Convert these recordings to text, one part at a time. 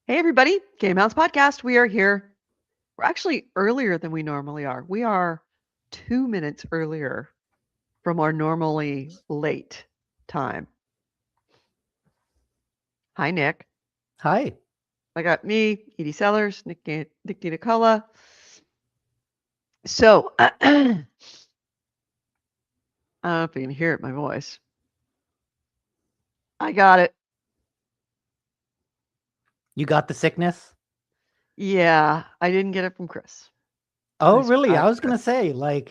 Hey, everybody, GameHounds podcast. We are here. We're actually earlier than we normally are. We are 2 minutes earlier from our normally late time. Hi, Nick. Hi. I got me, Edie Sellers, Nick Nicola. So, I don't know if you can hear it, my voice. I got it. You got the sickness? Yeah, I didn't get it from Chris. Oh, I really? I survived was Chris. gonna say, I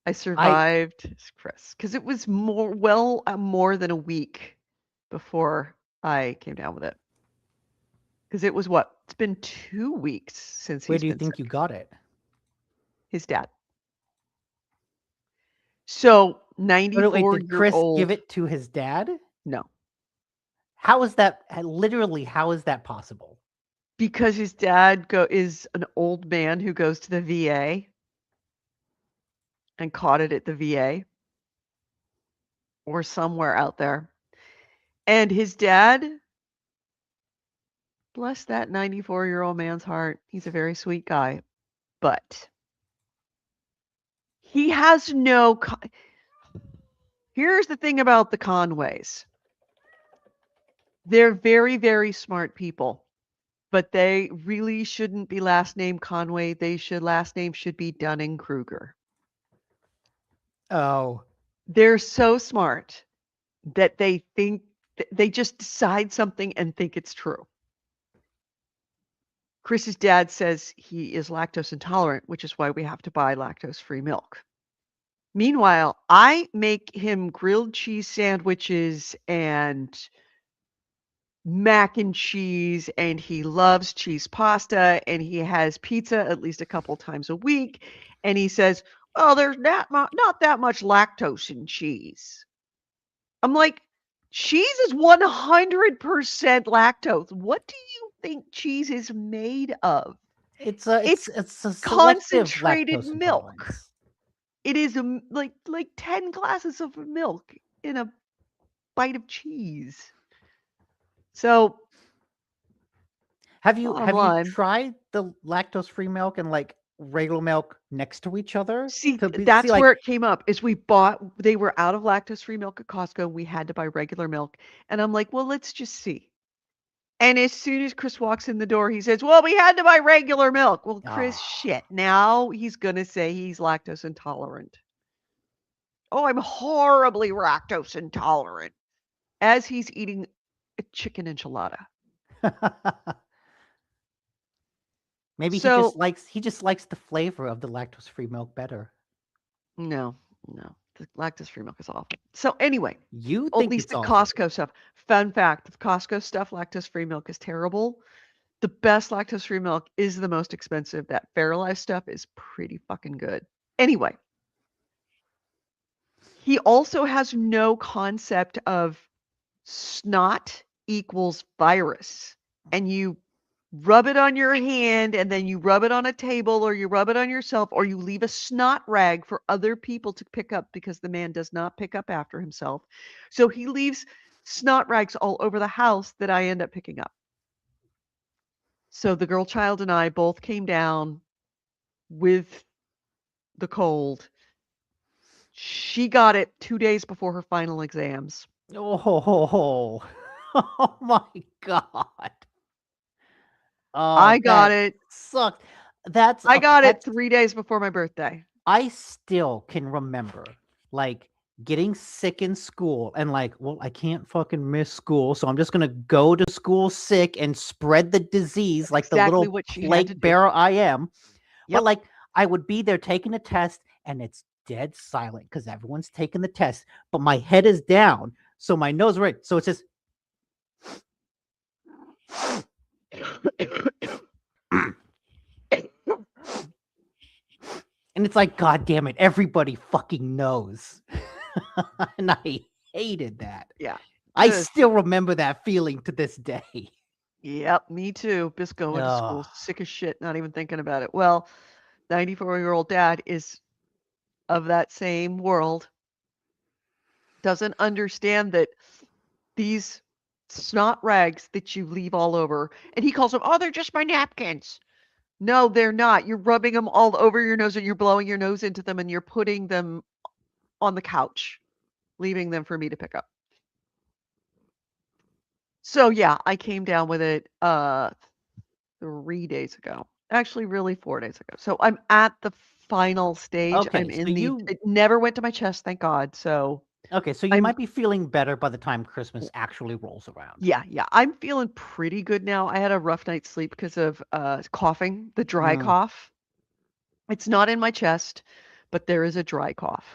I survived Chris because it was more than a week before I came down with it. Because it was what? It's been 2 weeks since where he's do you been think you sick. got it? His dad. So Wait, did Chris give 94-year-old. it to his dad? No, How is that literally how is that possible? because his dad is an old man who goes to the VA and caught it at the VA or somewhere out there. And his dad, bless that 94-year-old man's heart, he's a very sweet guy, but he has no here's the thing about the Conways. They're very, very smart people, but they really shouldn't be last name Conway. Last name should be Dunning-Kruger. Oh, They're so smart that they just decide something and think it's true. Chris's dad says he is lactose intolerant, which is why we have to buy lactose-free milk. Meanwhile, I make him grilled cheese sandwiches and mac and cheese, and he loves cheese pasta, and he has pizza at least a couple times a week, and he says, "Well, there's not that much lactose in cheese." I'm like, "Cheese is 100% lactose. What do you think cheese is made of? It's it's a selective concentrated lactose milk. intolerance. It is like 10 glasses of milk in a bite of cheese." So, bottom Have you line, tried the lactose free milk and regular milk next to each other see, to see that's where it came up, is they were out of lactose-free milk at Costco, we had to buy regular milk, and I'm like, "Well, let's just see." And as soon as Chris walks in the door, he says, "Well, we had to buy regular milk." Well, Chris, Ah, shit, now he's gonna say he's lactose intolerant. "Oh, I'm horribly lactose intolerant," as he's eating a chicken enchilada. maybe So, he just likes the flavor of the lactose free milk better. no, no, the lactose-free milk is awful. So anyway, You at think least it's the awful. Costco stuff. Fun fact, the Costco stuff, lactose-free milk is terrible. The best lactose-free milk is the most expensive. That Fairlife stuff is pretty fucking good. Anyway, he also has no concept of snot equals virus. And you rub it on your hand, and then you rub it on a table, or you rub it on yourself, or you leave a snot rag for other people to pick up because the man does not pick up after himself. So he leaves snot rags all over the house that I end up picking up. So the girl child and I both came down with the cold. She got it 2 days before her final exams. Oh, oh my god. I Oh, got that it. sucked. That's I a got it that's 3 days before my birthday. I still can remember like getting sick in school and well, I can't fucking miss school, so I'm just gonna go to school sick and spread the disease That's like the exactly little what she had to plague do. bearer I am. But Yep. I would be there taking a test and it's dead silent because everyone's taking the test, but my head is down, so my nose right. So it's just and it's like, God damn it, everybody fucking knows. And I hated that. Yeah. I Just still remember that feeling to this day. Yep, me too. Just going to Ugh. school, sick as shit, not even thinking about it. Well, 94-year-old dad is of that same world, doesn't understand that these snot rags that you leave all over. And he calls them, oh, they're just my napkins. No, they're not. You're rubbing them all over your nose and you're blowing your nose into them and you're putting them on the couch, leaving them for me to pick up. So yeah, I came down with it 3 days ago. Actually, really 4 days ago. So I'm at the final stage. I'm Okay, so in the you it never went to my chest, thank God. So okay, so you I'm might be feeling better by the time Christmas actually rolls around. yeah, I'm feeling pretty good now. I had a rough night's sleep because of coughing, the dry Mm. cough. It's not in my chest, but there is a dry cough.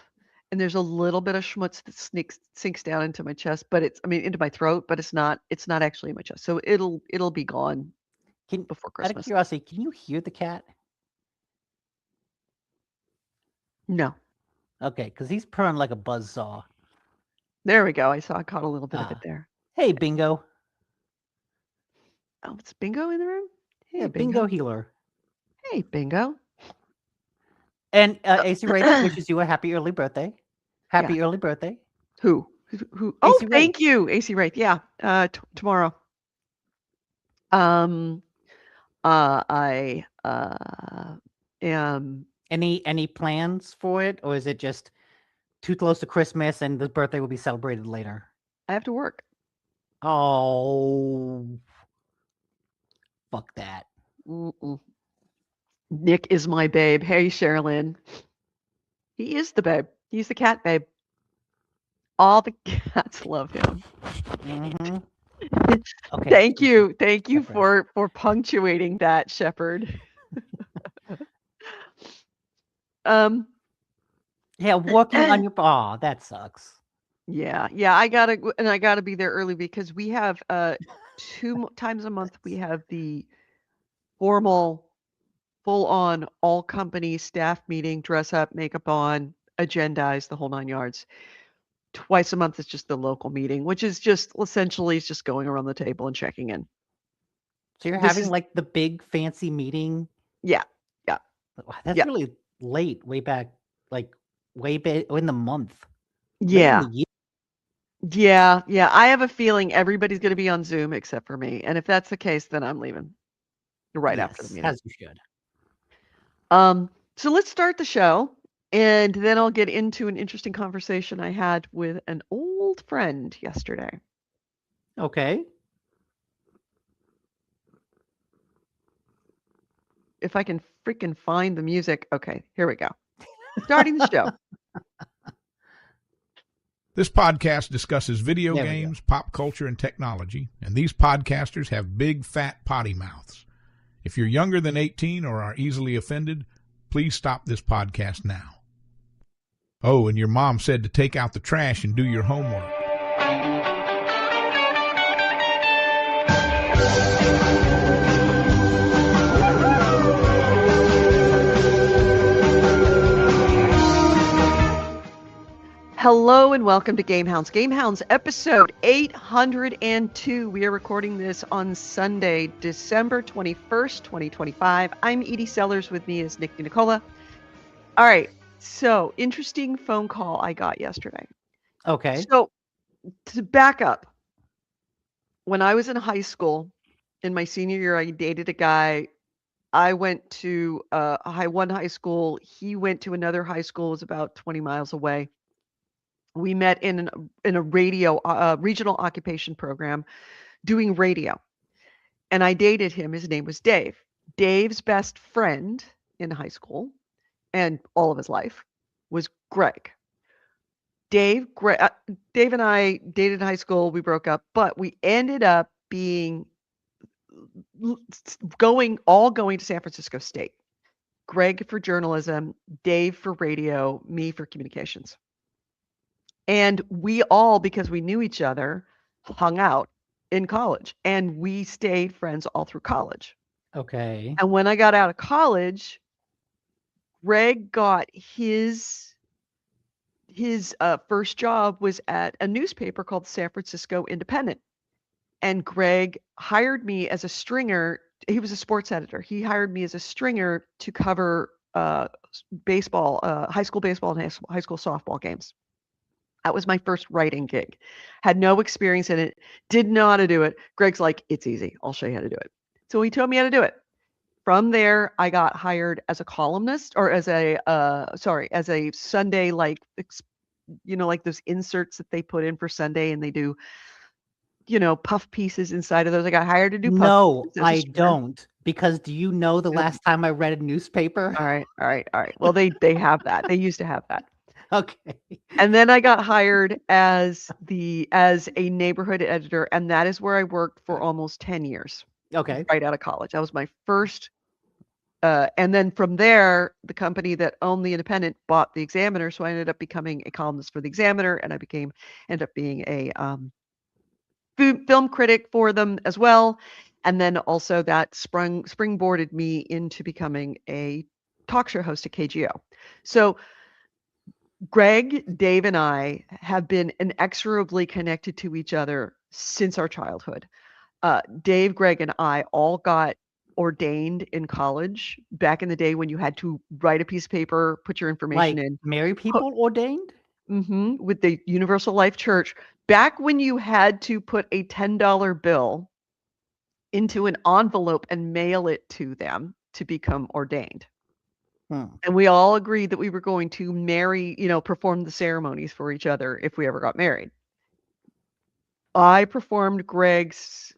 And there's a little bit of schmutz that sinks down into my chest, but into my throat, but it's not actually in my chest. So it'll be gone Can before Out of Christmas. curiosity, can you hear the cat? No. Okay, because he's purring like a buzzsaw. There we go. I caught a little bit of it Ah, there. hey, Bingo. Oh, it's Bingo in the room? Yeah, Hey, Bingo Bingo. Healer. Hey, Bingo. And AC Wraith wishes you a happy early birthday. Yeah. Happy early birthday. Who? Oh, AC Wraith. thank you, AC Wraith. Yeah. Tomorrow. Um, I am. Any plans for it, or is it just too close to Christmas and the birthday will be celebrated later? I have to work. Oh, fuck that. Mm-mm. Nick is my babe. Hey, Sherilyn. He is the babe. He's the cat babe. All the cats love him. Mm-hmm. Okay. Thank so you. Thank you Shepherd. for punctuating that, Shepherd. Um, Yeah, working on your. Aw, that sucks. yeah, I gotta be there early because we have times a month we have the formal, full on all company staff meeting, dress up, makeup on, agendize the whole 9 yards. Twice a month is just the local meeting, which is just essentially is just going around the table and checking in. So you're This having is like the big fancy meeting. yeah, yeah, Wow, that's yeah, really late, way back, like way back in the month, late in the yeah, year. yeah. I have a feeling everybody's gonna be on Zoom except for me. And if that's the case, then I'm leaving right after the Yes, meeting. as you should. So let's start the show, and then I'll get into an interesting conversation I had with an old friend yesterday. Okay. If I can freaking find the music. Okay, here we go. Starting the show. This podcast discusses video There we go. games, pop culture, and technology, and these podcasters have big, fat potty mouths. If you're younger than 18 or are easily offended, please stop this podcast now. Oh, and your mom said to take out the trash and do your homework. Hello and welcome to GameHounds. GameHounds episode 802. We are recording this on Sunday, December 21st, 2025. I'm Edie Sellers. With me is Nick and Nicola. All right. So, interesting phone call I got yesterday. Okay. So, to back up, when I was in high school, in my senior year, I dated a guy. I went to one high school. He went to another high school. It was about 20 miles away. We met in a radio regional occupation program doing radio, and I dated him. His name was Dave. Dave's best friend in high school and all of his life was Greg. Dave and I dated in high school. We broke up, but we ended up being going to San Francisco State. Greg for journalism, Dave for radio, me for communications. And we all, because we knew each other, hung out in college, and we stayed friends all through college. Okay. And when I got out of college, Greg got his first job was at a newspaper called the San Francisco Independent. And Greg hired me as a stringer. He was a sports editor. He hired me as a stringer to cover baseball, high school baseball and high school softball games. That was my first writing gig. Had no experience in it, didn't know how to do it. Greg's like, "It's easy. I'll show you how to do it." So he taught me how to do it. From there, I got hired as a columnist or as as a Sunday, like, like those inserts that they put in for Sunday and they do, puff pieces inside of those. I got hired to do puff No, pieces as a I stringer. don't. Because do you know the Yep. last time I read a newspaper? All right, all right, all right. Well, they have that. They used to have that. Okay. And then I got hired as a neighborhood editor, and that is where I worked for almost 10 years Okay. right out of college. That was my first and then from there, the company that owned the Independent bought the Examiner, so I ended up becoming a columnist for the Examiner, and I ended up being a film critic for them as well. And then also that springboarded me into becoming a talk show host at KGO. So Greg, Dave, and I have been inexorably connected to each other since our childhood. Dave, Greg, and I all got ordained in college back in the day when you had to write a piece of paper, put your information Like in. married people ordained? With the Universal Life Church, back when you had to put a $10 bill into an envelope and mail it to them to become ordained. And we all agreed that we were going to perform the ceremonies for each other if we ever got married. I performed Greg's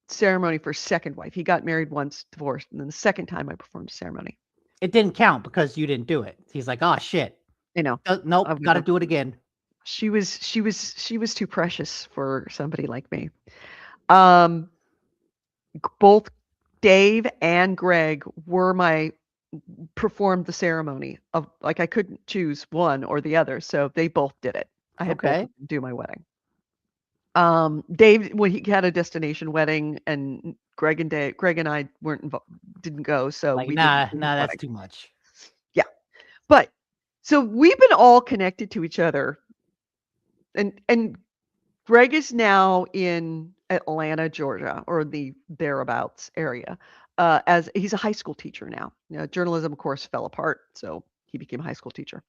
ceremony for second wife. He got married once, divorced, and then the second time I performed a ceremony. It didn't count because you didn't do it. He's like, "Oh shit. Nope, I've got to never- do it again." She was too precious for somebody like me. Both Dave and Greg performed the ceremony of, like, I couldn't choose one or the other, so they both did it. I had both Okay. of them do my wedding. Dave, when he had a destination wedding, and Greg and I didn't go, so Like, we nah, didn't do his that's wedding. too much. Yeah. But so we've been all connected to each other, and Greg is now in Atlanta, Georgia, or the thereabouts area. As he's a high school teacher now. Journalism, of course, fell apart, so he became a high school teacher.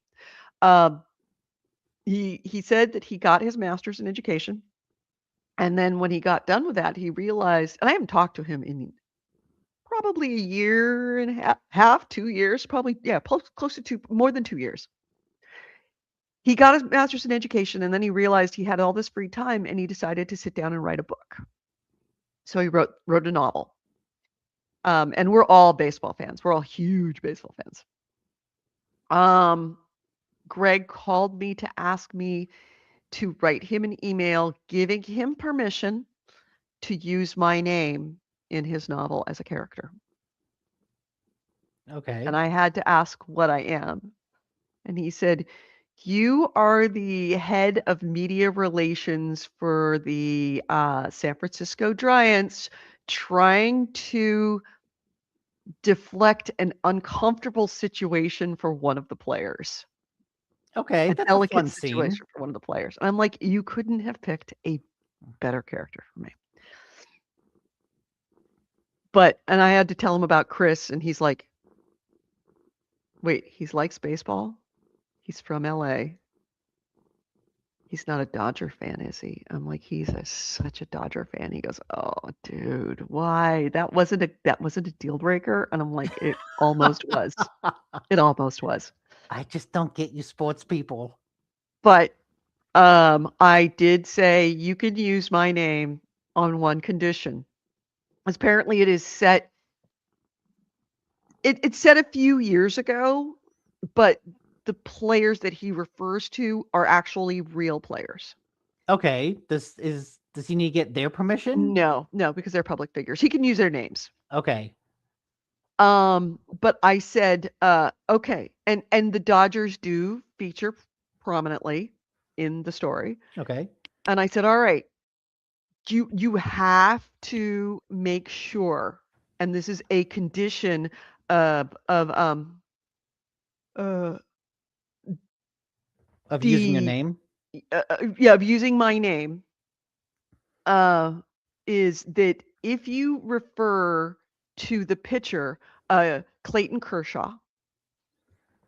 Um, he said that he got his master's in education, and then when he got done with that, he realized, and I haven't talked to him in probably a year and a half, 2 years, probably, yeah, close to more than 2 years. He got his master's in education, and then he realized he had all this free time, and he decided to sit down and write a book. So he wrote a novel. And we're all baseball fans. We're all huge baseball fans. Greg called me to ask me to write him an email giving him permission to use my name in his novel as a character. Okay. And I had to ask what I am. And he said, "You are the head of media relations for the San Francisco Giants, trying to deflect an uncomfortable situation for one of the players." Okay, A that's a delicate fun scene. situation for one of the players. And I'm like, "You couldn't have picked a better character for me." And I had to tell him about Chris, and he's like, "Wait, he likes baseball? He's from LA. He's not a Dodger fan, is he?" I'm like, "He's such a Dodger fan." He goes, "Oh, dude, why? That wasn't a deal breaker." And I'm like, "It almost was. It almost was." I just don't get you sports people. But I did say, "You can use my name on one condition." Apparently it is set. It's set a few years ago, but the players that he refers to are actually real players. Okay, does he need to get their permission? No, because they're public figures. He can use their names. Okay. But I said, okay. And the Dodgers do feature prominently in the story. Okay. And I said, "All right, you have to make sure, and this is a condition of uh Of using your the name? yeah, of using my name, uh is that if you refer to the pitcher, Clayton Kershaw,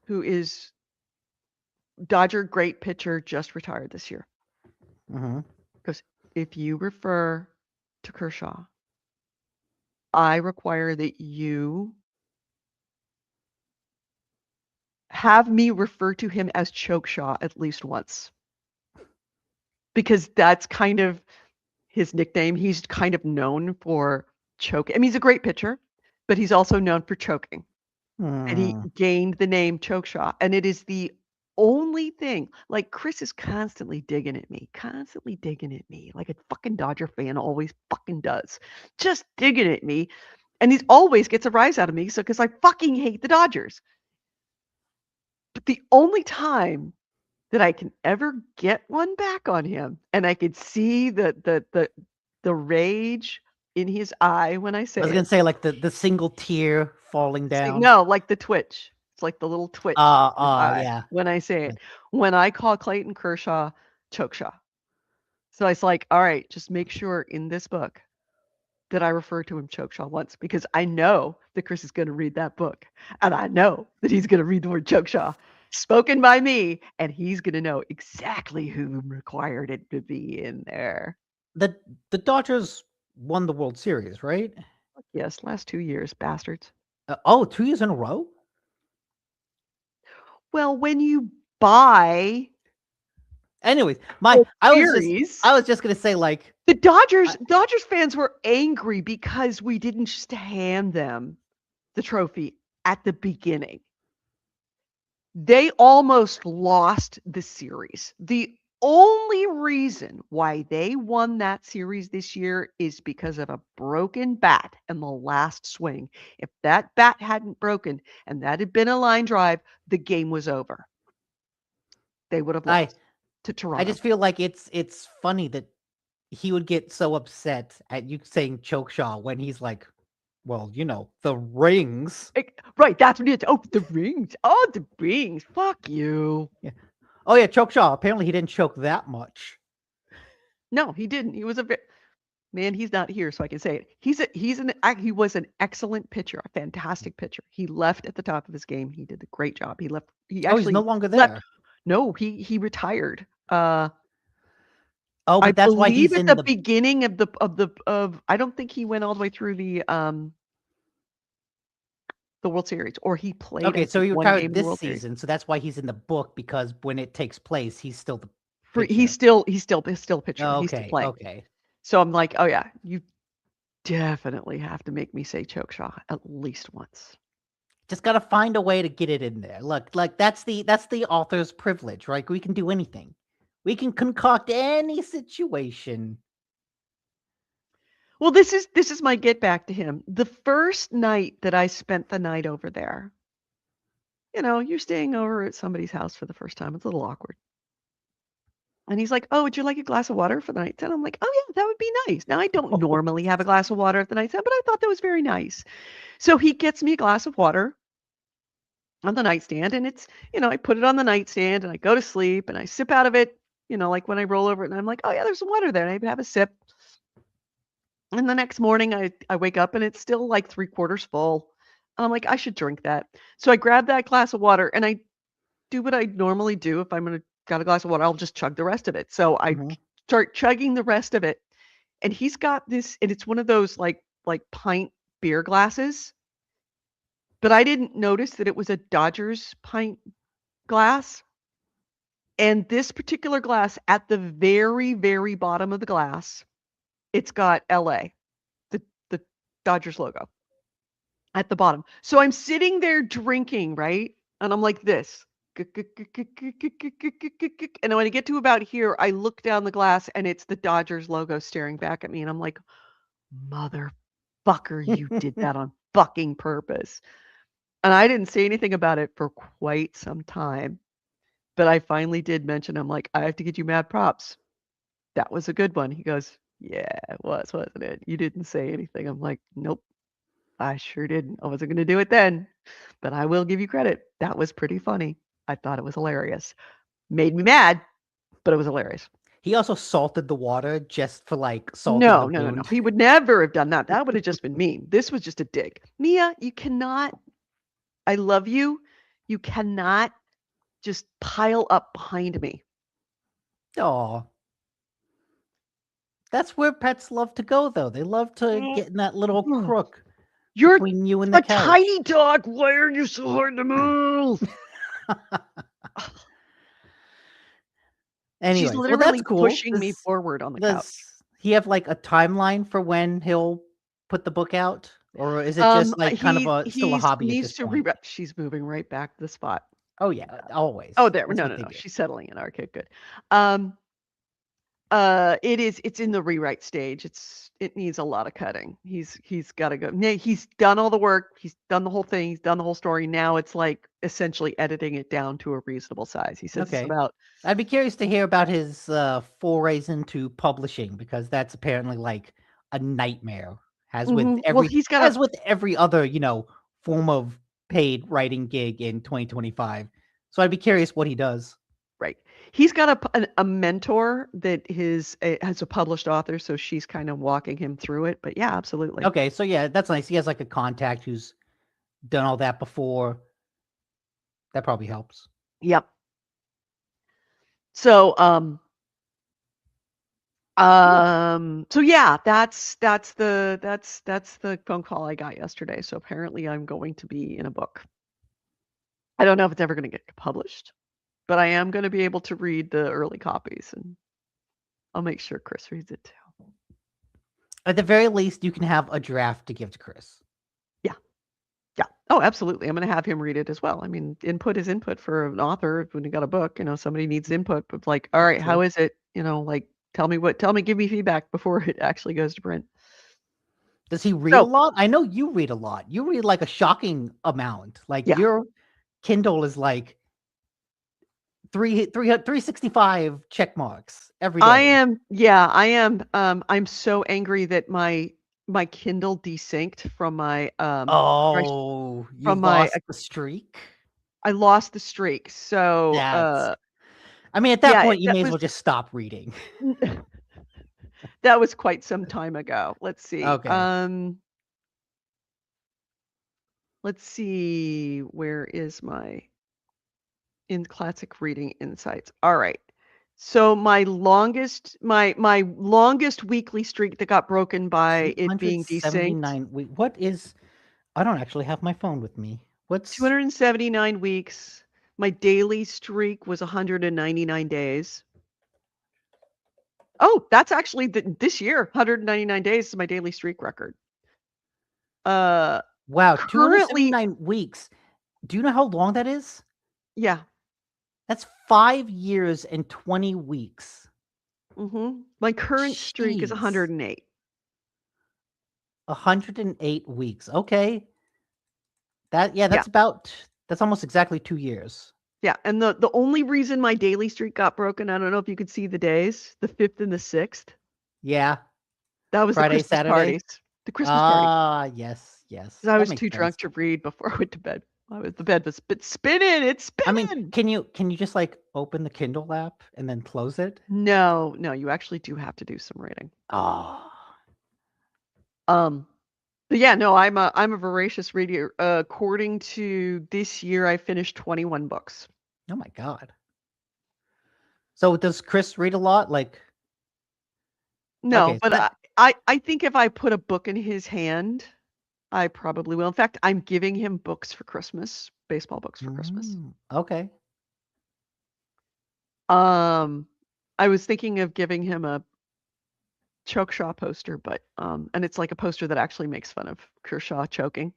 who is Dodger, great pitcher, just retired this year. Mm-hmm. Because if you refer to Kershaw, I require that you have me refer to him as Chokeshaw at least once. Because that's kind of his nickname. He's kind of known for choking. I mean, he's a great pitcher, but he's also known for choking. And he gained the name Chokeshaw. And it is the only thing, like Chris is constantly digging at me, like a fucking Dodger fan always fucking does. Just digging at me. And he always gets a rise out of me, so because I fucking hate the Dodgers. But the only time that I can ever get one back on him, and I could see the rage in his eye when I say I was it. gonna say like the single tear falling down. No, like the twitch. It's like the little twitch in his eye yeah. when I say it. When I call Clayton Kershaw Chokeshaw. So it's like, all right, just make sure in this book that I refer to him Chokeshaw once, because I know that Chris is going to read that book, and I know that he's going to read the word Chokeshaw spoken by me, and he's going to know exactly who required it to be in there. The Dodgers won the World Series, right? Yes, last 2 years, bastards. 2 years in a row? Well, when you buy Anyways, the I series, was just gonna say like the Dodgers fans were angry because we didn't just hand them the trophy at the beginning. They almost lost the series. The only reason why they won that series this year is because of a broken bat in the last swing. If that bat hadn't broken and that had been a line drive, the game was over. They would have lost to Toronto. I just feel like it's funny that he would get so upset at you saying Chokeshaw when he's like, well, the rings. Right, that's what it is. Oh, the rings. Oh, the rings. Fuck you. Yeah. Oh yeah, Chokeshaw. Apparently he didn't choke that much. No, he didn't. He was man, he's not here, so I can say it. He was an excellent pitcher, a fantastic pitcher. He left at the top of his game. He did a great job. He left. He actually he's no longer there. Left. No, he retired. But I that's why he's believe in at the beginning of I don't think he went all the way through the World Series, or he played. Okay, so he one retired game in the this World Series. season, so that's why he's in the book, because when it takes place, he's still the pitcher. He's still a pitcher. Okay, He's still playing. okay. So I'm like, oh yeah, you definitely have to make me say Chokeshaw at least once. Just gotta find a way to get it in there. Look, like that's the author's privilege, right? We can do anything. We can concoct any situation. Well, this is my get back to him. The first night that I spent the night over there, you're staying over at somebody's house for the first time. It's a little awkward. And he's like, oh, would you like a glass of water for the night? And I'm like, oh yeah, that would be nice. Now, I don't normally have a glass of water at the night, but I thought that was very nice. So he gets me a glass of water on the nightstand, and it's, I put it on the nightstand and I go to sleep and I sip out of it, like when I roll over it, and I'm like, oh yeah, there's some water there. And I have a sip. And the next morning I wake up and it's still like 3/4 full. And I'm like, I should drink that. So I grab that glass of water and I do what I normally do. If I'm going to got a glass of water, I'll just chug the rest of it. So I start chugging the rest of it. And he's got this, and it's one of those like pint beer glasses. But I didn't notice that it was a Dodgers pint glass. And this particular glass, at the very, very bottom of the glass, it's got LA, the Dodgers logo at the bottom. So I'm sitting there drinking, right? And I'm like this. And when I get to about here, I look down the glass and it's the Dodgers logo staring back at me. And I'm like, motherfucker, you did that on fucking purpose. And I didn't say anything about it for quite some time. But I finally did mention, I'm like, I have to get you mad props. That was a good one. He goes, yeah, it was, wasn't it? You didn't say anything. I'm like, nope, I sure didn't. I wasn't going to do it then. But I will give you credit. That was pretty funny. I thought it was hilarious. Made me mad, but it was hilarious. He also salted the water just for like salting No. the wound. He would never have done that. That would have just been mean. This was just a dig. Mia, you cannot. I love you. You cannot just pile up behind me. Oh, that's where pets love to go, though. They love to get in that little crook You're between you and the a couch. tiny dog. Why are you so hard to move? Anyways, She's well, literally that's cool. pushing me forward on the couch. Does he have like a timeline for when he'll put the book out, or is it just like kind of still a hobby at needs this to point? She's moving right back to the spot. Oh yeah, always. Oh, there. That's No, what no, they no. do. She's settling in. Okay, good. It's in the rewrite stage. It needs a lot of cutting. He's got to go. He's done all the work. He's done the whole thing. He's done the whole story. Now it's like essentially editing it down to a reasonable size. He says it's Okay. about. I'd be curious to hear about his forays into publishing, because that's apparently like a nightmare. As with Well, he's got as with every other, form of paid writing gig in 2025. So I'd be curious what he does. right. He's got a mentor that has a published author, so she's kind of walking him through it. But yeah, absolutely. Okay, so yeah, that's nice. He has like a contact who's done all that before. That probably helps. Yep. So so yeah, that's the phone call I got yesterday. So apparently I'm going to be in a book. I don't know if it's ever going to get published, but I am going to be able to read the early copies, and I'll make sure Chris reads it too. At the very least, you can have a draft to give to Chris. Yeah. Yeah. Oh, absolutely. I'm going to have him read it as well. I mean, input is input for an author. When you got a book, somebody needs input, but like, all right, how is it? Like, give me feedback before it actually goes to print. Does he read a lot? I know you read a lot. You read like a shocking amount. Like your Kindle is like 365 check marks every day. I am. I'm so angry that my Kindle desynced from my you lost the streak. I lost the streak. So I mean, at that point, you may as well just stop reading. That was quite some time ago. Let's see. Okay. Let's see. Where is my in classic reading insights? All right. So my longest weekly streak that got broken by it being desynced. What is? I don't actually have my phone with me. What's 279 weeks? My daily streak was 199 days. Oh, that's actually this year. 199 days is my daily streak record. Wow, currently 279 weeks. Do you know how long that is? Yeah. That's 5 years and 20 weeks. My current streak is 108. 108 weeks. Okay. That's almost exactly 2 years. Yeah, and the only reason my daily streak got broken, I don't know if you could see the days, the 5th and the 6th. Yeah. That was Friday, the Christmas Saturday? parties. The Christmas party. Ah, yes. I was too drunk to read before I went to bed. The bed was spinning. It's spinning. I mean, can you just like open the Kindle app and then close it? No, you actually do have to do some reading. Oh. But yeah, no, I'm a voracious reader. According to this year, I finished 21 books. Oh my God. So does Chris read a lot? Like, no, okay, but I think if I put a book in his hand, I probably will. In fact, I'm giving him books for Christmas, baseball books for Christmas. Okay. I was thinking of giving him a Choke poster, but and it's like a poster that actually makes fun of Kershaw choking.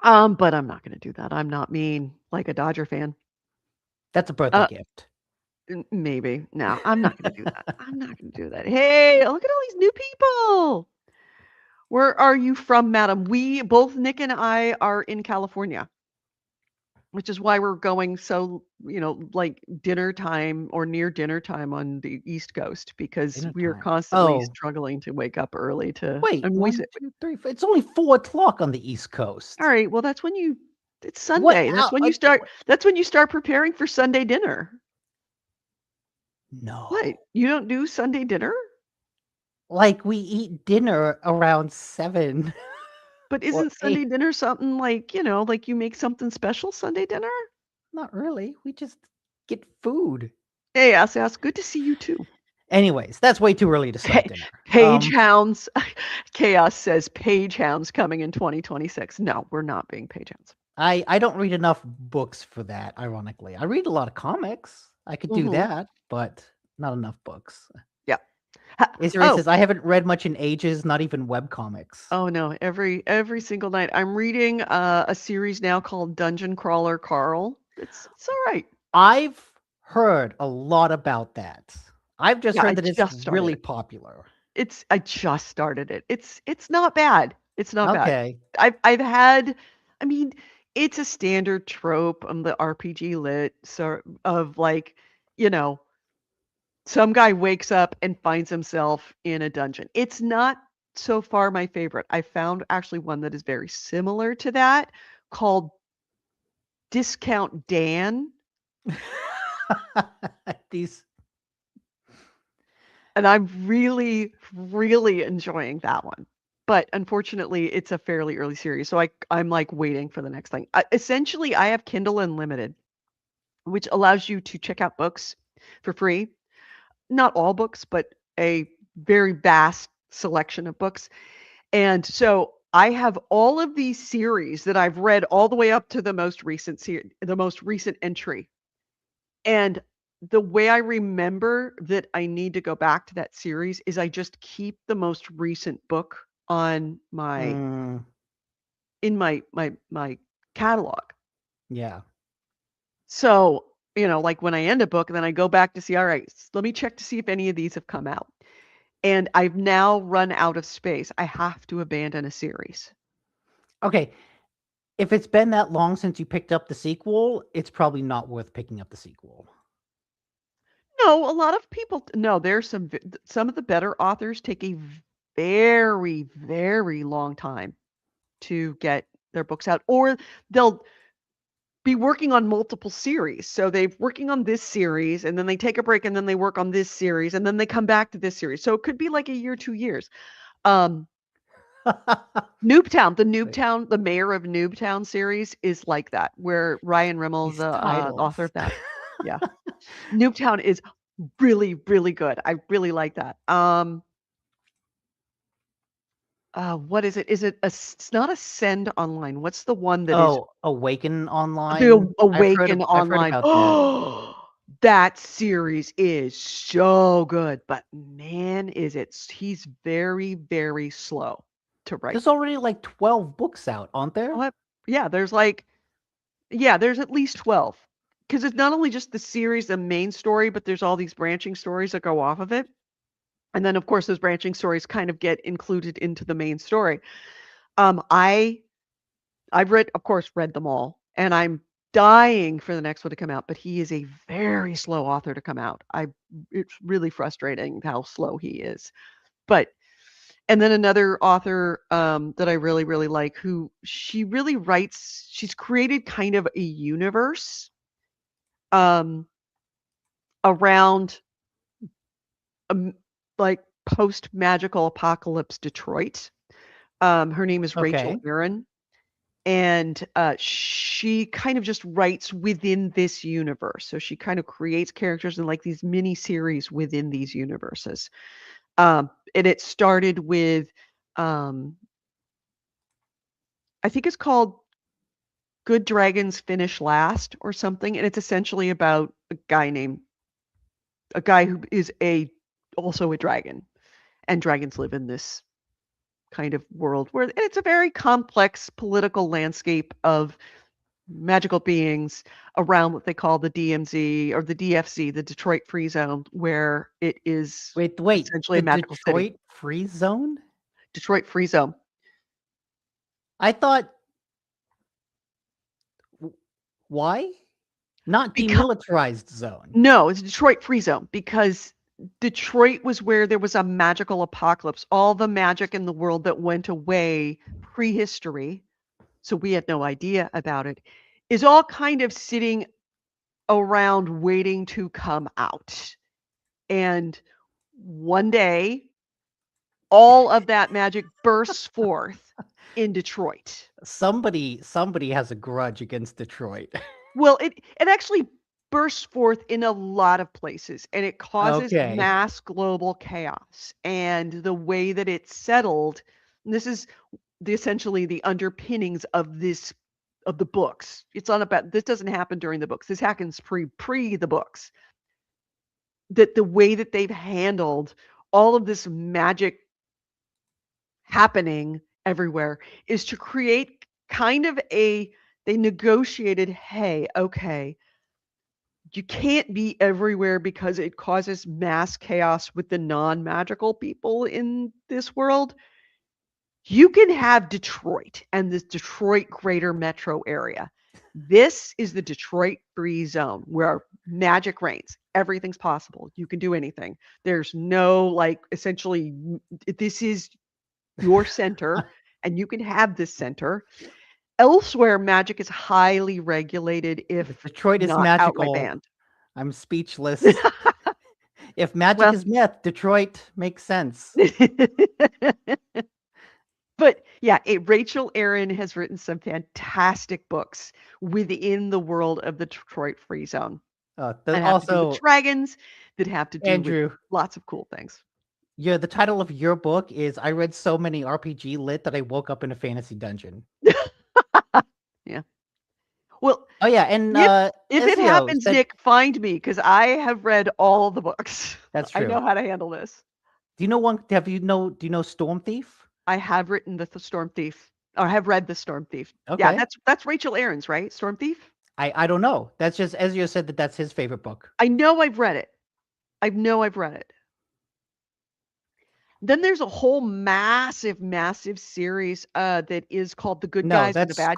But I'm not going to do that. I'm not mean like a Dodger fan. That's a birthday gift. Maybe. No, I'm not going to do that. I'm not going to do that. Hey, look at all these new people. Where are you from, madam? We both, Nick and I, are in California, which is why we're going so, like dinner time or near dinner time on the East Coast, because we are constantly struggling to wake up early to. Wait, 1, 2, 3, 4. It's only 4 o'clock on the East Coast. All right. Well, that's when it's Sunday. That's when you start. That's when you start preparing for Sunday dinner. No. What? You don't do Sunday dinner? Like we eat dinner around 7. But isn't Sunday dinner something like, like you make something special Sunday dinner? Not really. We just get food. Hey, Ass, good to see you too. Anyways, that's way too early to start dinner. Page Hounds. Chaos says Page Hounds coming in 2026. No, we're not being Page Hounds. I don't read enough books for that, ironically. I read a lot of comics. I could do that, but not enough books. Yeah. Israel says, I haven't read much in ages, not even web comics. Oh no, every single night. I'm reading a series now called Dungeon Crawler Carl. It's all right. I've heard a lot about that. I've just heard that it's really it. popular. I just started it. It's not bad. It's not Okay. bad. I've had, I mean, it's a standard trope on the RPG lit sort of like, you know, some guy wakes up and finds himself in a dungeon. It's not so far my favorite. I found actually one that is very similar to that called Discount Dan. These And I'm really, really enjoying that one. But unfortunately, it's a fairly early series, so I'm like waiting for the next thing. Essentially, I have Kindle Unlimited, which allows you to check out books for free. Not all books, but a very vast selection of books. And so I have all of these series that I've read all the way up to the most recent entry. And the way I remember that I need to go back to that series is I just keep the most recent book on my in my catalog. Yeah. So, like when I end a book and then I go back to see, all right, let me check to see if any of these have come out. And I've now run out of space. I have to abandon a series. Okay. If it's been that long since you picked up the sequel, it's probably not worth picking up the sequel. No, a lot of people no, there's some of the better authors take a very, very long time to get their books out, or they'll be working on multiple series. So they're working on this series and then they take a break and then they work on this series and then they come back to this series. So it could be like a year, 2 years. Noobtown, the Mayor of Noobtown series is like that, where Ryan Rimmel, These the titles. author of that. Yeah. Noobtown is really, really good. I really like that. What is it? It's not Ascend Online. What's the one that is Awaken Online? the Awaken I've heard Online? about that. That series is so good, but man, he's very, very slow to write. There's already like 12 books out, aren't there? What? Yeah, there's at least 12. Because it's not only just the series, the main story, but there's all these branching stories that go off of it. And then, of course, those branching stories kind of get included into the main story. I've read them all, and I'm dying for the next one to come out, but he is a very slow author to come out. It's really frustrating how slow he is. And then another author that I really, really like, who she's created kind of a universe around like post-magical apocalypse Detroit. Her name is Rachel Aaron. And she kind of just writes within this universe. So she kind of creates characters in like these mini series within these universes. And it started with, I think it's called Good Dragons Finish Last or something. And it's essentially about a guy who is also a dragon. And dragons live in this kind of world where it's a very complex political landscape of magical beings around what they call the DMZ or the DFZ, the Detroit Free Zone, where it is essentially a magical Detroit city. Free Zone? Detroit Free Zone. I thought, why? Not demilitarized zone. No, it's Detroit Free Zone because Detroit was where there was a magical apocalypse. All the magic in the world that went away prehistory, so we had no idea about it, is all kind of sitting around waiting to come out. And one day, all of that magic bursts forth in Detroit. Somebody has a grudge against Detroit. Well, it actually bursts forth in a lot of places, and it causes Okay. mass global chaos. And the way that it's settled, and this is essentially the underpinnings of the books. It's on about this doesn't happen during the books. This happens pre the books. That the way that they've handled all of this magic happening everywhere is to create kind of they negotiated, hey, okay, you can't be everywhere because it causes mass chaos with the non-magical people in this world. You can have Detroit and this Detroit greater metro area. This is the Detroit free zone where magic reigns. Everything's possible. You can do anything. There's no essentially this is your center and you can have this center. Elsewhere, magic is highly regulated, if Detroit is not outright magical. banned. I'm speechless. If magic Well- is myth, Detroit makes sense. But yeah, Rachel Aaron has written some fantastic books within the world of the Detroit Free Zone that have to do with Also, dragons, that have to do Andrew, with lots of cool things. the title of your book is I read so many RPG lit that I woke up in a fantasy dungeon. Yeah. Well, Oh yeah, and if it Ezio happens, said- Nick, find me because I have read all the books. That's I true. know how to handle this. Do you know one? Do you know Storm Thief? I have written the Storm Thief, or I have read the Storm Thief. Okay. Yeah, that's Rachel Aaron's, right? Storm Thief. I don't know. That's just Ezio said that's his favorite book. I know I've read it. I know I've read it. Then there's a whole massive series that is called The Good No, Guys and the that's Bad.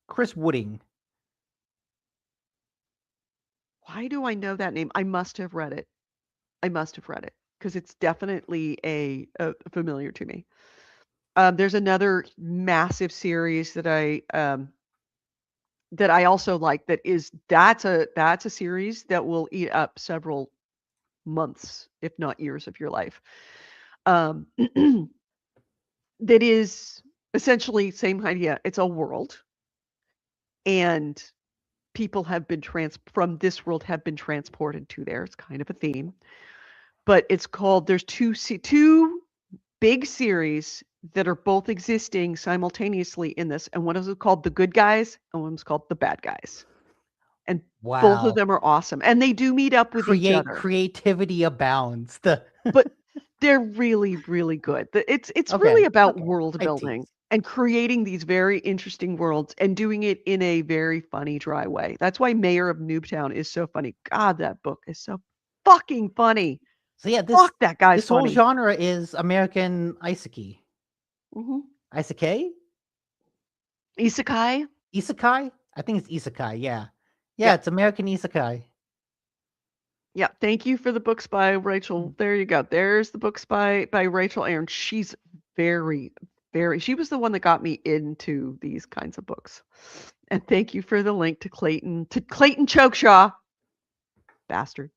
Chris Wooding. Why do I know that name? I must have read it. Because it's definitely a familiar to me. There's another massive series that I also like. That's a series that will eat up several months, if not years, of your life. That is essentially same idea. It's a world, and people have been from this world have been transported to there. It's kind of a theme, but it's called. There's two big series that are both existing simultaneously in this, and one is called The Good Guys, and one's called The Bad Guys. And Wow. both of them are awesome, and they do meet up with each other. Creativity abounds. But they're really, really good. It's really about world building and creating these very interesting worlds and doing it in a very funny, dry way. That's why Mayor of Noobtown is so funny. God, that book is so fucking funny. So yeah, Fuck, that guy's this whole funny. genre is American isekai. Mhm. Isekai? Isekai? Isekai? I think it's isekai, yeah. Yeah, it's American isekai. Yeah, thank you for the books by Rachel. There you go. There's the books by Rachel Aaron. She's very, very. She was the one that got me into these kinds of books. And thank you for the link to Clayton Chokeshaw. Bastard.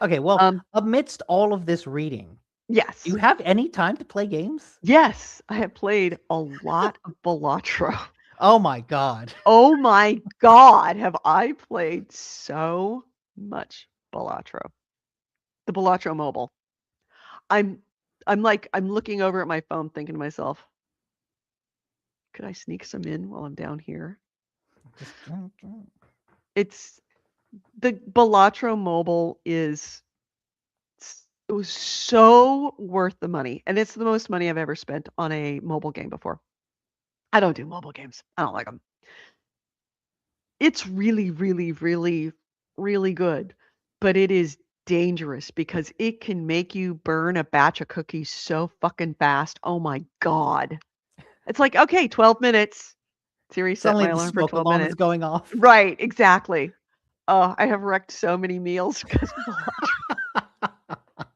Okay, well, amidst all of this reading, yes. Do you have any time to play games? Yes, I have played a lot of Balatro. Oh my god. Oh my god, have I played so much Balatro. The Balatro mobile. I'm looking over at my phone thinking to myself, could I sneak some in while I'm down here? It's the Balatro mobile it was so worth the money, and it's the most money I've ever spent on a mobile game before. I don't do mobile games. I don't like them. It's really, really, really, really good, but it is dangerous because it can make you burn a batch of cookies so fucking fast. Oh my god. It's like, okay, 12 minutes. Siri set Suddenly my the alarm for smoke 12 alarm minutes. is going off. Right, exactly. Oh, I have wrecked so many meals because of Balatro.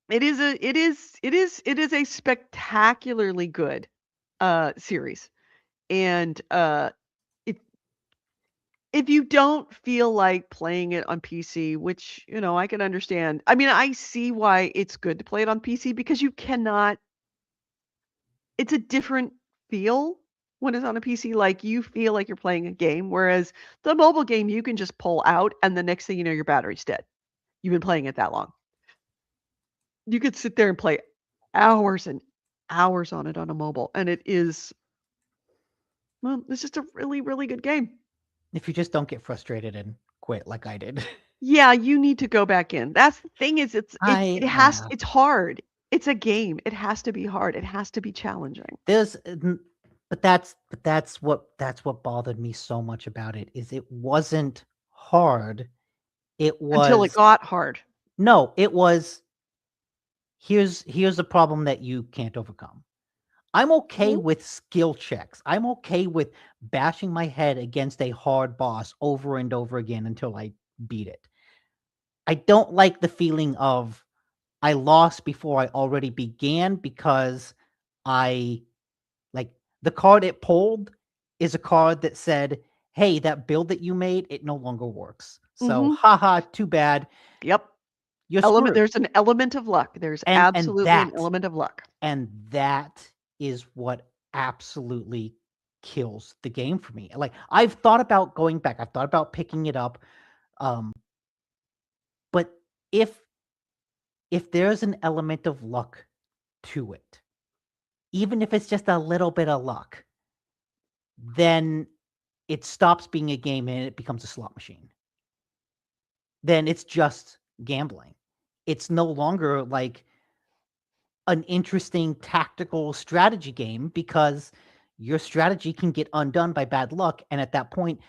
It is a spectacularly good series. And if you don't feel like playing it on PC, which, I can understand. I mean, I see why it's good to play it on PC because you cannot. It's a different feel when it's on a PC. Like, you feel like you're playing a game, whereas the mobile game, you can just pull out, and the next thing you know, your battery's dead. You've been playing it that long. You could sit there and play hours and hours on it on a mobile, and it is, well, it's just a really, really good game. If you just don't get frustrated and quit like I did. Yeah, you need to go back in. That's the thing is it's hard. It's a game. It has to be hard. It has to be challenging. But that's what bothered me so much about it is it wasn't hard. It was Until it got hard. No, it was here's a problem that you can't overcome. I'm okay with skill checks. I'm okay with bashing my head against a hard boss over and over again until I beat it. I don't like the feeling of I lost before I already began because I like the card it pulled is a card that said, "Hey, that build that you made, it no longer works." So, haha, too bad. Yep. You're screwed. There's an element of luck. There's absolutely an element of luck. And that is what absolutely kills the game for me. Like, I've thought about going back. I've thought about picking it up. But if there's an element of luck to it, even if it's just a little bit of luck, then it stops being a game and it becomes a slot machine. Then it's just gambling. It's no longer like an interesting tactical strategy game because your strategy can get undone by bad luck. And at that point,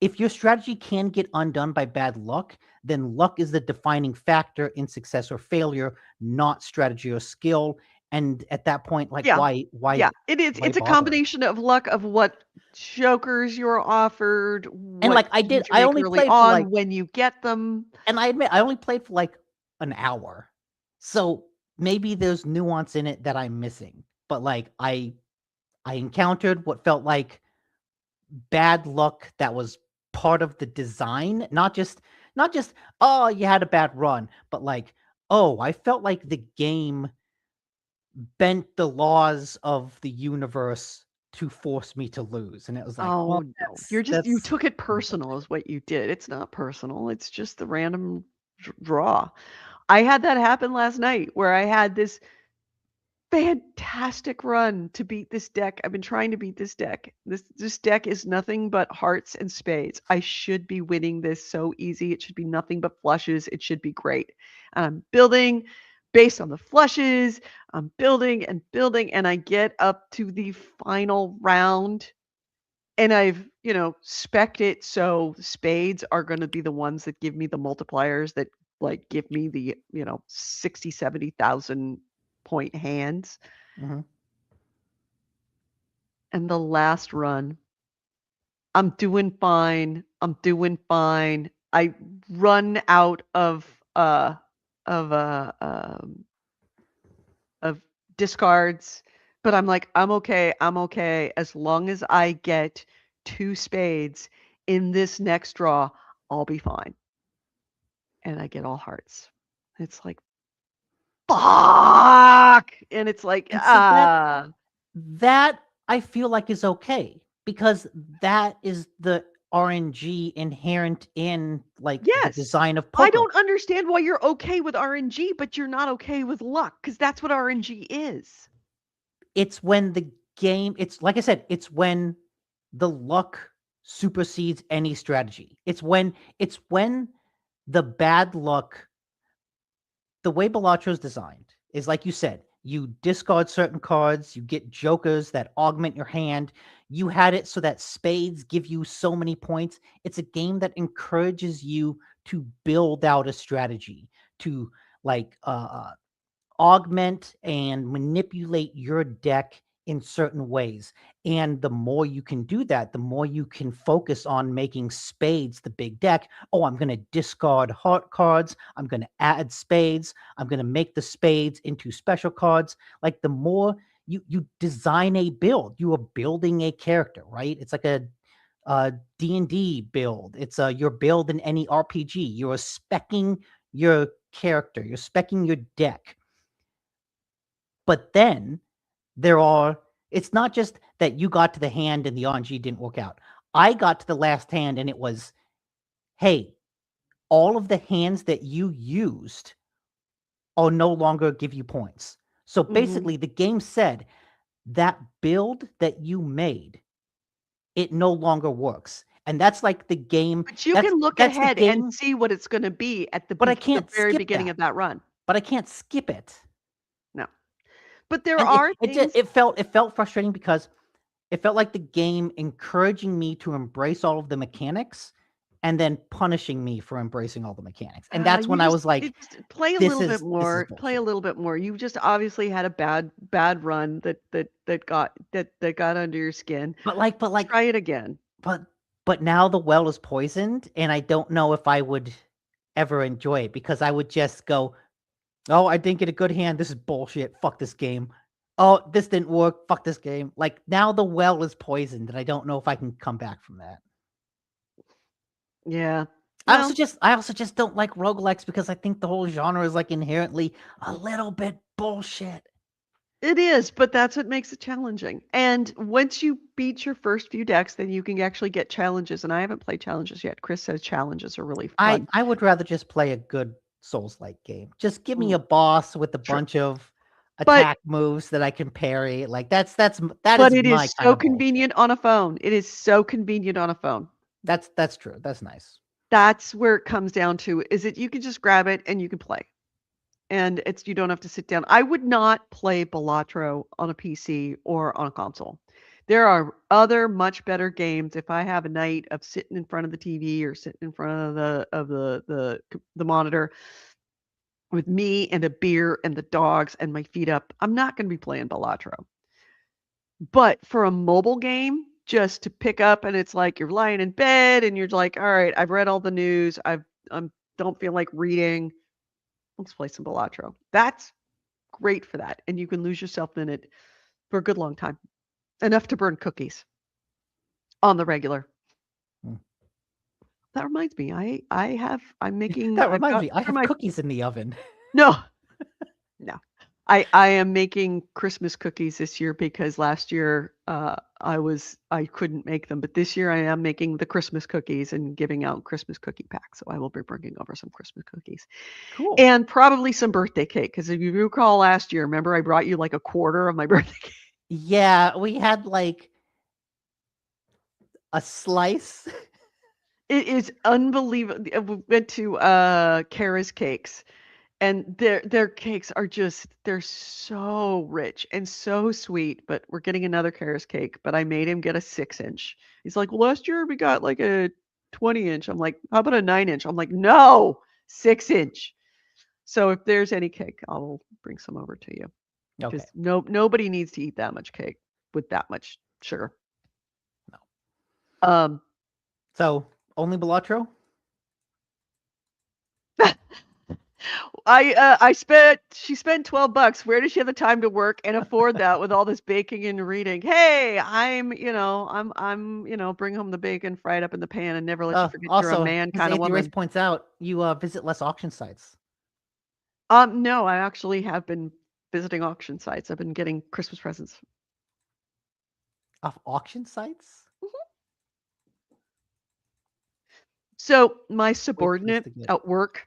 if your strategy can get undone by bad luck, then luck is the defining factor in success or failure, not strategy or skill. And at that point, like, why? Yeah, it is. It's a combination of luck of what jokers you're offered, and like I only played for like when you get them. And I admit I only played for like an hour, so maybe there's nuance in it that I'm missing. But like I encountered what felt like bad luck that was part of the design, not just oh, you had a bad run, but like, oh, I felt like the game bent the laws of the universe to force me to lose. And it was like, oh no, you took it personal is what you did. It's not personal. It's just the random draw. I had that happen last night where I had this fantastic run to beat this deck. I've been trying to beat this deck. This deck is nothing but hearts and spades. I should be winning this so easy. It should be nothing but flushes. It should be great. And I'm building based on the flushes. I'm building and building, and I get up to the final round, and I've, spec'd it so spades are going to be the ones that give me the multipliers that like give me the, 60, 70,000 point hands. Mhm. And the last run, I'm doing fine. I run out of of uh um of discards, but I'm like, I'm okay. As long as I get 2 spades in this next draw, I'll be fine. And I get all hearts. It's like, fuck! And it's like, And so that I feel like is okay because that is the RNG inherent in like the design of poker. I don't understand why you're okay with RNG, but you're not okay with luck because that's what RNG is. It's when the game, it's like I said, it's when the luck supersedes any strategy. It's when the bad luck, the way Balatro is designed is like you said, you discard certain cards, you get jokers that augment your hand. You had it so that spades give you so many points. It's a game that encourages you to build out a strategy, to like augment and manipulate your deck in certain ways. And the more you can do that, the more you can focus on making spades the big deck. Oh, I'm going to discard heart cards. I'm going to add spades. I'm going to make the spades into special cards. Like the more you design a build, you are building a character, right? It's like a D&D build. It's your build in any RPG. You're speccing your character. You're speccing your deck. But then there are It's not just that you got to the hand and the RNG didn't work out. I got to the last hand and it was, hey, all of the hands that you used will no longer give you points. So basically, the game said that build that you made, it no longer works. And that's like the game. But you That's can look that's the ahead and game. see what it's gonna be at the But I the can't very skip beginning that. of that run. But I can't skip it. No. But there And are things it felt frustrating because it felt like the game encouraging me to embrace all of the mechanics and then punishing me for embracing all the mechanics. And that's when I was like, you just play a this little bit is more, play a bullshit. little bit more. You just obviously had a bad run that got under your skin. But like Try it again. but now the well is poisoned and I don't know if I would ever enjoy it because I would just go, oh, I didn't get a good hand. This is bullshit. Fuck this game. Oh, this didn't work. Fuck this game. Like now the well is poisoned and I don't know if I can come back from that. Yeah. I Well, also just don't like roguelikes because I think the whole genre is like inherently a little bit bullshit. it is, but that's what makes it challenging. And once you beat your first few decks, then you can actually get challenges. And I haven't played challenges yet. Chris says challenges are really fun. I would rather just play a good Souls-like game. Just give me Mm, a boss with a true. bunch of But attack moves that I can parry. Like that but is it my is kind so of bullshit. convenient on a phone. It is so convenient on a phone. That's true. That's nice. That's where it comes down to, is that you can just grab it and you can play. And you don't have to sit down. I would not play Balatro on a PC or on a console. There are other much better games if I have a night of sitting in front of the TV or sitting in front of the monitor with me and a beer and the dogs and my feet up. I'm not going to be playing Balatro. But for a mobile game, just to pick up and it's like you're lying in bed and you're like, all right, I've read all the news. I'm don't feel like reading. Let's play some Balatro. That's great for that. And you can lose yourself in it for a good long time. Enough to burn cookies on the regular. Hmm. That reminds me, I'm making, That I've reminds got me, I for have my, cookies in the oven. no, no. I am making Christmas cookies this year because last year I couldn't make them, but this year I am making the Christmas cookies and giving out Christmas cookie packs. So I will be bringing over some Christmas cookies Cool. and probably some birthday cake. Because if you recall last year, remember I brought you like a quarter of my birthday cake. Yeah, we had like a slice. It is unbelievable. We went to Kara's Cakes, and their cakes are just, they're so rich and so sweet. But we're getting another Kara's cake, but I made him get a 6-inch. He's like, well, last year we got like a 20-inch. I'm like, how about a 9-inch? I'm like, no, 6-inch. So if there's any cake, I'll bring some over to you Okay. because nobody needs to eat that much cake with that much sugar. No. Um, So only Balatro? She spent $12. Where does she have the time to work and afford that with all this baking and reading? Hey, I'm bring home the bacon, fried up in the pan, and never let you forget you're a Also, man as kind of Anthony Race woman. points out, you visit less auction sites. No, I actually have been visiting auction sites. I've been getting Christmas presents. Off auction sites? So my Weird place subordinate to get. at work,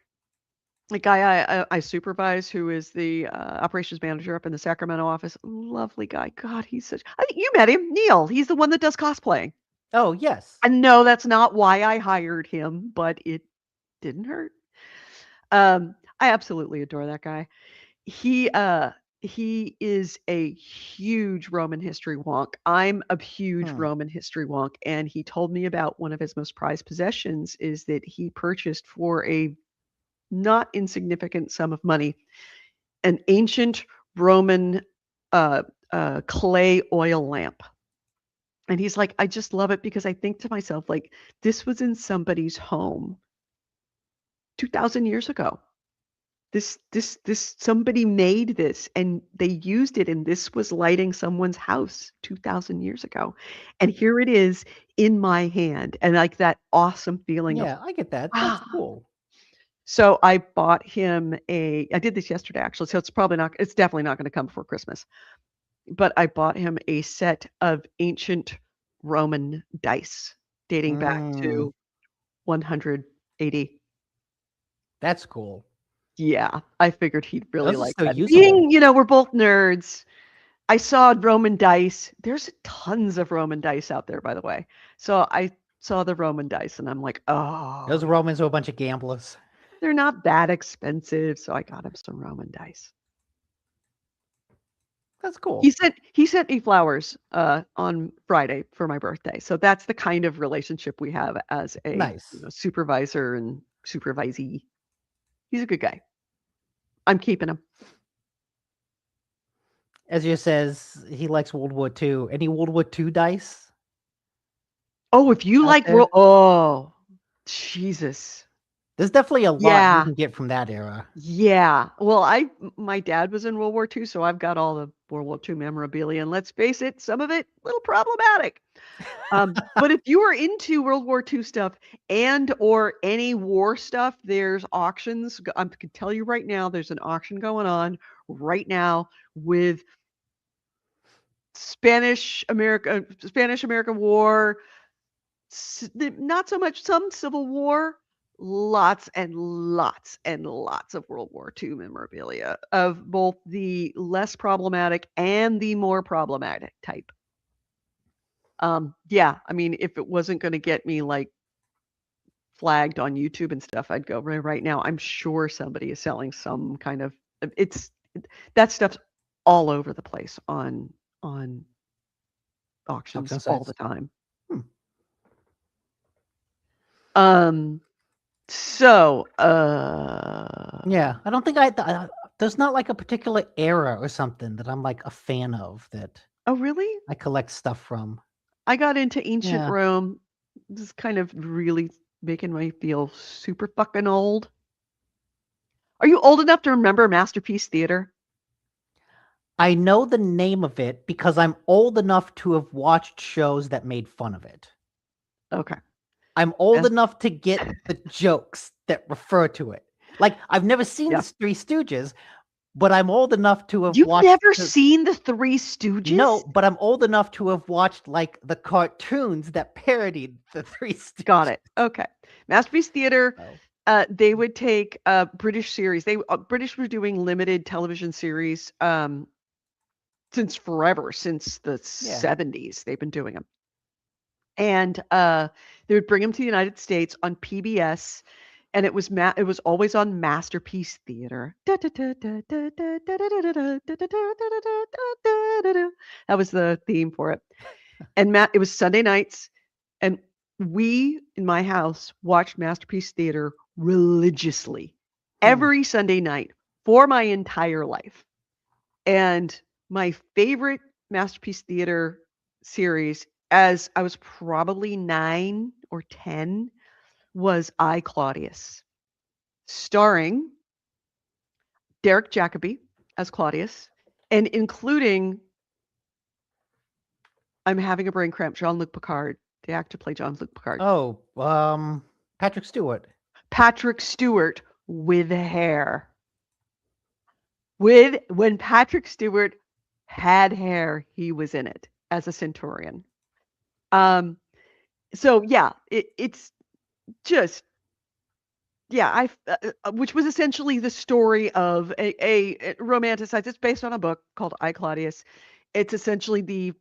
the guy I supervise, who is the operations manager up in the Sacramento office, lovely guy. God, he's such. I think you met him, Neil. He's the one that does cosplaying. Oh, yes. And no, that's not why I hired him, but it didn't hurt. I absolutely adore that guy. He uh he is a huge Roman history wonk. I'm a huge Hmm. Roman history wonk, and he told me about one of his most prized possessions is that he purchased for a not insignificant sum of money an ancient Roman clay oil lamp. And he's like, I just love it because I think to myself, like, this was in somebody's home 2,000 years ago. This somebody made this and they used it, and this was lighting someone's house 2,000 years ago. And here it is in my hand. And like that awesome feeling of, Yeah, I get that. That's ah. cool. So I bought him I did this yesterday actually. So it's definitely not going to come before Christmas. but I bought him a set of ancient Roman dice dating back to 180. That's cool. Yeah, I figured he'd really Those are like so that. usable. Being, you know, we're both nerds. I saw Roman dice. There's tons of Roman dice out there, by the way. So I saw the Roman dice and I'm like, oh, Those Romans were a bunch of gamblers. they're not that expensive. So I got him some Roman dice. That's cool. He sent me flowers on Friday for my birthday. So that's the kind of relationship we have as a Nice. supervisor and supervisee. He's a good guy. I'm keeping him. Ezra says he likes World War II. Any World War II dice? Oh, if you Out like there? oh, Jesus. There's definitely a lot you Yeah. can get from that era. Yeah. Well, my dad was in World War II, so I've got all the World War II memorabilia, and let's face it, some of it a little problematic. But if you are into World War II stuff and or any war stuff, there's auctions. I can tell you right now, there's an auction going on right now with Spanish American War, not so much some Civil War, lots and lots and lots of World War II memorabilia of both the less problematic and the more problematic type. Yeah, I mean, if it wasn't going to get me like flagged on YouTube and stuff, I'd go right now. I'm sure somebody is selling some kind of that stuff's all over the place on auctions Auction all sites. the time. Hmm. So, Yeah, I don't think there's not like a particular era or something that I'm like a fan of that oh, really? I collect stuff from. I got into ancient Yeah. Rome. This is kind of really making me feel super fucking old. Are you old enough to remember Masterpiece Theater? I know the name of it because I'm old enough to have watched shows that made fun of it. Okay. I'm old Mas- enough to get the jokes that refer to it. Like I've never seen Yeah. the Three Stooges, but I'm old enough to have You've watched never seen the Three Stooges? No, but I'm old enough to have watched like the cartoons that parodied the Three Stooges. Got it. Okay. Masterpiece Theater. Oh. They would take a British series. British were doing limited television series since forever, since the 70s. They've been doing them. And they would bring them to the United States on PBS, and it was always on Masterpiece Theater. That was the theme for it. And it was Sunday nights, and we in my house watched Masterpiece Theater religiously every Sunday night for my entire life. And my favorite Masterpiece Theater series, as I was probably 9 or 10, was I, Claudius, starring Derek Jacobi as Claudius, and including, I'm having a brain cramp, Jean-Luc Picard, the actor played Jean-Luc Picard. Oh, Patrick Stewart. Patrick Stewart with hair. When Patrick Stewart had hair, he was in it as a Centurion. So yeah, it's just which was essentially the story of a romanticized. It's based on a book called I, Claudius. It's essentially the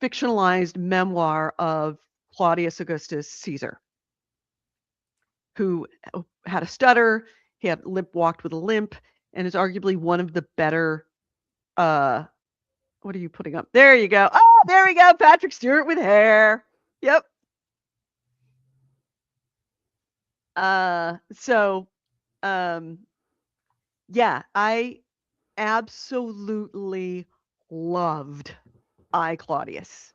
fictionalized memoir of Claudius Augustus Caesar, who had a stutter. He had walked with a limp, and is arguably one of the better. What are you putting up? There you go. Oh, there we go. Patrick Stewart with hair. Yep. So, yeah, I absolutely loved I, Claudius.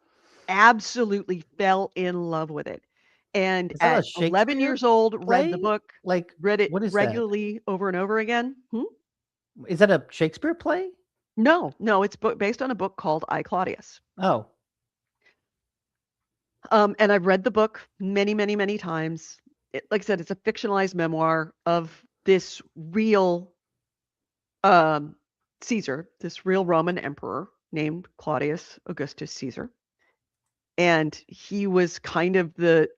Absolutely fell in love with it. And Is that a at 11 Shakespeare years old, read the play? book, Like, read it what is that? regularly over and over again. Is that a Shakespeare play? No, it's based on a book called I, Claudius. Oh, And I've read the book many, many, many times. Like I said, it's a fictionalized memoir of this real Caesar, this real Roman emperor, named Claudius Augustus Caesar, and he was kind of the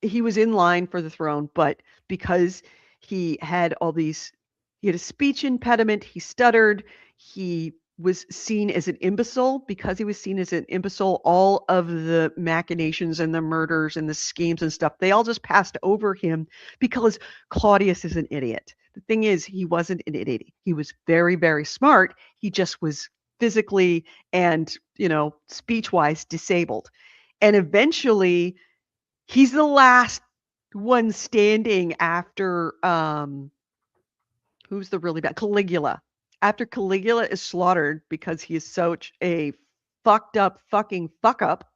he was in line for the throne, but because he had he had a speech impediment, he stuttered, he was seen as an imbecile. Because he was seen as an imbecile, all of the machinations and the murders and the schemes and stuff, they all just passed over him because Claudius is an idiot. The thing is, he wasn't an idiot. He was very, very smart. He just was physically and, speech-wise disabled. And eventually, he's the last one standing after who's the really bad Caligula. After Caligula is slaughtered because he is such a fucked up fucking fuck up,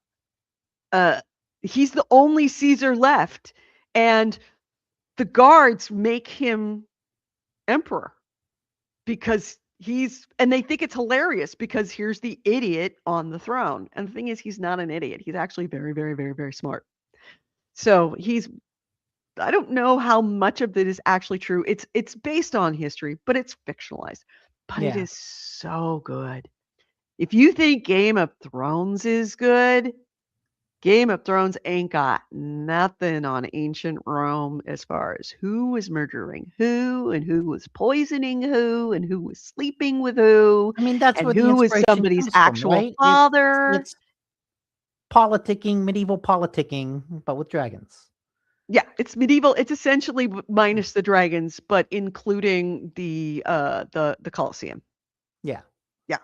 he's the only Caesar left, and the guards make him emperor because and they think it's hilarious because here's the idiot on the throne. And the thing is, he's not an idiot. He's actually very, very, very, very smart. So I don't know how much of it is actually true. It's based on history, but it's fictionalized. But it Yeah. is so good. If you think Game of Thrones is good, Game of Thrones ain't got nothing on ancient Rome as far as who was murdering who and who was poisoning who and who was sleeping with who I mean, that's and where the who was inspiration somebody's comes from, actual right? father. It's politicking, medieval politicking, but with dragons. Yeah, it's medieval. It's essentially minus the dragons, but including the Colosseum. Yeah. Yeah,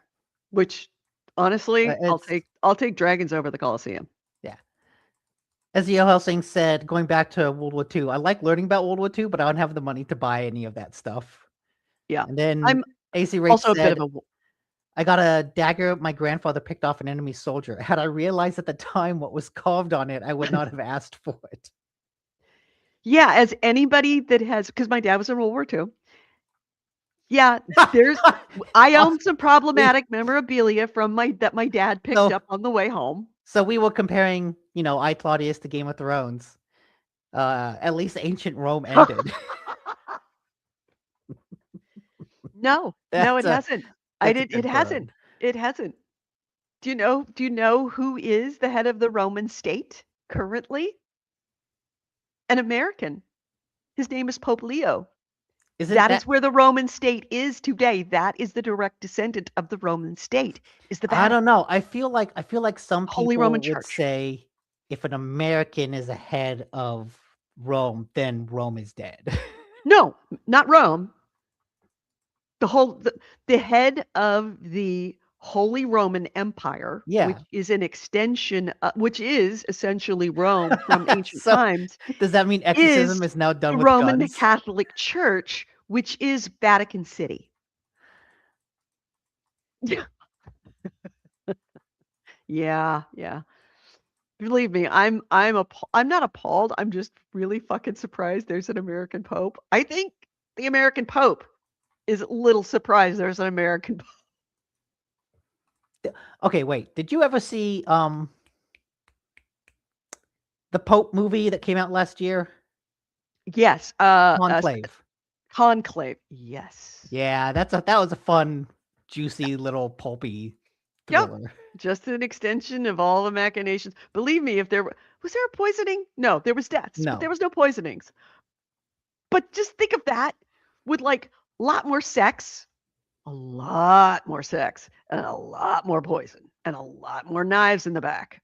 which honestly, It's I'll take dragons over the Colosseum. yeah. As Yo Helsing said, going back to World War II, I like learning about World War II, but I don't have the money to buy any of that stuff. Yeah, And then I'm AC Rich also a bit said, of a I got a dagger my grandfather picked off an enemy soldier. Had I realized at the time what was carved on it, I would not have asked for it. yeah. As anybody that has, because my dad was in World War II. Yeah, I Awesome. own some problematic memorabilia from my dad picked So- up on the way home. So we were comparing, I Claudius to Game of Thrones. At least ancient Rome ended. No, it hasn't. It hasn't. It hasn't. Do you know who is the head of the Roman state currently? An American. His name is Pope Leo. That is where the Roman state is today. That is the direct descendant of the Roman state. Is the Vatican. I don't know. I feel like some Holy people Roman would Church. say if an American is ahead of Rome, then Rome is dead. No, not Rome. The head of the Holy Roman Empire, Yeah. which is an extension, which is essentially Rome from ancient So, times, does that mean exorcism is now done the with Roman guns? Catholic Church, which is Vatican City. Yeah. Yeah. Believe me, I'm not appalled. I'm just really fucking surprised there's an American Pope. I think the American Pope is a little surprised there's an American Pope. Okay, wait. Did you ever see the Pope movie that came out last year? Yes. Conclave. Conclave. Yes. Yeah, that was a fun, juicy little pulpy thriller. Yep. Just an extension of all the machinations. Believe me, if there was there a poisoning? No, there was deaths, No. but there was no poisonings. But just think of that with like a lot more sex, and a lot more poison, and a lot more knives in the back.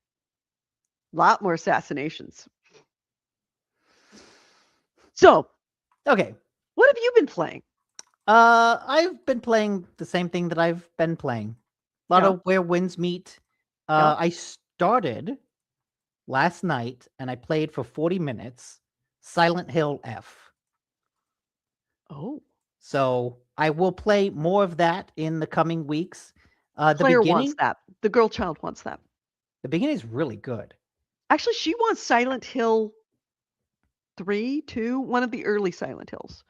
A lot more assassinations. So, Okay. what have you been playing? I've been playing the same thing that I've been playing. A lot of Where Winds Meet. I started last night and I played for 40 minutes Silent Hill F. Oh. So I will play more of that in the coming weeks. Claire wants that. The girl child wants that. The beginning is really good. Actually, she wants Silent Hill 3, 2, one of the early Silent Hills.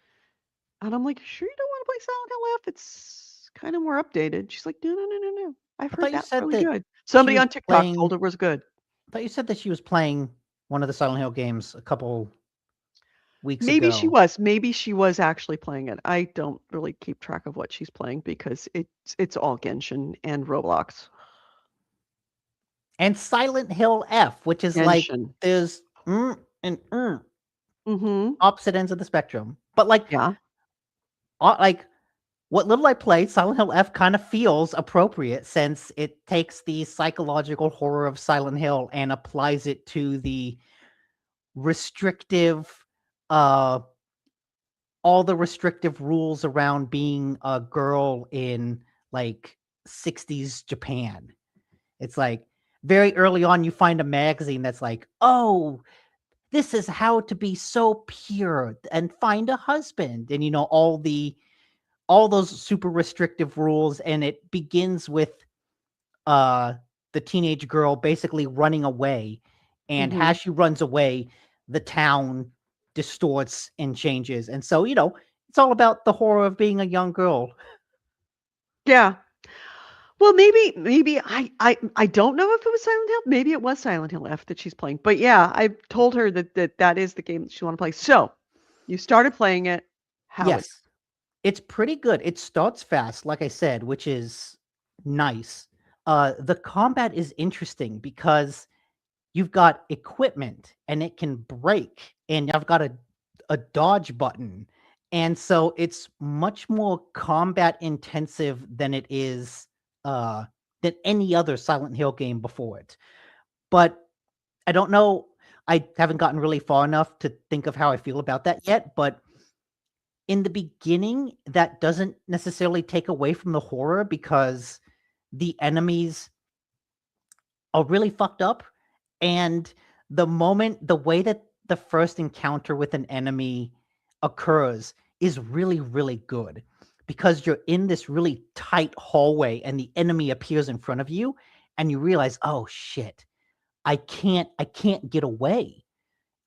And I'm like, sure you don't want to play Silent Hill F? It's kind of more updated. She's like, no. I've heard that's really good. Somebody on TikTok told her it was good. I thought you said that she was playing one of the Silent Hill games a couple weeks Maybe she ago. was. Maybe she was actually playing it. I don't really keep track of what she's playing because it's all Genshin and Roblox. And Silent Hill F, which is like Genshin. there's and Mhm. opposite ends of the spectrum. But Yeah. like what little I played, Silent Hill F kind of feels appropriate since it takes the psychological horror of Silent Hill and applies it to the restrictive uh all the restrictive rules around being a girl in like 60s Japan. It's like very early on you find a magazine that's like, "Oh, this is how to be so pure and find a husband." And all those super restrictive rules, and it begins with uh the teenage girl basically running away, and Mhm. as she runs away the town distorts and changes, and so it's all about the horror of being a young girl. Yeah. Well, maybe I don't know if it was Silent Hill. Maybe it was Silent Hill F that she's playing. But yeah, I've told her that is the game that she want to play. So, you started playing it. How is Yes, it's pretty good. It starts fast, like I said, which is nice. The combat is interesting because you've got equipment and it can break, and I've got a dodge button. And so it's much more combat intensive than it is than any other Silent Hill game before it. But I don't know, I haven't gotten really far enough to think of how I feel about that yet, but in the beginning that doesn't necessarily take away from the horror because the enemies are really fucked up. And the way that the first encounter with an enemy occurs is really, really good because you're in this really tight hallway and the enemy appears in front of you and you realize, oh shit, I can't get away.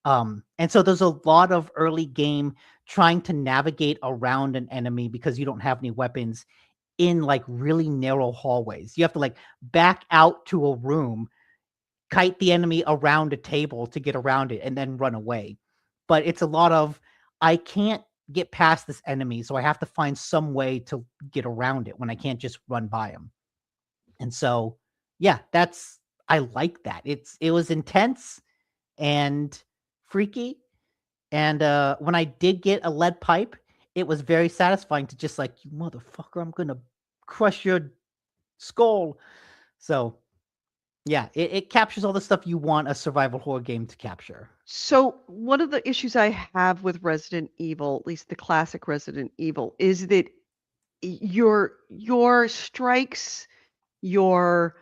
And so there's a lot of early game trying to navigate around an enemy because you don't have any weapons in like really narrow hallways. You have to like back out to a room, kite the enemy around a table to get around it, and then run away. But it's a lot of, I can't get past this enemy, so I have to find some way to get around it when I can't just run by him. And so, yeah, I like that. It was intense and freaky. And when I did get a lead pipe, it was very satisfying to just like, you motherfucker, I'm gonna crush your skull. So yeah, it captures all the stuff you want a survival horror game to capture. So, one of the issues I have with Resident Evil, at least the classic Resident Evil, is that your strikes, your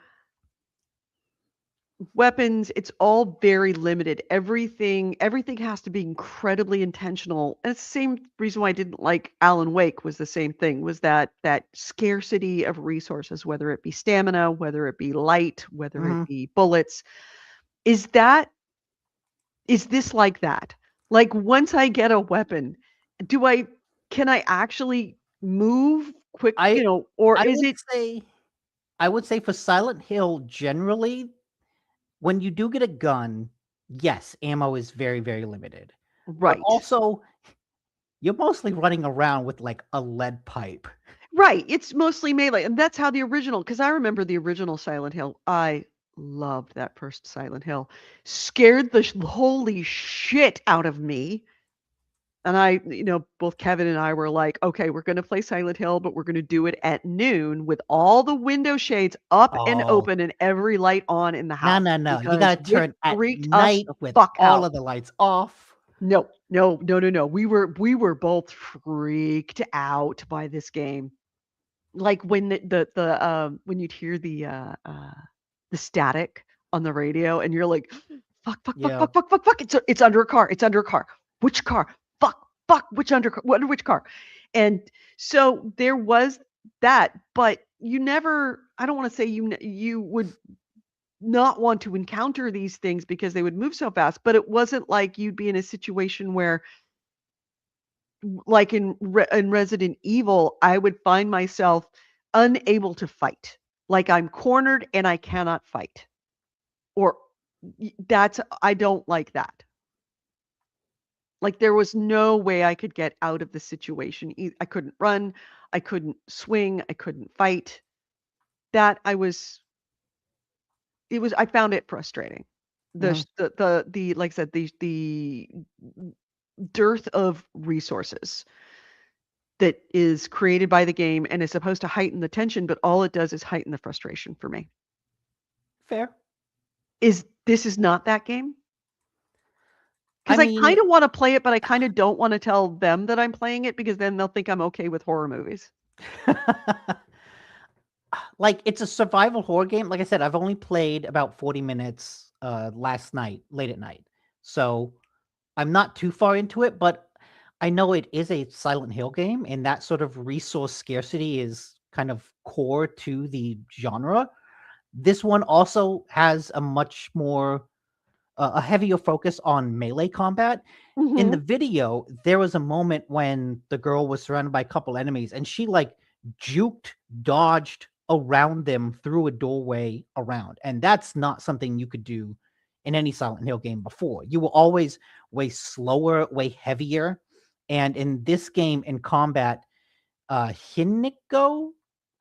weapons, it's all very limited. Everything has to be incredibly intentional. And it's the same reason why I didn't like Alan Wake was the same thing, was that scarcity of resources, whether it be stamina, whether it be light, whether it Mhm. be bullets. Is that is this like that? Like once I get a weapon, do I can I actually move quick, I or I is would it say I would say for Silent Hill generally, when you do get a gun, yes, ammo is very, very limited. But right? also, you're mostly running around with like a lead pipe. Right, it's mostly melee, and that's how the original. Because I remember the original Silent Hill. I loved that first Silent Hill. Scared the holy shit out of me, and both Kevin and I were like, "Okay, we're gonna play Silent Hill, but we're gonna do it at noon with all the window shades up and Oh, open and every light on in the no, house no, no. You because gotta it turn at freaked us night the with fuck all out." of the lights off. No, no, no, no, no. We were both freaked out by this game. Like when when you'd hear the static on the radio and you're like, "Fuck, fuck, fuck, Yeah. fuck, fuck, fuck, fuck, it's under a car, it's under a car. Which car? Fuck, fuck, under which car?" And so there was that, but you never I don't wanna say you would not want to encounter these things because they would move so fast, but it wasn't like you'd be in a situation where like in Resident Evil, I would find myself unable to fight. Like I'm cornered and I cannot fight. Or that's I don't like that. Like there was no way I could get out of the situation. I couldn't run, I couldn't swing, I couldn't fight. That I found it frustrating. Mhm. The like I said, the dearth of resources that is created by the game and is supposed to heighten the tension, but all it does is heighten the frustration for me. Fair. This is not that game? I Because I mean, kind of want to play it, but I kind of don't want to tell them that I'm playing it because then they'll think I'm okay with horror movies. like it's a survival horror game. Like I said, I've only played about 40 minutes last night, late at night. So I'm not too far into it, but I know it is a Silent Hill game, and that sort of resource scarcity is kind of core to the genre. This one also has a much more a heavier focus on melee combat. In the Mhm. video, there was a moment when the girl was surrounded by a couple enemies, and she like juked, dodged around them through a doorway around, and that's not something you could do in any Silent Hill game before. You were always way slower, way heavier, and in this game in combat, Hiniko,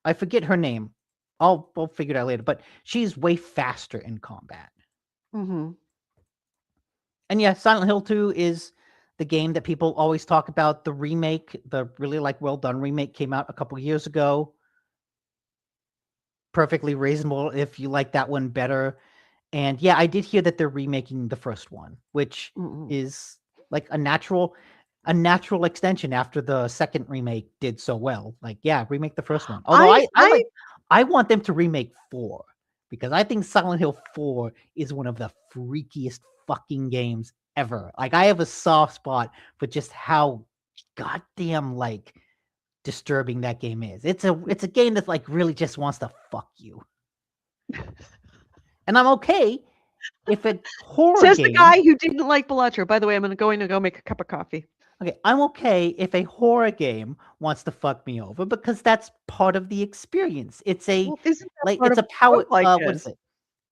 I forget her name. I'll figure it out later, but she's way faster in combat. Mhm. And yeah, Silent Hill 2 is the game that people always talk about. The remake, the really like well done remake, came out a couple years ago. Perfectly reasonable if you like that one better. And yeah, I did hear that they're remaking the first one, which Mhm. is like a natural extension after the second remake did so well. Like, yeah, remake the first one. Although I I I want them to remake 4 because I think Silent Hill 4 is one of the freakiest fucking games ever. Like I have a soft spot for just how goddamn like disturbing that game is. It's a game that like really just wants to fuck you. And I'm okay if a horror says the game guy who didn't like Balatro. By the way, going to go make a cup of coffee. Okay, I'm okay if a horror game wants to fuck me over because that's part of the experience. It's a Well, isn't that like part it's of a power roguelike what is is? it?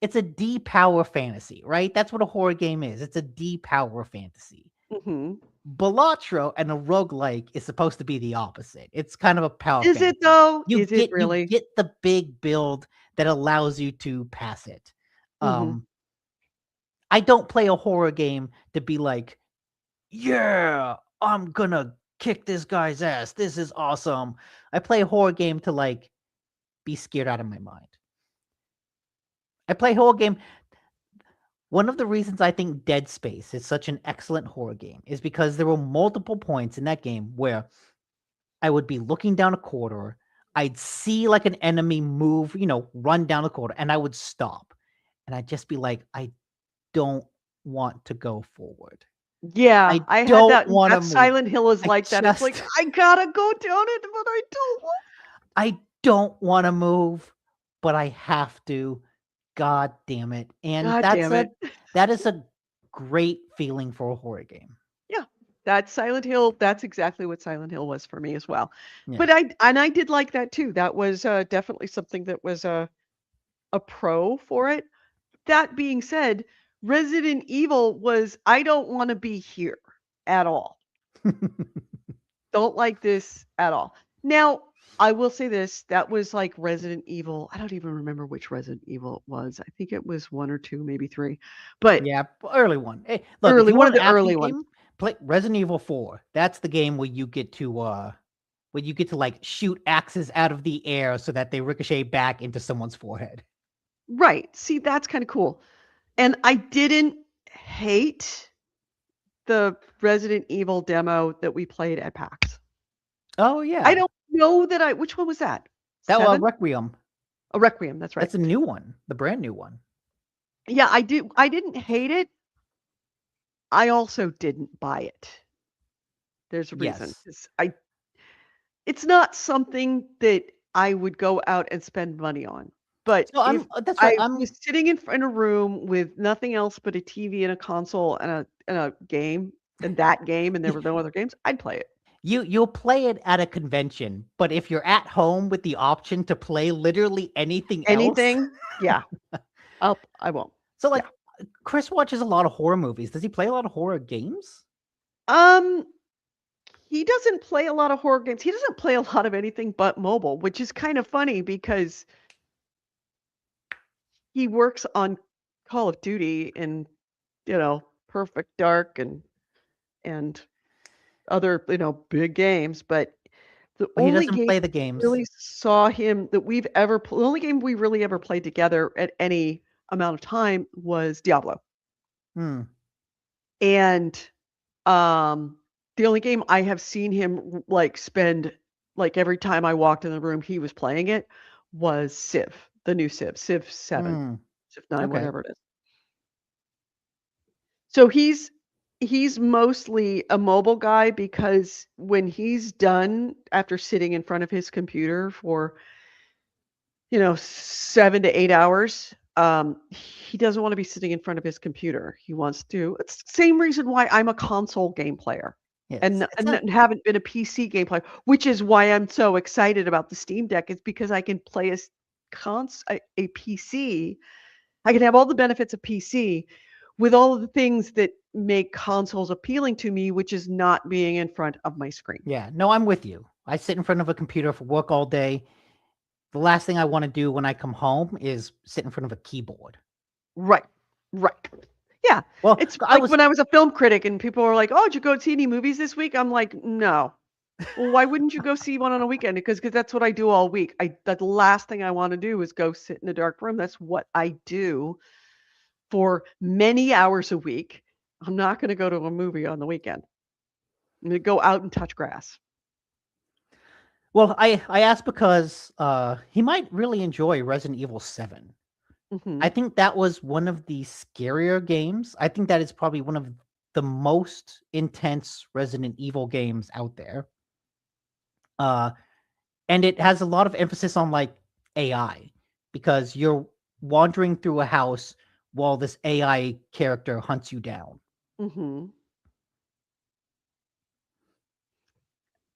It's a D-power fantasy, right? That's what a horror game is. It's a D-power fantasy. Mhm. Balatro and a roguelike is supposed to be the opposite. It's kind of a power Is it fantasy. though? You Is it get you really? get the big build that allows you to pass it. Mhm. I don't play a horror game to be like, yeah, I'm gonna kick this guy's ass. This is awesome. I play a horror game to like be scared out of my mind. I play horror game. One of the reasons I think Dead Space is such an excellent horror game is because there were multiple points in that game where I would be looking down a corridor, I'd see like an enemy move, run down the corridor, and I would stop. And I'd just be like, I don't want to go forward. Yeah, I I had don't that. want to That move. Silent Hill is I like that. It's like just I gotta go down it, but I don't want. I don't want to move, but I have to. God damn it. And God damn it. that is a great feeling for a horror game. Yeah, that's Silent Hill. That's exactly what Silent Hill was for me as well. Yeah. But I did like that too. That was definitely something that was a pro for it. That being said, Resident Evil was I don't want to be here at all. Don't like this at all. Now, I will say this, that was like Resident Evil. I don't even remember which Resident Evil it was. I think it was 1 or 2, maybe 3. But Yeah, early one. Hey, look, if early, you one of want an the action early ones. game, play Resident Evil 4. That's the game where you get to like shoot axes out of the air so that they ricochet back into someone's forehead. Right. See, that's kind of cool. And I didn't hate the Resident Evil demo that we played at PAX. Oh I yeah. don't know that which one was that? That 7? Requiem. A Requiem, that's right. That's a new one, the brand new one. Yeah, I didn't hate it. I also didn't buy it. There's a reason. Yes. It's not something that I would go out and spend money on. But So if that's right. I was sitting in a room with nothing else but a TV and a console and a game, and that game, and there were no other games, I'd play it. You'll play it at a convention, but if you're at home with the option to play literally anything else, Anything? Yeah. I won't. so Yeah. like Chris watches a lot of horror movies. Does he play a lot of horror games? Um, he doesn't play a lot of horror games. He doesn't play a lot of anything but mobile, which is kind of funny because he works on Call of Duty and, Perfect Dark and other, big games, but the But he only doesn't game play the we games. really saw him that we've ever the only game we really ever played together at any amount of time was Diablo. Hmm. And the only game I have seen him like spend like every time I walked in the room he was playing it was Civ, the new Civ 7, Hmm. Civ 9, Okay. whatever it is. So he's mostly a mobile guy because when he's done after sitting in front of his computer for 7 to 8 hours, he doesn't want to be sitting in front of his computer. He wants to. It's the same reason why I'm a console game player Yes. It's and not. haven't been a PC game player, which is why I'm so excited about the Steam Deck. Is because I can play a PC. I can have all the benefits of PC with all of the things that make consoles appealing to me, which is not being in front of my screen. Yeah. No, I'm with you. I sit in front of a computer for work all day. The last thing I want to do when I come home is sit in front of a keyboard. Right. Right. Yeah. Well, It's I like was when I was a film critic and people were like, "Oh, did you go see any movies this week?" I'm like, "No." Well, why wouldn't you go see one on a weekend? Because that's what I do all week. The last thing I want to do is go sit in a dark room. That's what I do for many hours a week. I'm not going to go to a movie on the weekend. I'm going to go out and touch grass. well. I asked because he might really enjoy Resident Evil 7. Hmm. I think that was one of the scarier games. I think that is probably one of the most intense Resident Evil games out there. Uh, and it has a lot of emphasis on like AI because you're wandering through a house while this AI character hunts you down. Hmm.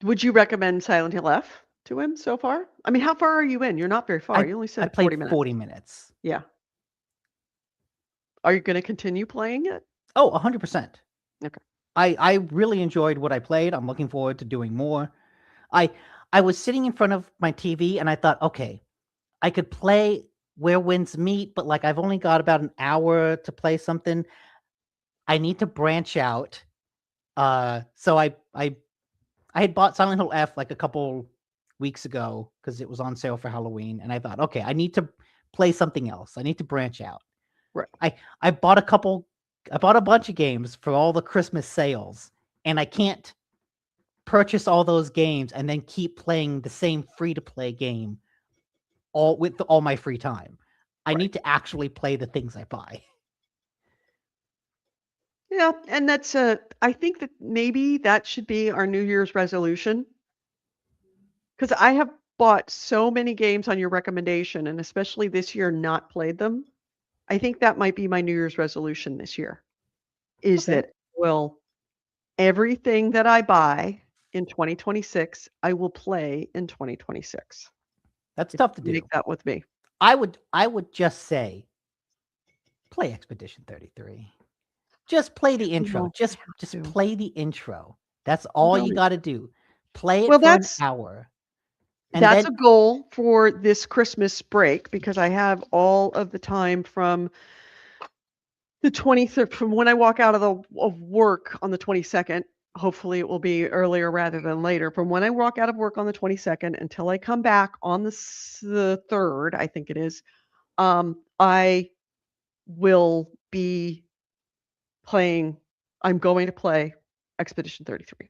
Would you recommend Silent Hill F to him so far? I mean, how far are you in? You're not very far. I You only I said played 40 minutes. 40 minutes. Yeah. Are you going to continue playing it? Oh, 100%. Okay. I really enjoyed what I played. I'm looking forward to doing more. I I was sitting in front of my TV and I thought, okay, I could play Where Winds Meet, but like I've only got about an hour to play something. I need to branch out. So I had bought Silent Hill F like a couple weeks ago because it was on sale for Halloween, and I thought, okay, I need to play something else. I need to branch out. Right. I bought I bought a bunch of games for all the Christmas sales, and I can't purchase all those games and then keep playing the same free to play game all my free time. I Right. need to actually play the things I buy. Yeah, and I think that maybe that should be our New Year's resolution because I have bought so many games on your recommendation and especially this year not played them. I think that might be my New Year's resolution this year is Okay. that will everything that I buy in 2026, I will play in 2026. That's If you tough to can make do. that with me. I would just say play Expedition 33. Just play the intro. No, I have Just to. play the intro. That's I'm all you probably got to do. Play it well, for an hour. And that's then a goal for this Christmas break because I have all of the time from the 23rd, from when I walk out of work on the 22nd. Hopefully, it will be earlier rather than later. From when I walk out of work on the 22nd until I come back on the 3rd, I think it is, I will be playing. I'm going to play Expedition 33.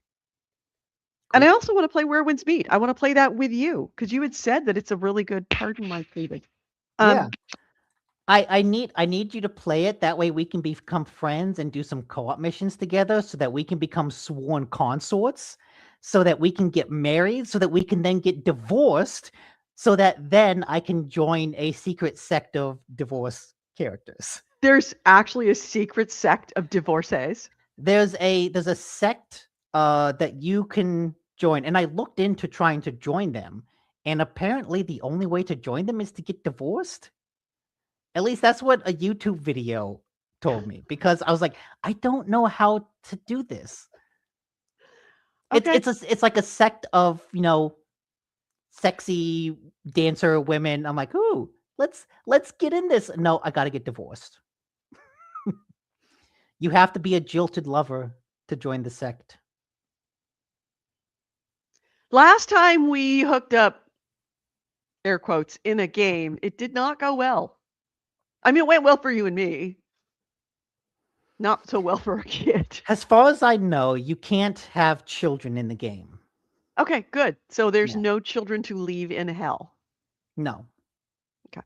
And I cool. also want to play Where Winds Meet. I want to play that with you because you had said that it's a really good. Pardon my freedom. Yeah. Um, I need you to play it. That way we can become friends and do some co-op missions together so that we can become sworn consorts, so that we can get married, so that we can then get divorced, so that then I can join a secret sect of divorce characters. there's actually a secret sect of divorcees. There's a sect that you can join, and I looked into trying to join them, and apparently the only way to join them is to get divorced. At least that's what a YouTube video told me, because I was like, I don't know how to do this. Okay. It's like a sect of, sexy dancer women. I'm like, ooh, let's get in this. No, I gotta get divorced. You have to be a jilted lover to join the sect. Last time we hooked up, air quotes, in a game, it did not go well. I mean, it went well for you and me. Not so well for a kid. As far as I know, you can't have children in the game. Okay, good. So there's Yeah. no children to leave in hell. No. Okay.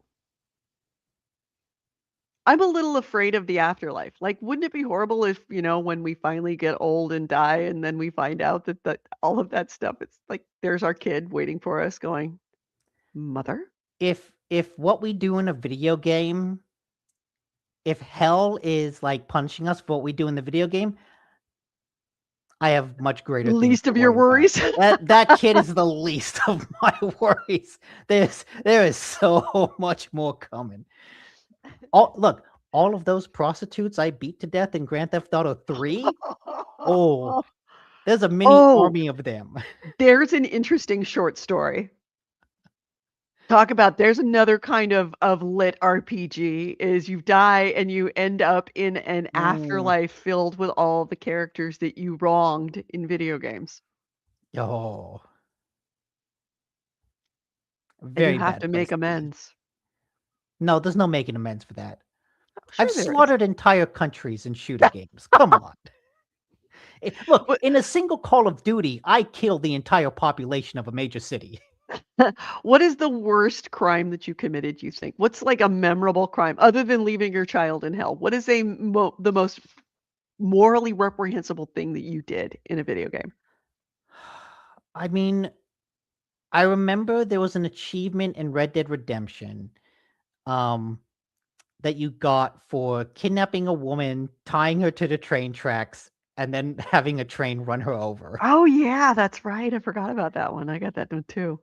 I'm a little afraid of the afterlife. Like, wouldn't it be horrible if, when we finally get old and die and then we find out that all of that stuff, it's like there's our kid waiting for us going, Mother? If what we do in a video game, if hell is like punishing us for what we do in the video game, I have much greater things Least to of your worry worries. about. That kid is the least of my worries. There is so much more coming. Look, all of those prostitutes I beat to death in Grand Theft Auto 3. Oh, there's a mini Oh, army of them. there's an interesting short story. Talk about there's another kind of lit RPG is you die and you end up in an Mm. afterlife filled with all the characters that you wronged in video games. Oh, And you very have bad to place make to be. amends. No, there's no making amends for that. Sure I've there is. slaughtered entire countries in shooter games. Come on. Look, But in a single Call of Duty, I killed the entire population of a major city. what is the worst crime that you committed, you think? What's like a memorable crime other than leaving your child in hell? What is the most morally reprehensible thing that you did in a video game? I mean, I remember there was an achievement in Red Dead Redemption that you got for kidnapping a woman, tying her to the train tracks, and then having a train run her over. Oh yeah, that's right. I forgot about that one. I got that one too.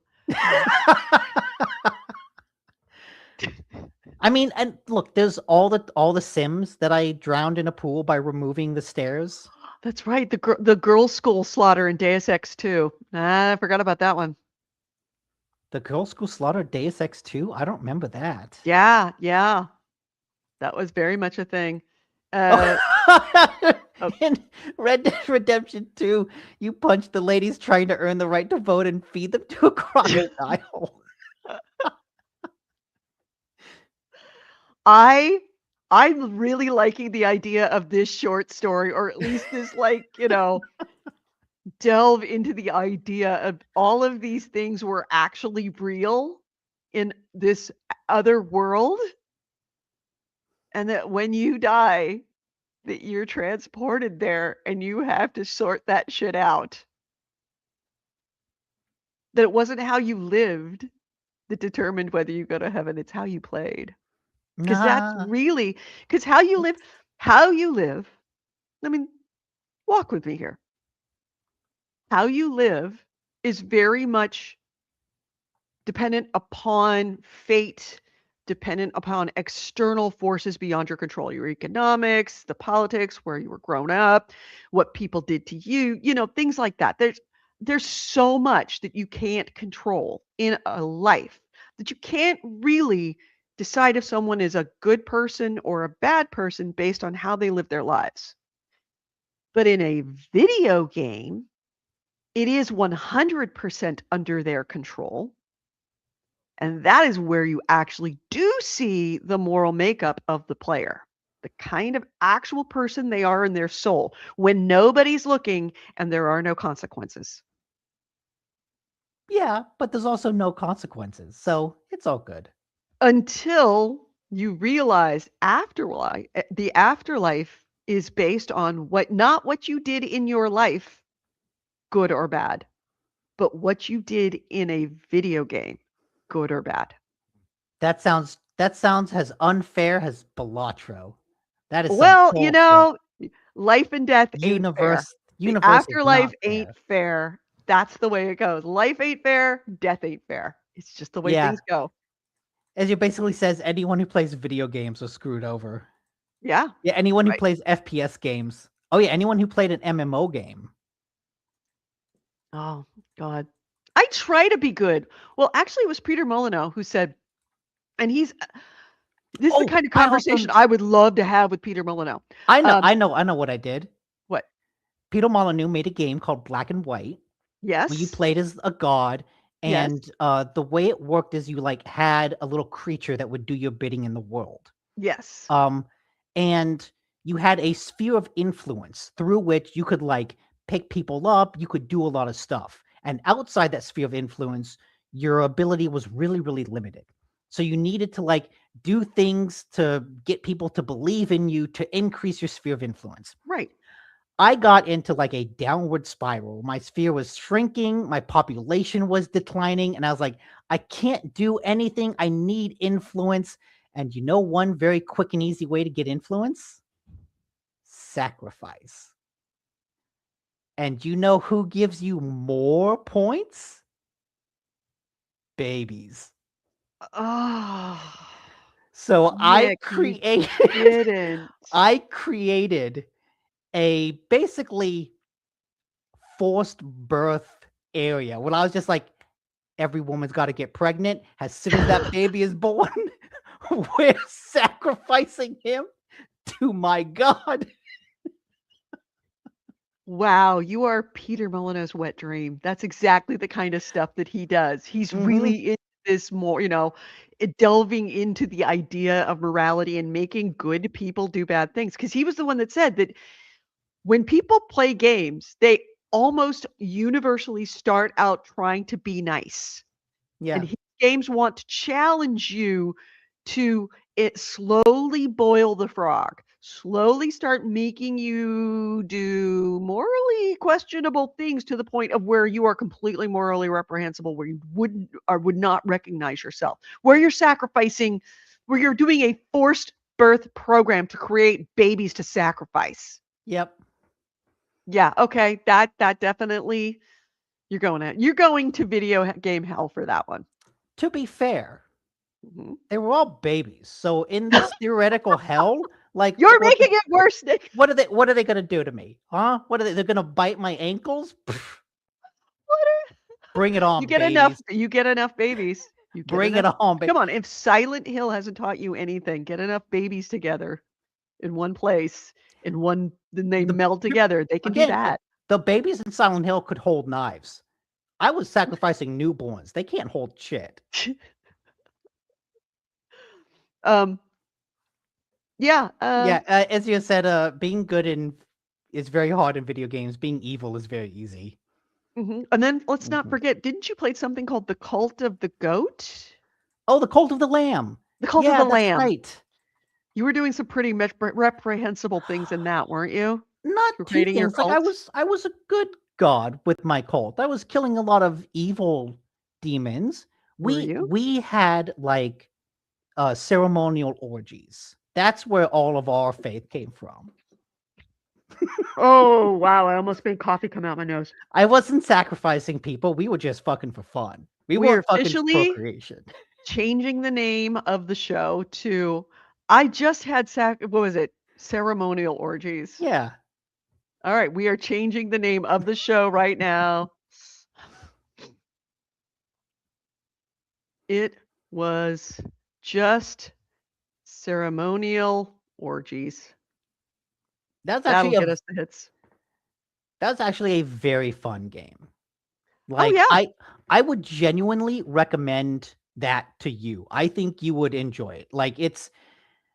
I mean, and look, there's all the Sims that I drowned in a pool by removing the stairs. That's right. The girls' school slaughter in Deus Ex 2. I forgot about that one. The Girls' School Slaughter Deus Ex 2? I don't remember that. Yeah, yeah. That was very much a thing. Oh. Oh. In Red Dead Redemption 2, you punch the ladies trying to earn the right to vote and feed them to a crocodile. I'm really liking the idea of this short story, or at least this delve into the idea of all of these things were actually real in this other world, and that when you die, that you're transported there and you have to sort that shit out. That it wasn't how you lived that determined whether you go to heaven, it's how you played. Because that's Nah. really, because how you live, I mean, walk with me here. How you live is very much dependent upon fate, dependent upon external forces beyond your control, your economics, the politics, where you were grown up, what people did to you, things like that. There's so much that you can't control in a life that you can't really decide if someone is a good person or a bad person based on how they live their lives. But in a video game, it is 100% under their control. And that is where you actually do see the moral makeup of the player, the kind of actual person they are in their soul when nobody's looking and there are no consequences. Yeah, but there's also no consequences, so it's all good. Until you realize the afterlife is based on not what you did in your life, good or bad, but what you did in a video game, good or bad. That sounds as unfair as Balatro. That is some Well, bullshit. life and death ain't fair. The Universe is afterlife not ain't fair. fair. That's the way it goes. Life ain't fair, death ain't fair. It's just the way Yeah, things go. as it basically says, anyone who plays video games was screwed over. Yeah. Yeah, anyone who Right. plays FPS games. Oh yeah, anyone who played an MMO game. Oh, God. I try to be good. Well, actually, it was Peter Molyneux who said, and this is the Oh, kind of I conversation also I would love to have with Peter Molyneux. Um, I know what I did. what? Peter Molyneux made a game called Black and White where you Yes. played as a god, Yes. and the way it worked is you like had a little creature that would do your bidding in the world. Yes. Um, and you had a sphere of influence through which you could like pick people up, you could do a lot of stuff. And outside that sphere of influence, your ability was really, really limited. So you needed to like do things to get people to believe in you to increase your sphere of influence. Right. I got into like a downward spiral. My sphere was shrinking, my population was declining, and I was like, I can't do anything. I need influence. And you know, one very quick and easy way to get influence? Sacrifice. And you know who gives you more points? Babies. Oh, So Nick, you didn't. I created a basically forced birth area when I was just like, every woman's got to get pregnant. As soon as that baby is born, we're sacrificing him to my God. Wow, you are Peter Molyneux's wet dream. That's exactly the kind of stuff that he does. He's Mhm. really into this more, delving into the idea of morality and making good people do bad things. Because he was the one that said that when people play games, they almost universally start out trying to be nice. And Yeah. his games want to challenge you to slowly boil the frog, slowly start making you do morally questionable things to the point of where you are completely morally reprehensible, where you wouldn't or would not recognize yourself, where you're sacrificing, where you're doing a forced birth program to create babies to sacrifice. Yep. Yeah, okay, that definitely you're going to video game hell for that one. To be fair, Mhm. they were all babies. So in this theoretical hell, like You're making it worse, Nick. what are they gonna do to me? Huh? What are they're gonna bite my ankles? Pff, What are bring it you on, get enough babies. you get enough babies. You get Bring it enough on, Come on, if Silent Hill hasn't taught you anything, get enough babies together in one place, then they the meld together. They can do again, that. the babies in Silent Hill could hold knives. I was sacrificing newborns. They can't hold shit. Um, yeah, Yeah, as you said, being good in is very hard in video games. Being evil is very easy. and then let's not Mhm. forget, didn't you play something called The Cult of the Goat? Oh, the Cult of the Lamb. The Cult of Yeah, the that's Lamb. right. You were doing some pretty reprehensible things in that, weren't you? Not For two creating your things. Like cult? I was a good god with my cult. I was killing a lot of evil demons. Were you? We had like ceremonial orgies. That's where all of our faith came from. Oh, wow, I almost made coffee come out my nose. I wasn't sacrificing people. We were just fucking for fun. We We are weren't fucking for officially procreation. changing the name of the show to I just had what was it? Ceremonial orgies. Yeah. All right, we are changing the name of the show right now. It was just ceremonial orgies. That's That'll actually get us the hits. a very fun game. Oh Like yeah. I would genuinely recommend that to you. I think you would enjoy it. Like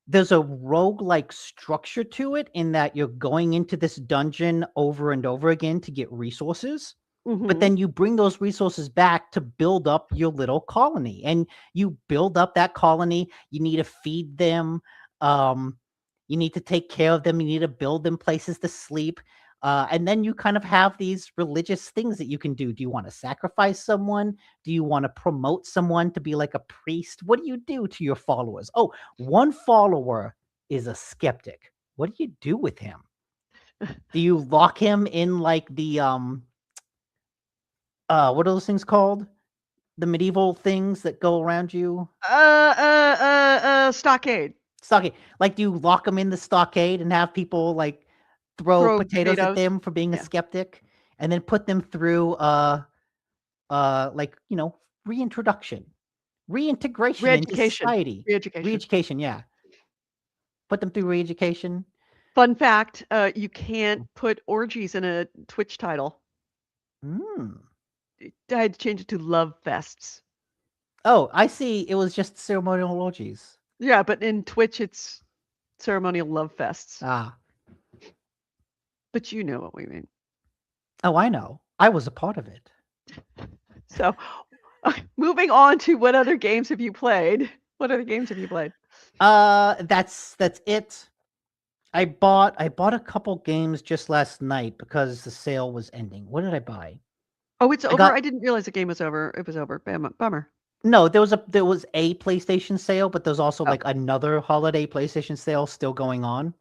there's a roguelike structure to it in that you're going into this dungeon over and over again to get resources, but Mhm. then you bring those resources back to build up your little colony. And you build up that colony, you need to feed them, um, you need to take care of them, you need to build them places to sleep. And then you kind of have these religious things that you can do. Do you want to sacrifice someone? Do you want to promote someone to be like a priest? What do you do to your followers? Oh, one follower is a skeptic. What do you do with him? Do you lock him in like the what are those things called? The medieval things that go around you? Stockade. Stockade. Like, do you lock them in the stockade and have people like throw Throw potatoes at potatoes. them for being a Yeah. skeptic? and then put them through like, reintroduction, reintegration into Re-education. society, Re-education. re-education. Yeah, put them through re-education. Fun fact, you can't put orgies in a Twitch title. I had to change it to love fests. Oh, I see. It was just ceremonial orgies. Yeah, but in Twitch it's ceremonial love fests. Ah. But you know what we mean. Oh, I know. I was a part of it. So, moving on to what other games have you played? What other games have you played? That's it. I bought a couple games just last night because the sale was ending. What did I buy? Oh, it's over. got- I didn't realize the game was over. It was over. Bummer. No, there was a PlayStation sale, but there's also Oh. like another holiday PlayStation sale still going on.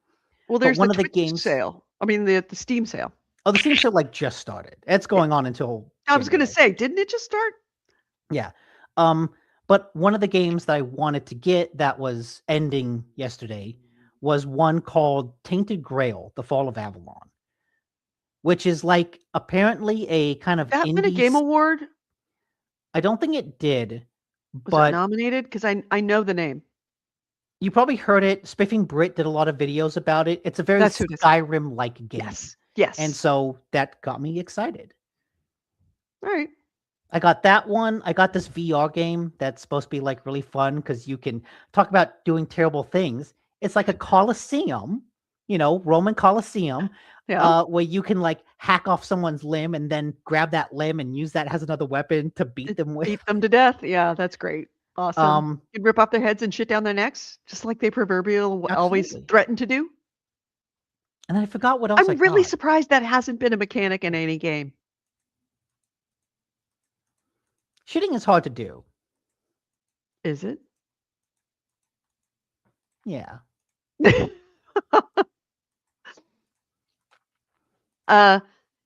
Well, there's one the of the Twitch games- sale. I mean, the Steam sale. Oh, the Steam sale like just started. It's going on until I was going to January. say, didn't it just start? Yeah. But one of the games that I wanted to get that was ending yesterday was one called Tainted Grail: The Fall of Avalon, which is like apparently a kind of That win a indie game award? I don't think it did, Was it but nominated? Because I know the name. you probably heard it. Spiffing Brit did a lot of videos about it. It's a very That's who it is. Skyrim-like game. Yes. And so that got me excited. All right. I got that one. I got this VR game that's supposed to be like really fun because you can talk about doing terrible things. It's like a Colosseum, Roman Colosseum, Yeah. where you can like hack off someone's limb and then grab that limb and use that as another weapon to beat them with. Beat them to death. Yeah, that's great. Awesome. You can rip off their heads and shit down their necks, just like they proverbially always Absolutely. threaten to do. And I forgot what else I I'm really got. surprised that hasn't been a mechanic in any game. Shooting is hard to do. Is it? Yeah. And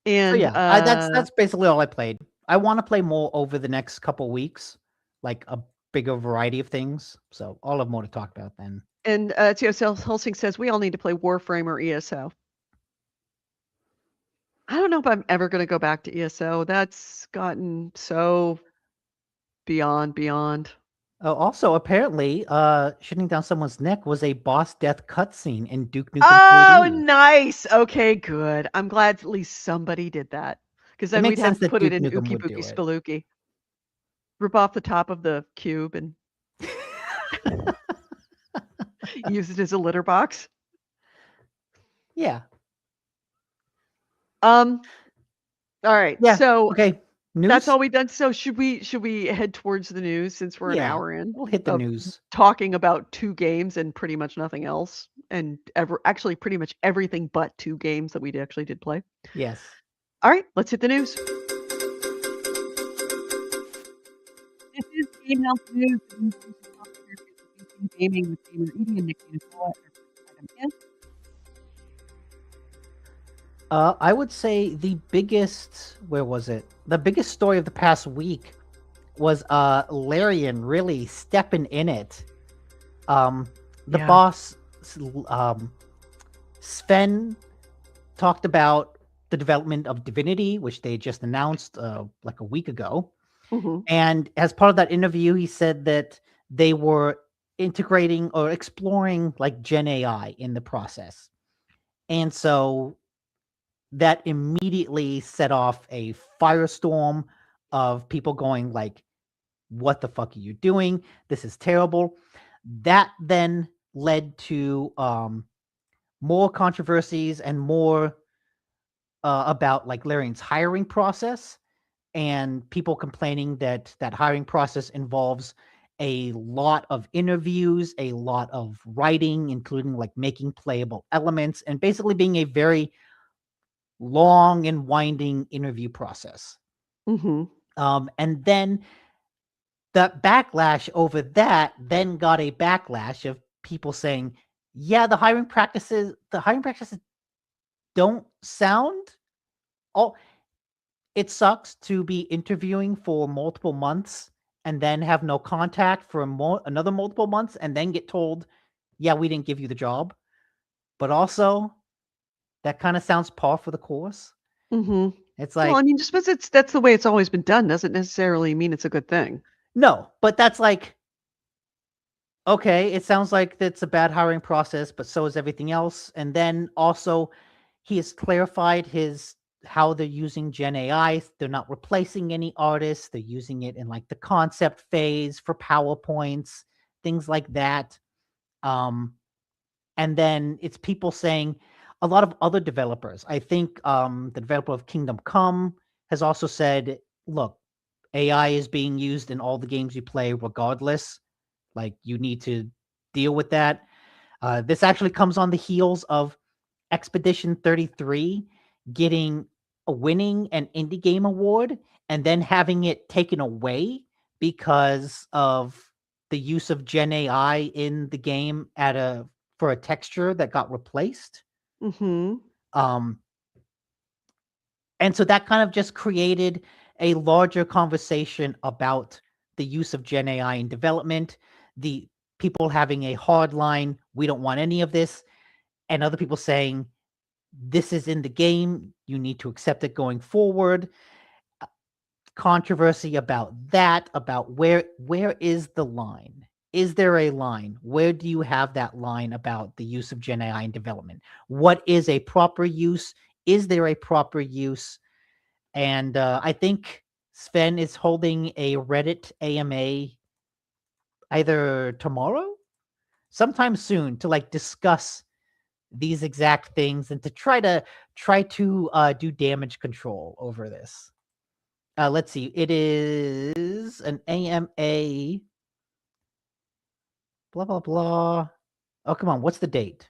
So yeah, that's basically all I played. I want to play more over the next couple weeks, like a bigger variety of things. So I'll have more to talk about then. And TSL Helsing says we all need to play Warframe or ESO. I don't know if I'm ever going to go back to ESO. That's gotten so beyond. Oh, also apparently, shooting down someone's neck was a boss death cutscene in Duke Nukem 3D. Oh, nice. Okay, good. I'm glad at least somebody did that, because then we'd have to put it in Ookie Bookie Spelookie. Rip off the top of the cube and use it as a litter box. Yeah. All right. Yeah. So okay. News? That's all we've done. So should we head towards the news since we're an hour in? We'll hit the news. Talking about 2 games and pretty much nothing else, and actually pretty much everything but 2 games that we actually did play. Yes. All right, let's hit the news. This is GameHounds News. Gaming with Gamer Edie and Nick and Edie. I would say the biggest, where was it? The biggest story of the past week was Larian really stepping in it. The boss, Sven, talked about the development of Divinity, which they just announced like a week ago. Mm-hmm. And as part of that interview, he said that they were integrating or exploring like Gen AI in the process. And so that immediately set off a firestorm of people going like, what the fuck are you doing? This is terrible. That then led to more controversies and more about like Larian's hiring process, and people complaining that that hiring process involves a lot of interviews, a lot of writing, including like making playable elements, and basically being a very long and winding interview process. Mm-hmm. And then the backlash over that then got a backlash of people saying, yeah, the hiring practices don't sound all. It sucks to be interviewing for multiple months and then have no contact for another multiple months and then get told, yeah, we didn't give you the job. But also, that kind of sounds par for the course. Mm-hmm. It's Well, like, I mean, just because that's the way it's always been done doesn't necessarily mean it's a good thing. no, but that's like, okay, it sounds like that's a bad hiring process, but so is everything else. And then also, he has clarified how they're using Gen AI. They're not replacing any artists. They're using it in like the concept phase for PowerPoints, things like that. And then it's people saying a lot of other developers. I think the developer of Kingdom Come has also said, look, AI is being used in all the games you play regardless. Like, you need to deal with that. This actually comes on the heels of Expedition 33 getting winning an indie game award and then having it taken away because of the use of Gen AI in the game for a texture that got replaced. Mm-hmm. And so that kind of just created a larger conversation about the use of Gen AI in development, the people having a hard line, we don't want any of this, and other people saying, this is in the game, you need to accept it going forward. Controversy about that, about where is the line? Is there a line? Where do you have that line about the use of Gen AI in development? What is a proper use? Is there a proper use? And I think Sven is holding a Reddit AMA either tomorrow, sometime soon, to like discuss these exact things and to try to do damage control over this. Let's see. It is an AMA. Blah blah blah. Oh, come on. What's the date?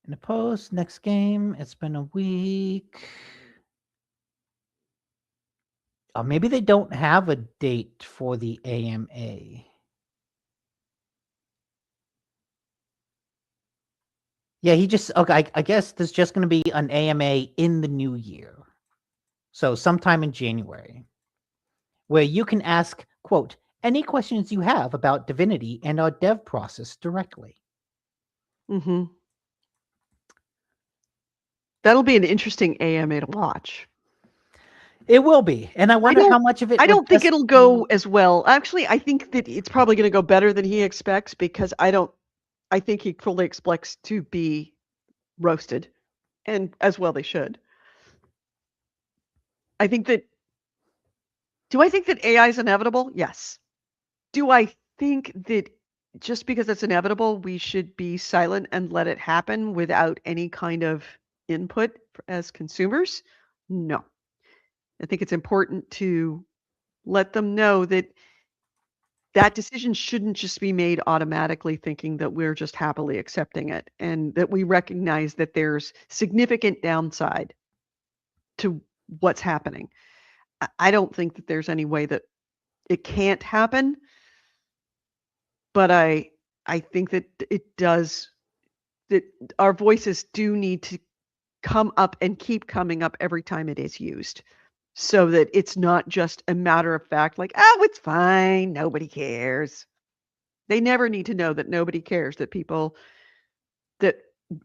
In the post, next game. It's been a week. Maybe they don't have a date for the AMA. Yeah, he just okay. I guess there's just going to be an AMA in the new year, so sometime in January, where you can ask, quote, any questions you have about Divinity and our dev process directly. Mm-hmm. That'll be an interesting AMA to watch. It will be, and I wonder how much of it. I will don't think just it'll go as well. Actually, I think that it's probably going to go better than he expects because I think he fully expects to be roasted, and as well they should. I think that. Do I think that AI is inevitable? Yes. Do I think that just because it's inevitable, we should be silent and let it happen without any kind of input as consumers? No. I think it's important to let them know that that decision shouldn't just be made automatically thinking that we're just happily accepting it and that we recognize that there's significant downside to what's happening. I don't think that there's any way that it can't happen, but I think that it does, that our voices do need to come up and keep coming up every time it is used so that it's not just a matter of fact like, oh, it's fine, nobody cares. They never need to know that nobody cares, that people, that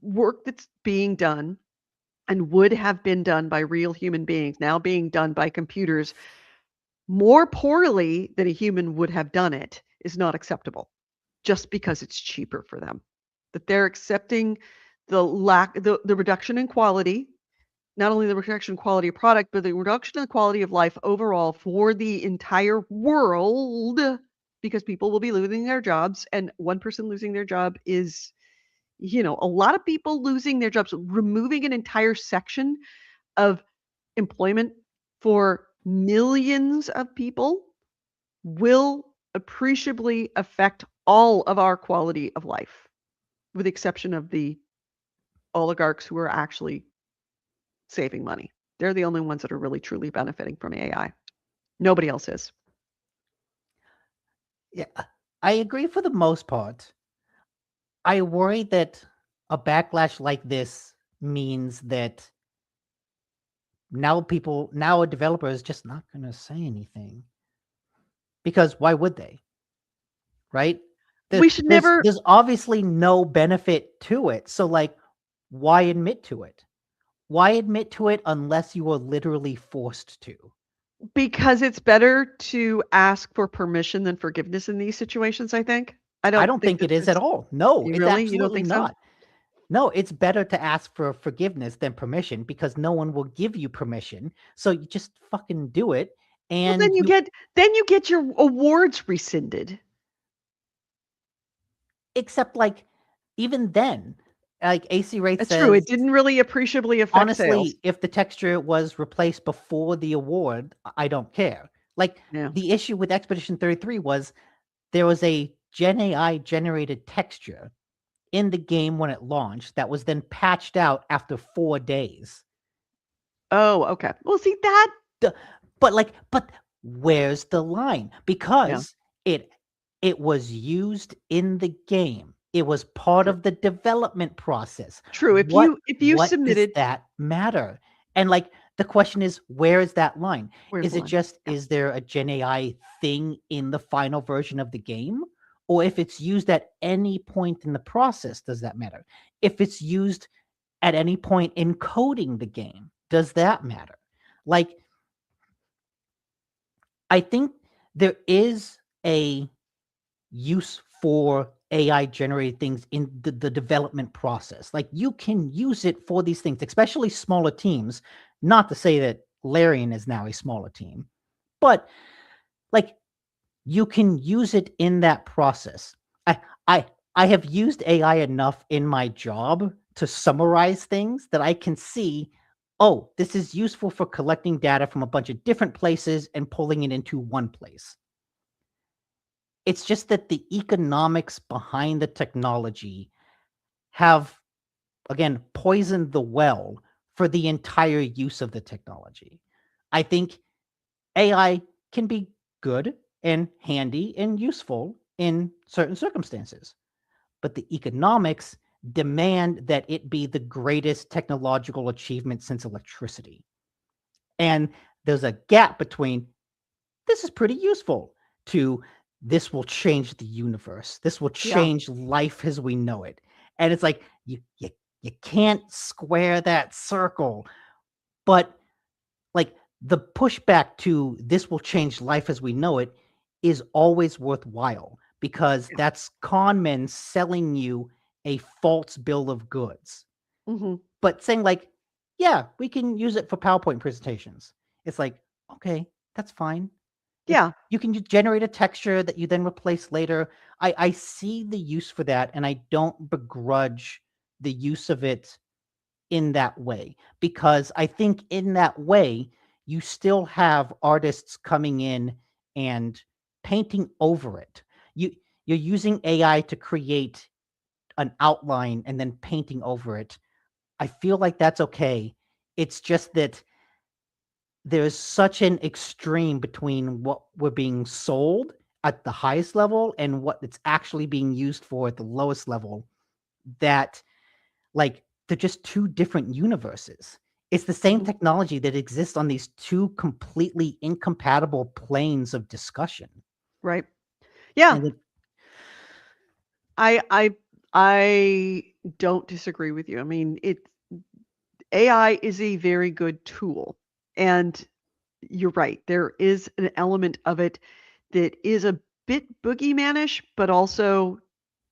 work that's being done and would have been done by real human beings now being done by computers more poorly than a human would have done it is not acceptable just because it's cheaper for them. That they're accepting the reduction in quality, not only the reduction in quality of product, but the reduction in the quality of life overall for the entire world, because people will be losing their jobs, and one person losing their job is, a lot of people losing their jobs, removing an entire section of employment for millions of people will appreciably affect all of our quality of life, with the exception of the oligarchs who are actually saving money. They're the only ones that are really truly benefiting from AI. Nobody else is. Yeah, I agree for the most part. I worry that a backlash like this means that now a developer is just not going to say anything, because why would they? Right? We should never. There's obviously no benefit to it. So like, why admit to it? Why admit to it unless you are literally forced to? Because it's better to ask for permission than forgiveness in these situations, I think. I I don't don't think think this it is at is all. No, You it's really? You don't absolutely think so? not. No, it's better to ask for forgiveness than permission because no one will give you permission. So you just fucking do it, Well, and then you get your awards rescinded. except like even then, like AC Rate That's true. It says, didn't really appreciably affect sales. honestly, if the texture was replaced before the award, I don't care. Like Yeah. the issue with Expedition 33 was there was a Gen AI generated texture in the game when it launched that was then patched out after 4 days. Oh, okay. Well, see that D- but where's the line? Yeah. Because it was used in the game. It was part True. of the development process. True. If you What does submitted that matter? And like the question is, where is that line? Where's Is the it line? just Yeah. is there a Gen AI thing in the final version of the game? Or if it's used at any point in the process, does that matter? If it's used at any point in coding the game, does that matter? Like I think there is a use for AI generated things in the development process. Like you can use it for these things, especially smaller teams. Not to say that Larian is now a smaller team, but like you can use it in that process. I I I have used AI enough in my job to summarize things that I can see, oh, this is useful for collecting data from a bunch of different places and pulling it into one place. It's just that the economics behind the technology have, again, poisoned the well for the entire use of the technology. I think AI can be good and handy and useful in certain circumstances, but the economics demand that it be the greatest technological achievement since electricity. And there's a gap between this is pretty useful to this will change the universe. This will Yeah. change life as we know it. And it's like you can't square that circle. But like the pushback to this will change life as we know it is always worthwhile because Yeah. that's con men selling you a false bill of goods. Hmm. But saying like, yeah, we can use it for PowerPoint presentations. It's like, okay, that's fine. Yeah. You can generate a texture that you then replace later. I see the use for that, and I don't begrudge the use of it in that way because I think in that way you still have artists coming in and painting over it. You're using AI to create an outline and then painting over it. I feel like that's okay. It's just that there's such an extreme between what we're being sold at the highest level and what it's actually being used for at the lowest level that like they're just two different universes. It's the same Hmm. technology that exists on these two completely incompatible planes of discussion. Right. Yeah. And it, I don't disagree with you. I mean, AI is a very good tool, and you're right. There is an element of it that is a bit boogeymanish, but also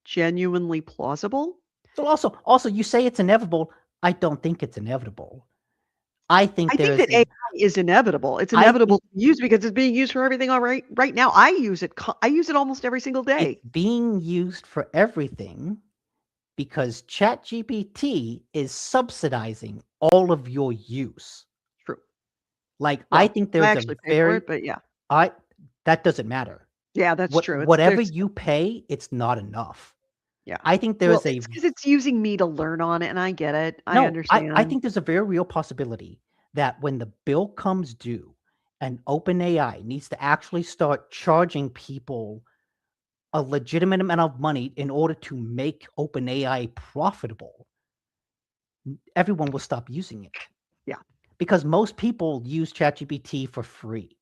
genuinely plausible. so also you say it's inevitable. I don't think it's inevitable. I think I there think is that a AI is inevitable. It's I inevitable think to use because it's being used for everything right now. I use it almost every single it's day. being used for everything because ChatGPT is subsidizing all of your use. True. Like I Well, think I there's a actually pay for very it, but yeah. I that doesn't matter. Yeah, that's What true. It's whatever there's you pay, it's not enough. Yeah. I think Well, there's a it's because it's using me to learn on it, and I get it. I no, I understand. think there's a very real possibility that when the bill comes due and OpenAI needs to actually start charging people a legitimate amount of money in order to make OpenAI profitable, everyone will stop using it. Yeah. Because most people use ChatGPT for free.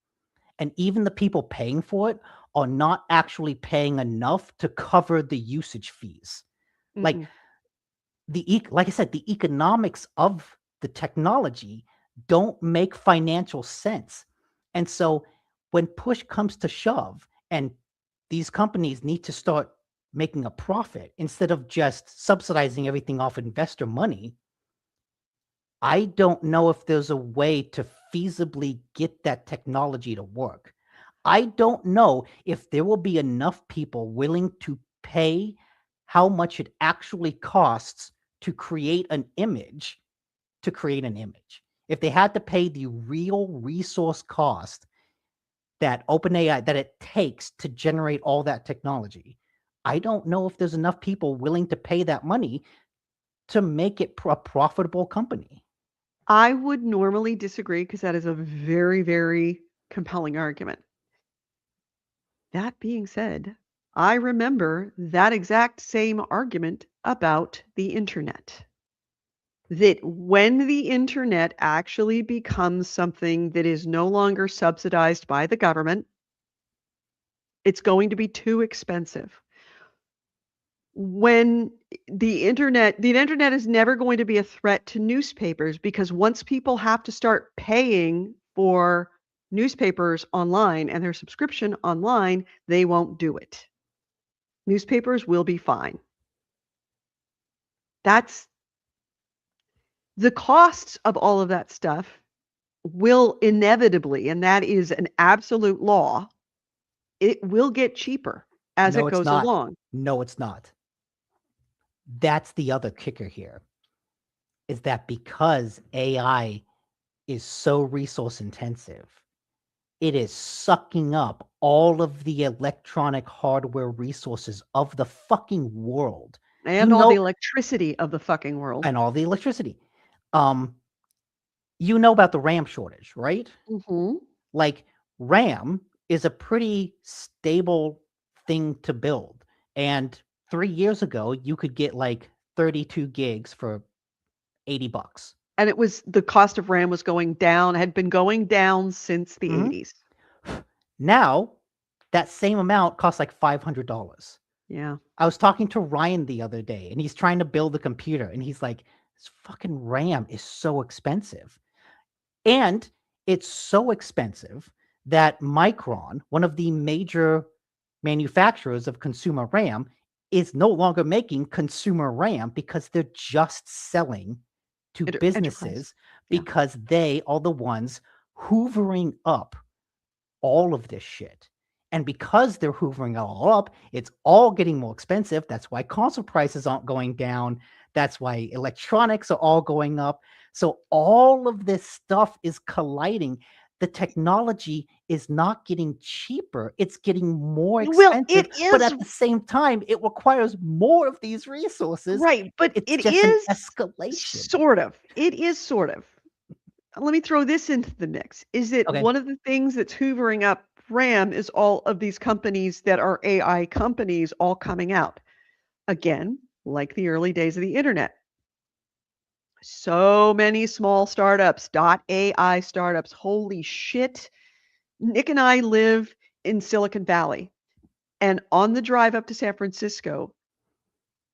And even the people paying for it are not actually paying enough to cover the usage fees. Like Mm-mm. like I said, the economics of the technology don't make financial sense. And so when push comes to shove and these companies need to start making a profit instead of just subsidizing everything off investor money, I don't know if there's a way to feasibly get that technology to work. I don't know if there will be enough people willing to pay how much it actually costs to create an image. If they had to pay the real resource cost that OpenAI that it takes to generate all that technology, I don't know if there's enough people willing to pay that money to make it a profitable company. I would normally disagree because that is a very, very compelling argument. That being said, I remember that exact same argument about the internet. That when the internet actually becomes something that is no longer subsidized by the government, it's going to be too expensive. When the internet is never going to be a threat to newspapers, because once people have to start paying for newspapers online and their subscription online, they won't do it. Newspapers will be fine. That's the costs of all of that stuff will inevitably, and that is an absolute law, it will get cheaper as No, it it's goes not. along. No, it's not. That's the other kicker here, is that because AI is so resource intensive, it is sucking up all of the electronic hardware resources of the fucking world. And all the electricity of the fucking world. And all the electricity. You know about the RAM shortage, right? Mm-hmm. Like, RAM is a pretty stable thing to build. And 3 years ago, you could get like 32 gigs for $80. And it was the cost of RAM was going down, had been going down since the 80s. Now, that same amount costs like $500. Yeah. I was talking to Ryan the other day, and he's trying to build a computer, and he's like, this fucking RAM is so expensive. And it's so expensive that Micron, one of the major manufacturers of consumer RAM, is no longer making consumer RAM because they're just selling to businesses because they are the ones hoovering up all of this shit. And because they're hoovering it all up, it's all getting more expensive. That's why console prices aren't going down. That's why electronics are all going up. So all of this stuff is colliding. The technology is not getting cheaper. It's getting more expensive. Well, it is. But at the same time, it requires more of these resources. Right. But it's just an escalation. Sort of. It is sort of. Let me throw this into the mix. Is that one of the things that's hoovering up RAM is all of these companies that are AI companies all coming out. Again, like the early days of the internet. So many small startups, .ai startups. Holy shit. Nick and I live in Silicon Valley. And on the drive up to San Francisco,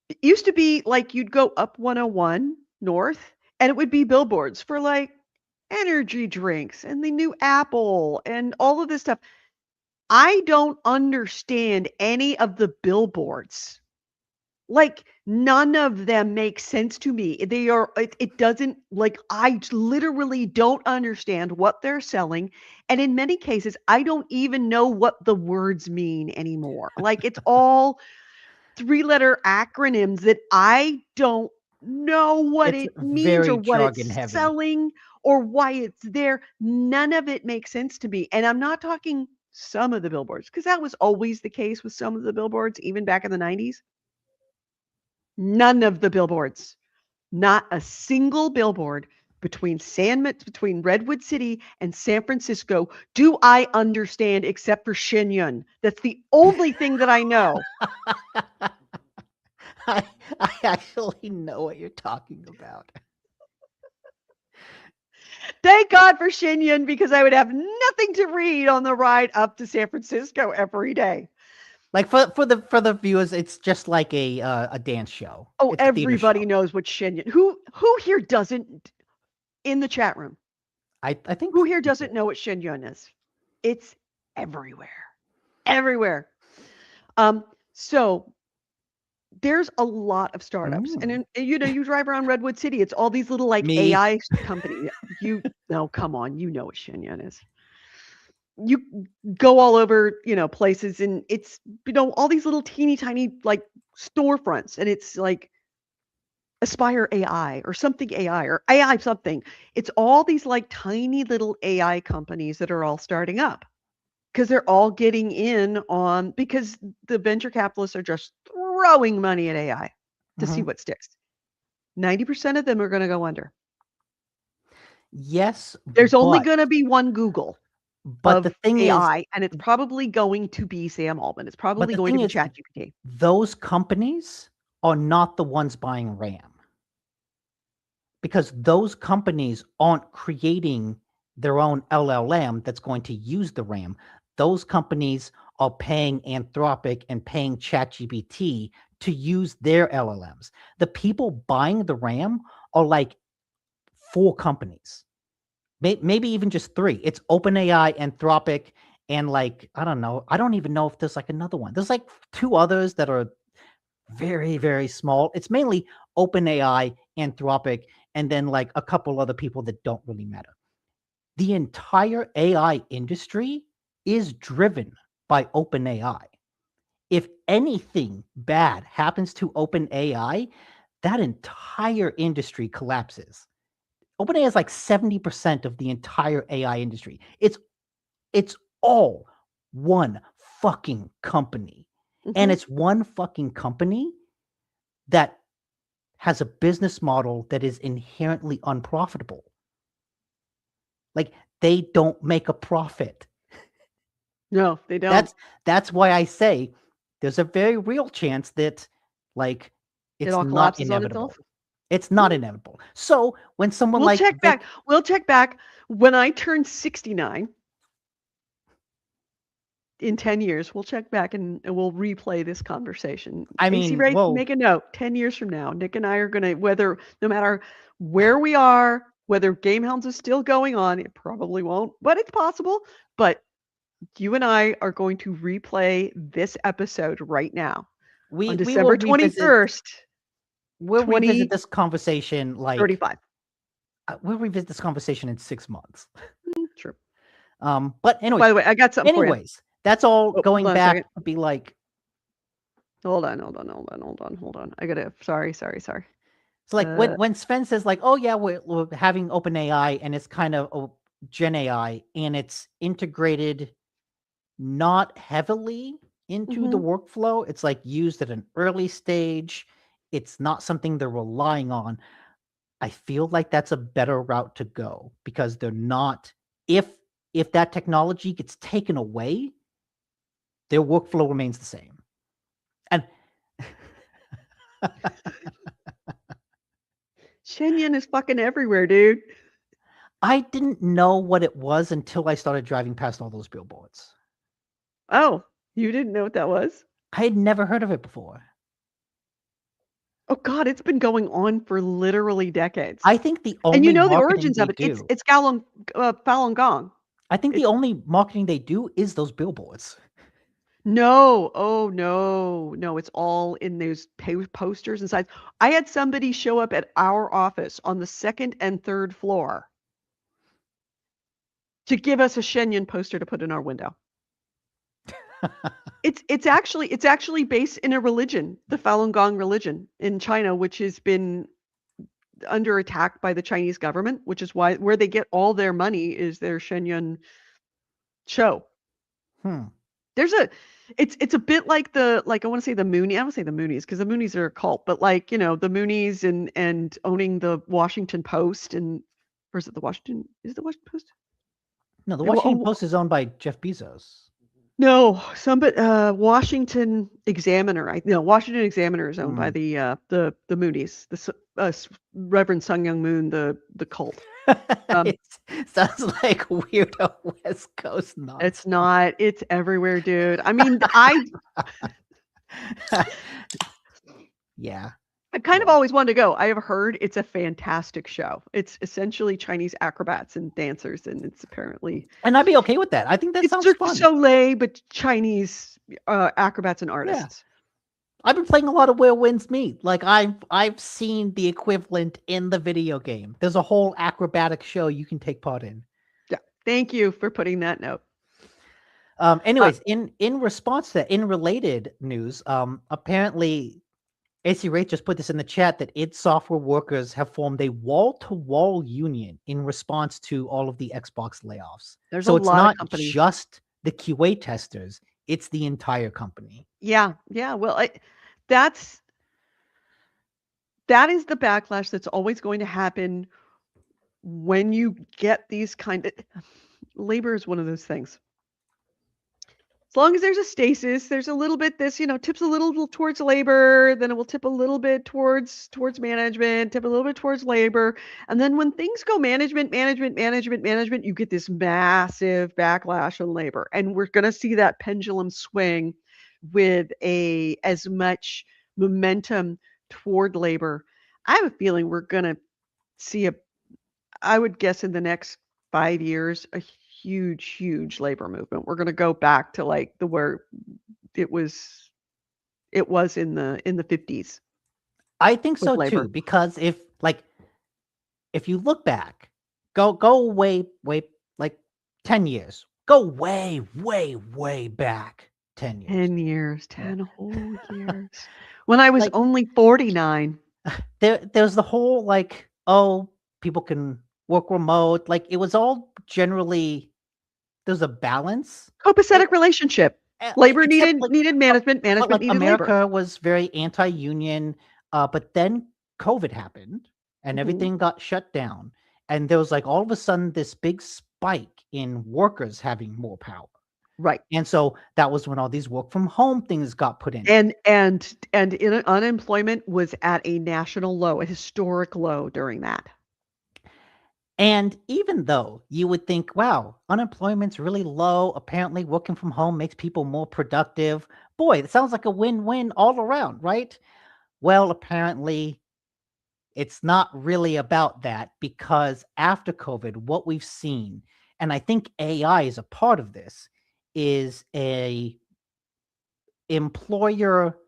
it used to be like you'd go up 101 north and it would be billboards for like energy drinks and the new Apple and all of this stuff. I don't understand any of the billboards. Like, none of them make sense to me. They are, it doesn't, like, I literally don't understand what they're selling. And in many cases, I don't even know what the words mean anymore. Like, it's all 3-letter acronyms that I don't know what It's it means very or what jargon it's heavy. selling or why it's there. None of it makes sense to me. And I'm not talking some of the billboards, because that was always the case with some of the billboards, even back in the 90s. None of the billboards, not a single billboard between Redwood City and San Francisco do I understand except for Shenyun. That's the only thing that I know. I actually know what you're talking about. Thank God for Shenyun, because I would have nothing to read on the ride up to San Francisco every day. Like for the viewers, it's just like a dance show. Oh, It's a theater everybody show. knows what Shenyun. Who here doesn't? in the chat room. I think Who here doesn't know what Shenyun is? It's everywhere. Everywhere. So there's a lot of startups. And you drive around Redwood City, it's all these little like Me. AI companies. Come on, you know what Shenyun is. You go all over, places, and it's, all these little teeny tiny like storefronts, and it's like Aspire AI or something AI or AI something. It's all these like tiny little AI companies that are all starting up because they're all getting in on, because the venture capitalists are just throwing money at AI to see what sticks. 90% of them are going to go under. Yes. There's only going to be one Google but the thing AI, is, and it's probably going to be Sam Altman. It's probably going to be ChatGPT. Those companies are not the ones buying RAM, because those companies aren't creating their own LLM that's going to use the RAM. Those companies are paying Anthropic and paying ChatGPT to use their LLMs. The people buying the RAM are like 4 companies, maybe even just 3. It's OpenAI, Anthropic, and like, I don't know. I don't even know if there's like another one. There's like 2 others that are very, very small. It's mainly OpenAI, Anthropic, and then like a couple other people that don't really matter. The entire AI industry is driven by OpenAI. If anything bad happens to OpenAI, that entire industry collapses. OpenAI is like 70% of the entire AI industry. It's all one fucking company. And it's one fucking company that has a business model that is inherently unprofitable. Like, they don't make a profit. No, they don't. That's why I say there's a very real chance that, like, it's not inevitable. It's not inevitable. So when someone We'll check back when I turn 69 in 10 years. We'll check back and we'll replay this conversation. I AC mean, Ray, whoa. make a note. 10 years from now, Nick and I are going to, no matter where we are, whether GameHounds is still going on, it probably won't, but it's possible. But you and I are going to replay this episode right now on December 21st. We'll revisit this conversation like 35. We'll revisit this conversation in 6 months. True. But anyways, by the way, I got something for you. That's all going back to be like. Hold on. I gotta. Sorry. So like when Sven says like, oh yeah, we're having OpenAI and it's kind of Gen AI and it's integrated not heavily into the workflow. It's like used at an early stage. It's not something they're relying on. I feel like that's a better route to go, because they're not, if that technology gets taken away, their workflow remains the same. And Shenyun is fucking everywhere, dude. I didn't know what it was until I started driving past all those billboards. Oh, you didn't know what that was? I had never heard of it before. Oh God, it's been going on for literally decades. I think the only the origins of it. It's Falun Gong. I think the only marketing they do is those billboards. No, no, it's all in those posters and signs. I had somebody show up at our office on the 2nd and 3rd floor to give us a Shenyun poster to put in our window. It's actually based in a religion, the Falun Gong religion in China, which has been under attack by the Chinese government, which is where they get all their money is their Shenyun show. It's a bit like I want to say the Moonies. I don't say the Moonies because the Moonies are a cult, but like, the Moonies and owning the Washington Post, and or is it the Washington? Is it the Washington Post? No, the Washington Post is owned by Jeff Bezos. No, Washington Examiner. Washington Examiner is owned by the Moonies, the Reverend Sun Young Moon, the cult. It sounds like weirdo West Coast nonsense. It's not. It's everywhere, dude. I mean, Yeah. I've kind of Yeah. always wanted to go. I have heard it's a fantastic show. It's essentially Chinese acrobats and dancers, and it's apparently And I'd be okay with that. I think that it's sounds Cirque du fun. Soleil, but Chinese acrobats and Yeah. artists. I've been playing a lot of Where Winds Meet. Like I've seen the equivalent in the video game. There's a whole acrobatic show you can take part in. Yeah. Thank you for putting that note. Anyways, in response to that, in related news, apparently AC Ray just put this in the chat that id Software workers have formed a wall-to-wall union in response to all of the Xbox layoffs. There's So a it's lot of not companies. just the QA testers, it's the entire company. Yeah. Well, that is the backlash that's always going to happen when you get these kind of labor is one of those things. As long as there's a stasis, there's a little bit this, tips a little towards labor, then it will tip a little bit towards management, tip a little bit towards labor. And then when things go management, you get this massive backlash on labor. And we're going to see that pendulum swing with as much momentum toward labor. I have a feeling we're going to see I would guess in the next 5 years, a huge labor movement. We're gonna go back to, like, where it was in the 50s I think with so labor. too, because if you look back, go way like 10 years. Go way back 10 years. 10 years, Yeah. 10 whole years. When I was Like only 49. there's the whole like, oh, people can work remote. Like it was all generally there's a balance. Copacetic relationship. Labor Except needed management, but management like needed labor. America was very anti-union, but then COVID happened and Mhm. everything got shut down, and there was like all of a sudden this big spike in workers having more power, Right. and so that was when all these work from home things got put in. And unemployment was at a national low, a historic low during that. And even though you would think, wow, unemployment's really low, apparently working from home makes people more productive. Boy, it sounds like a win-win all around, right? Well, apparently it's not really about that, because after COVID, what we've seen, and I think AI is a part of this, is a employer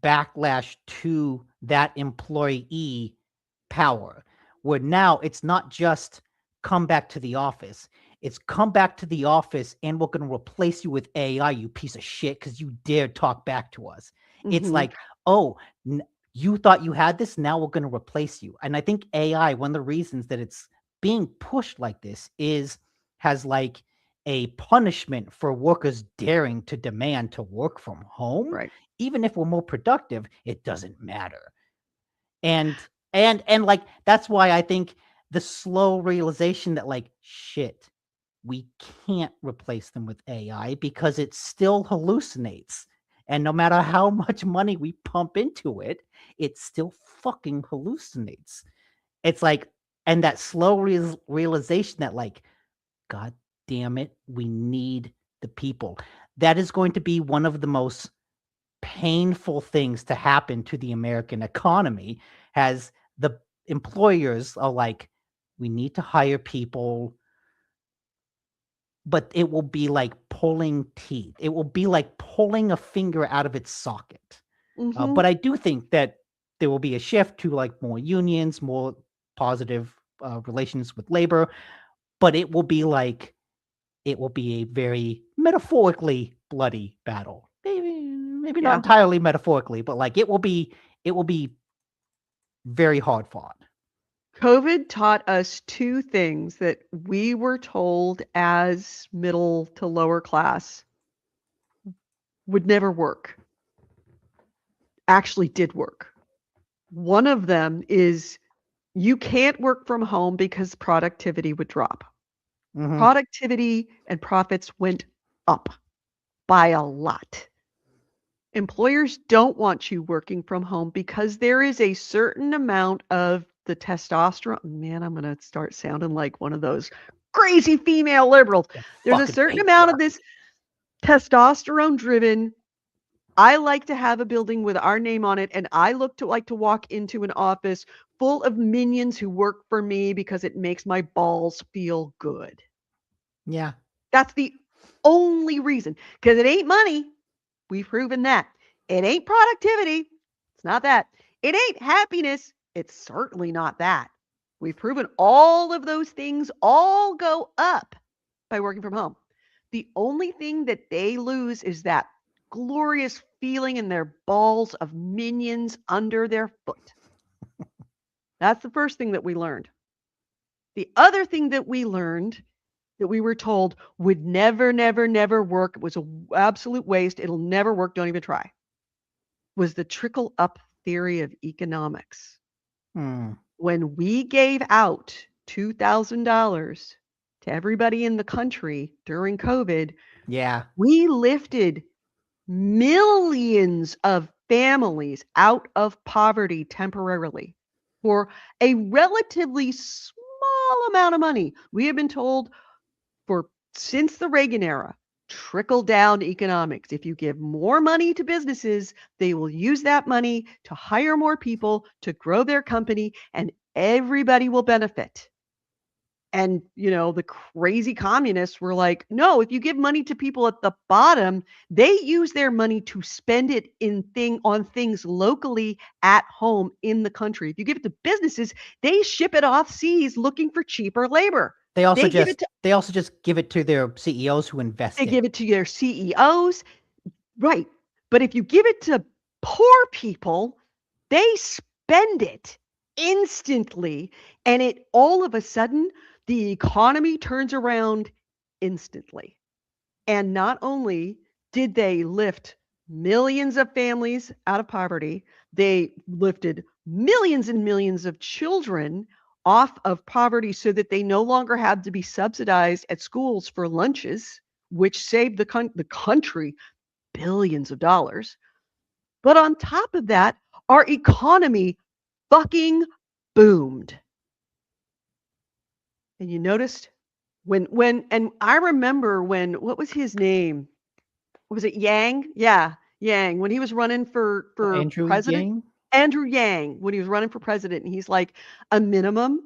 backlash to that employee power, where now it's not just come back to the office. It's come back to the office and we're going to replace you with AI, you piece of shit, because you dared talk back to us. It's Mhm. like, oh, you thought you had this, now we're going to replace you. And I think AI, one of the reasons that it's being pushed like this has like a punishment for workers daring to demand to work from home. Right. Even if we're more productive, it doesn't matter. And like that's why I think the slow realization that like shit, we can't replace them with AI because it still hallucinates. And no matter how much money we pump into it, it still fucking hallucinates. It's like, and that slow realization that like, God damn it, we need the people. That is going to be one of the most painful things to happen to the American economy, as the employers are like, we need to hire people, but it will be like pulling teeth. It will be like pulling a finger out of its socket. Mhm. But I do think that there will be a shift to like more unions, more positive relations with labor, but it will be a very metaphorically bloody battle. Maybe not Yeah. entirely metaphorically, but like it will be very hard fought. COVID taught us 2 things that we were told as middle to lower class would never work. Actually did work. One of them is you can't work from home because productivity would drop. Mhm. Productivity and profits went up by a lot. Employers don't want you working from home because there is a certain amount of the testosterone. Man, I'm going to start sounding like one of those crazy female liberals. Yeah, There's a fucking certain amount of patriarchy. this testosterone driven I like to have a building with our name on it, and I like to walk into an office full of minions who work for me because it makes my balls feel good. Yeah. That's the only reason, because it ain't money. We've proven that. It ain't productivity. It's not that. It ain't happiness. It's certainly not that. We've proven all of those things all go up by working from home. The only thing that they lose is that glorious feeling in their balls of minions under their foot. That's the first thing that we learned. The other thing that we learned that we were told would never, never, never work, it was an absolute waste, it'll never work, don't even try, was the trickle up theory of economics. When we gave out $2,000 to everybody in the country during COVID, Yeah. we lifted millions of families out of poverty temporarily for a relatively small amount of money. We have been told since the Reagan era, trickle down economics. If you give more money to businesses, they will use that money to hire more people, to grow their company, and everybody will benefit. And, the crazy communists were like, no, if you give money to people at the bottom, they use their money to spend it on things locally at home in the country. If you give it to businesses, they ship it off seas looking for cheaper labor. They also give it to they also just give it to their CEOs who invest They it. give it to their CEOs. Right. But if you give it to poor people, they spend it instantly. And it all of a sudden, the economy turns around instantly. And not only did they lift millions of families out of poverty, they lifted millions and millions of children off of poverty so that they no longer had to be subsidized at schools for lunches, which saved the country billions of dollars. But on top of that, our economy fucking boomed. And you noticed and I remember what was his name? Was it Yang? Yeah, Yang. When he was running for Andrew president, Yang? Andrew Yang, when he was running for president, and he's like, a minimum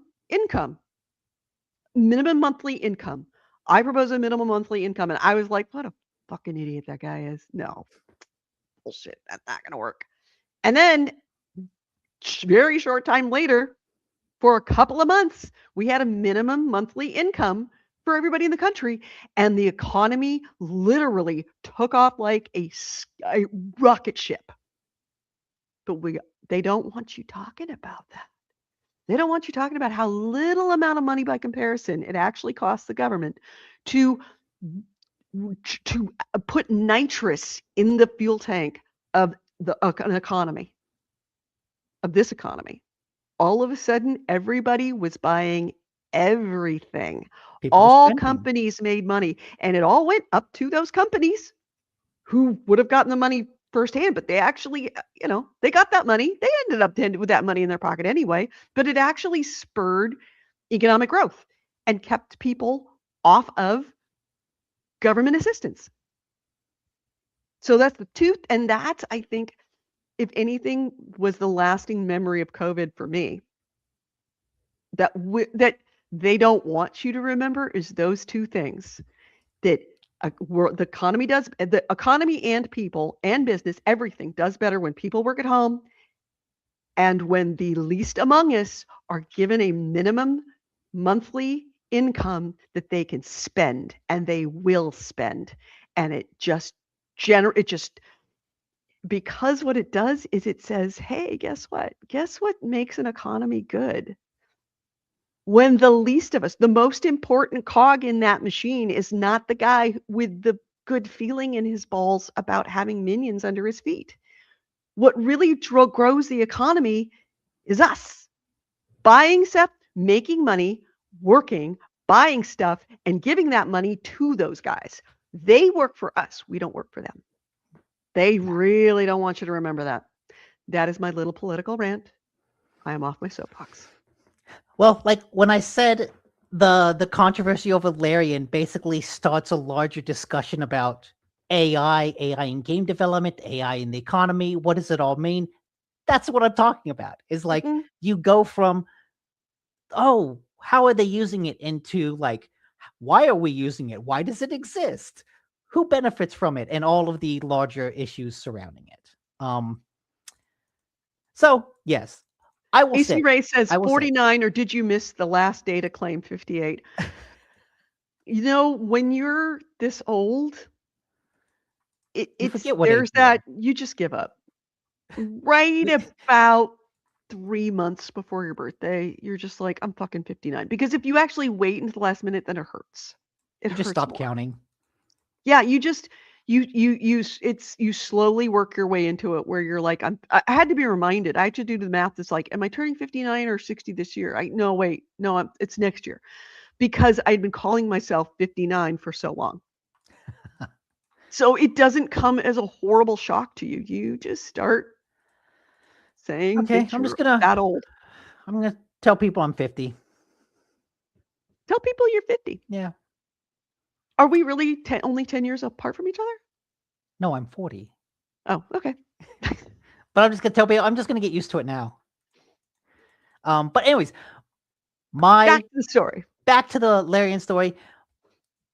monthly income. I propose a minimum monthly income. And I was like, what a fucking idiot that guy is. No, bullshit. That's not going to work. And then very short time later, for a couple of months, we had a minimum monthly income for everybody in the country, and the economy literally took off like a rocket ship. But they don't want you talking about that. They don't want you talking about how little amount of money by comparison it actually costs the government to put nitrous in the fuel tank of an economy, of this economy. All of a sudden, everybody was buying everything. All companies made money, and it all went up to those companies who would have gotten the money firsthand, but they actually, they got that money. They ended up with that money in their pocket anyway, but it actually spurred economic growth and kept people off of government assistance. So that's the tooth, and that's, I think, if anything, was the lasting memory of COVID for me. That they don't want you to remember is those two things. That the economy and people and business, everything does better when people work at home, and when the least among us are given a minimum monthly income that they can spend, and they will spend. And it just because what it does is it says, hey, guess what? Guess what makes an economy good? When the least of us, the most important cog in that machine is not the guy with the good feeling in his balls about having minions under his feet. What really grows the economy is us buying stuff, making money, working, buying stuff, and giving that money to those guys. They work for us. We don't work for them. They really don't want you to remember that. That is my little political rant. I am off my soapbox. Well, like when I said the controversy over Larian basically starts a larger discussion about AI in game development, AI in the economy. What does it all mean? That's what I'm talking about. Is like Mm-mm. you go from, oh, how are they using it, into like, why are we using it? Why does it exist? Who benefits from it? And all of the larger issues surrounding it. So yes, I will AC say, Ray says I will say, 49, or did you miss the last day to claim 58? You know, when you're this old, you it's forget what age there's you are. that you just give up. Right about 3 months before your birthday, you're just like, "I'm fucking 59." Because if you actually wait until the last minute, then it hurts. It You just hurts stop more. counting. Yeah, you just you slowly work your way into it where you're like, I had to be reminded. I had to do the math. It's like, am I turning 59 or 60 this year? No, wait, no, it's next year, because I'd been calling myself 59 for so long. So it doesn't come as a horrible shock to you. You just start saying Okay, that you're that old. I'm gonna tell people I'm 50. Tell people you're 50. Yeah. Are we really only 10 years apart from each other? No, I'm 40. Oh, okay. But I'm just gonna tell people, I'm just gonna get used to it now. But anyways, Back to the story. back to the Larian story.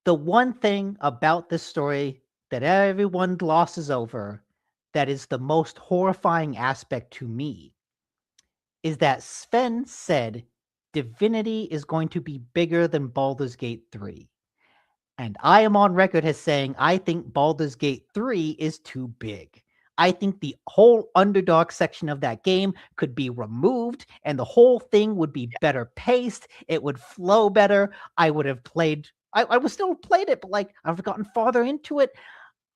The one thing about this story that everyone glosses over, that is the most horrifying aspect to me, is that Sven said Divinity is going to be bigger than Baldur's Gate 3. And I am on record as saying I think Baldur's Gate 3 is too big. I think the whole Underdark section of that game could be removed and the whole thing would be better paced. It would flow better. I would have played, I would still played it, but like I've gotten farther into it.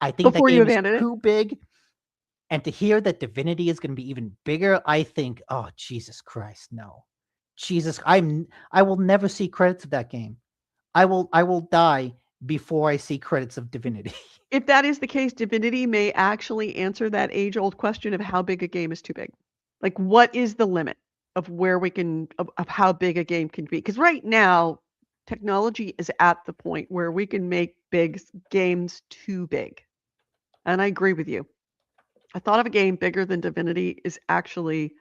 I think that Before you game is abandoned it. too big. And to hear that Divinity is going to be even bigger, I think, oh, Jesus Christ, no. Jesus, I will never see credits of that game. I will die before I see credits of Divinity. If that is the case, Divinity may actually answer that age-old question of how big a game is too big. Like, what is the limit of where we can of how big a game can be? Because right now, technology is at the point where we can make big games too big. And I agree with you. I thought of a game bigger than Divinity is actually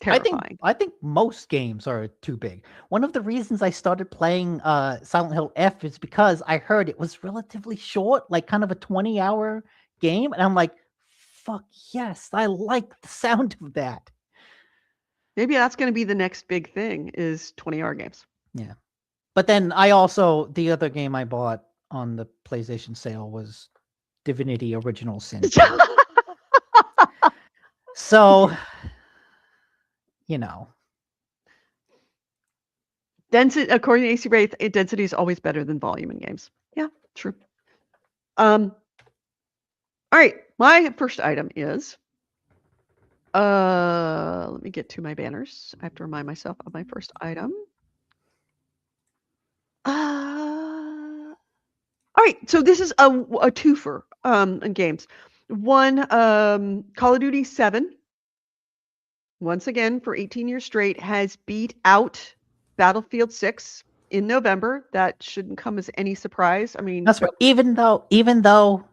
terrifying. I think most games are too big. One of the reasons I started playing Silent Hill F is because I heard it was relatively short, like kind of a 20-hour game, and I'm like, fuck yes, I like the sound of that. Maybe that's going to be the next big thing is 20-hour games. Yeah. But then I also, the other game I bought on the PlayStation sale was Divinity Original Sin. So, you know. Density, according to AC Wraith, density is always better than volume in games. Yeah, true. All right, my first item is, let me get to my banners. I have to remind myself of my first item. All right, so this is a twofer in games. One, Call of Duty 7, once again for 18 years straight, has beat out Battlefield 6 in November. That shouldn't come as any surprise. I mean, That's right. Even though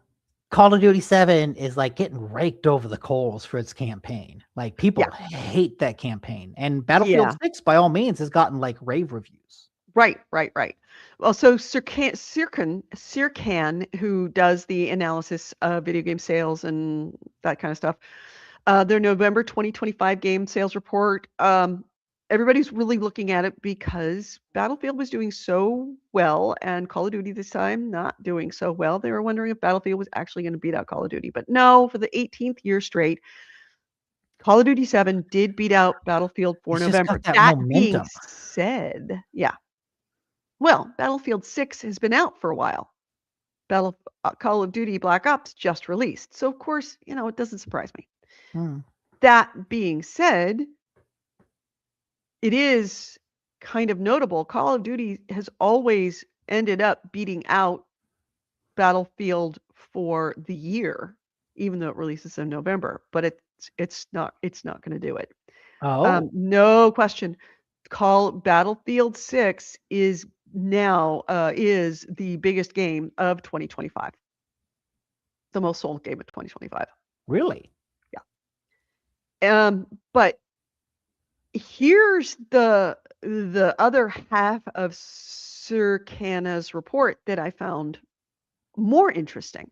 Call of Duty 7 is like getting raked over the coals for its campaign. Like people hate that campaign. And Battlefield 6 by all means has gotten like rave reviews. Right. Well, so Sirkan, who does the analysis of video game sales and that kind of stuff, their November 2025 game sales report, everybody's really looking at it because Battlefield was doing so well and Call of Duty this time not doing so well. They were wondering if Battlefield was actually going to beat out Call of Duty. But no, for the 18th year straight, Call of Duty 7 did beat out Battlefield for It's just November. got that That being momentum. said, yeah. Well, Battlefield 6 has been out for a while. Call of Duty Black Ops just released. So, of course, it doesn't surprise me. That being said, it is kind of notable. Call of Duty has always ended up beating out Battlefield for the year, even though it releases in November. But it's not going to do it. Oh. No question. Battlefield 6 is now is the biggest game of 2025. the most sold game of 2025. Really? But here's the other half of Circana's report that I found more interesting.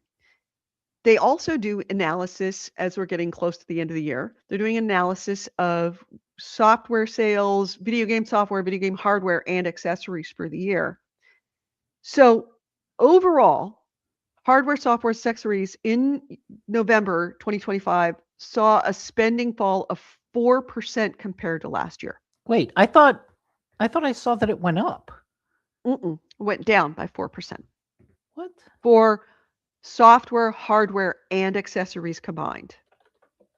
They also do analysis as we're getting close to the end of the year. They're doing analysis of software sales, video game software, video game hardware, and accessories for the year. So overall, hardware, software, accessories in November 2025 saw a spending fall of 4% compared to last year. Wait, I thought I saw that it went up. Went down by 4%. What? For software, hardware, and accessories combined.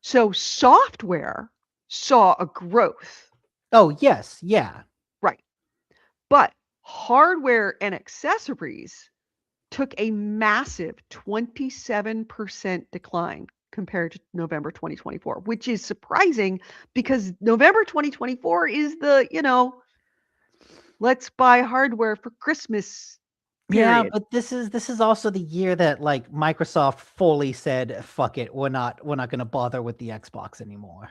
So software saw a growth. Oh, yes. Yeah. Right. But hardware and accessories took a massive 27% decline compared to November 2024, which is surprising because November 2024 is the, let's buy hardware for Christmas Yeah, period. but this is also the year that like Microsoft fully said, "Fuck it, we're not going to bother with the Xbox anymore."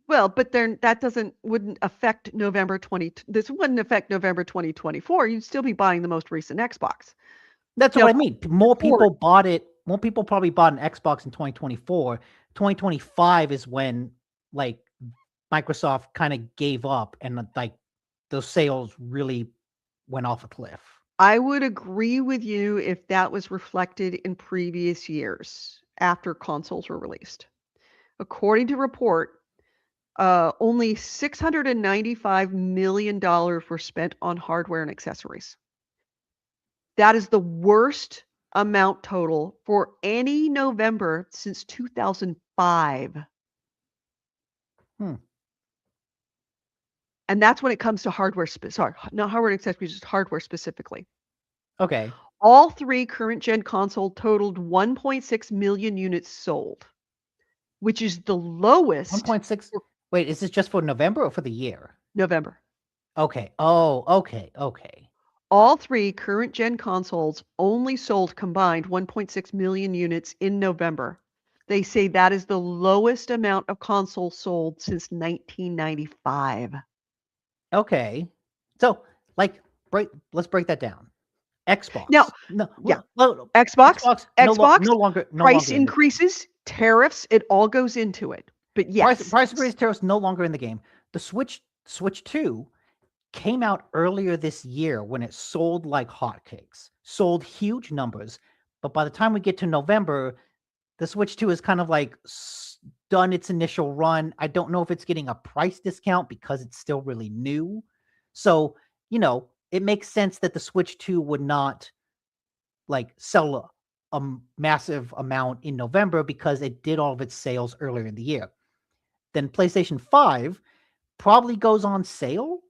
Well, but then that wouldn't affect this wouldn't affect November 2024. You'd still be buying the most recent Xbox. That's Now, what I mean. More forward- people bought it. More people probably bought an Xbox in 2024. 2025 is when like Microsoft kind of gave up and like those sales really went off a cliff. I would agree with you if that was reflected in previous years after consoles were released. According to report, only $695 million were spent on hardware and accessories. That is the worst amount total for any November since 2005. And that's when it comes to hardware. Sorry, not hardware and accessories, just hardware specifically. Okay. All three current gen console totaled 1.6 million units sold, which is the lowest 1.6. Wait, is this just for November or for the year? November. Okay. Oh, okay. Okay. All three current gen consoles only sold combined 1.6 million units in November. They say that is the lowest amount of consoles sold since 1995. Okay. So, like, let's break that down. Xbox. Now, no, yeah. well, Xbox, no Xbox, longer price in the game. increases, tariffs, it all goes into it. But yes, Price increase tariffs no longer in the game. The Switch 2 came out earlier this year when it sold like hotcakes, sold huge numbers. But by the time we get to November, the Switch 2 is kind of like done its initial run. I don't know if it's getting a price discount because it's still really new. So, it makes sense that the Switch 2 would not like sell a massive amount in November because it did all of its sales earlier in the year. Then PlayStation 5 probably goes on sale,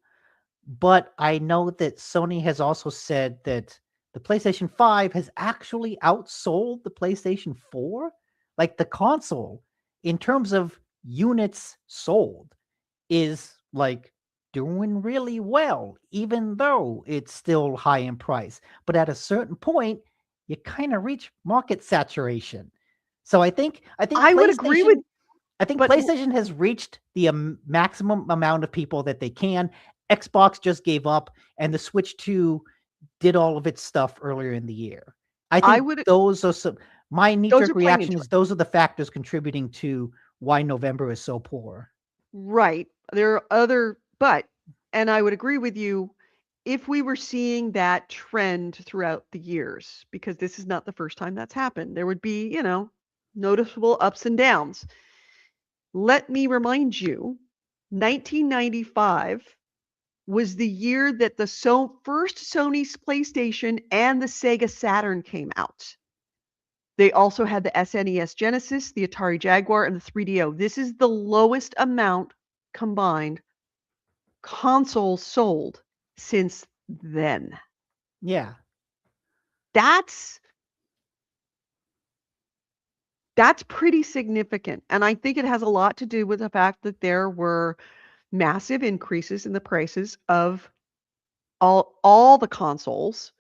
but I know that Sony has also said that the PlayStation 5 has actually outsold the PlayStation 4. Like the console, in terms of units sold, is like doing really well, even though it's still high in price. But at a certain point, you kind of reach market saturation. So I think I would agree with. I think but- PlayStation has reached the maximum amount of people that they can. Xbox just gave up, and the Switch 2 did all of its stuff earlier in the year. I think those are some. My knee-jerk reaction is those are the factors contributing to why November is so poor. Right. There are and I would agree with you if we were seeing that trend throughout the years, because this is not the first time that's happened. There would be, noticeable ups and downs. Let me remind you, 1995 was the year that the first Sony's PlayStation and the Sega Saturn came out. They also had the SNES Genesis, the Atari Jaguar, and the 3DO. This is the lowest amount combined consoles sold since then. Yeah. That's pretty significant. And I think it has a lot to do with the fact that there were massive increases in the prices of all the consoles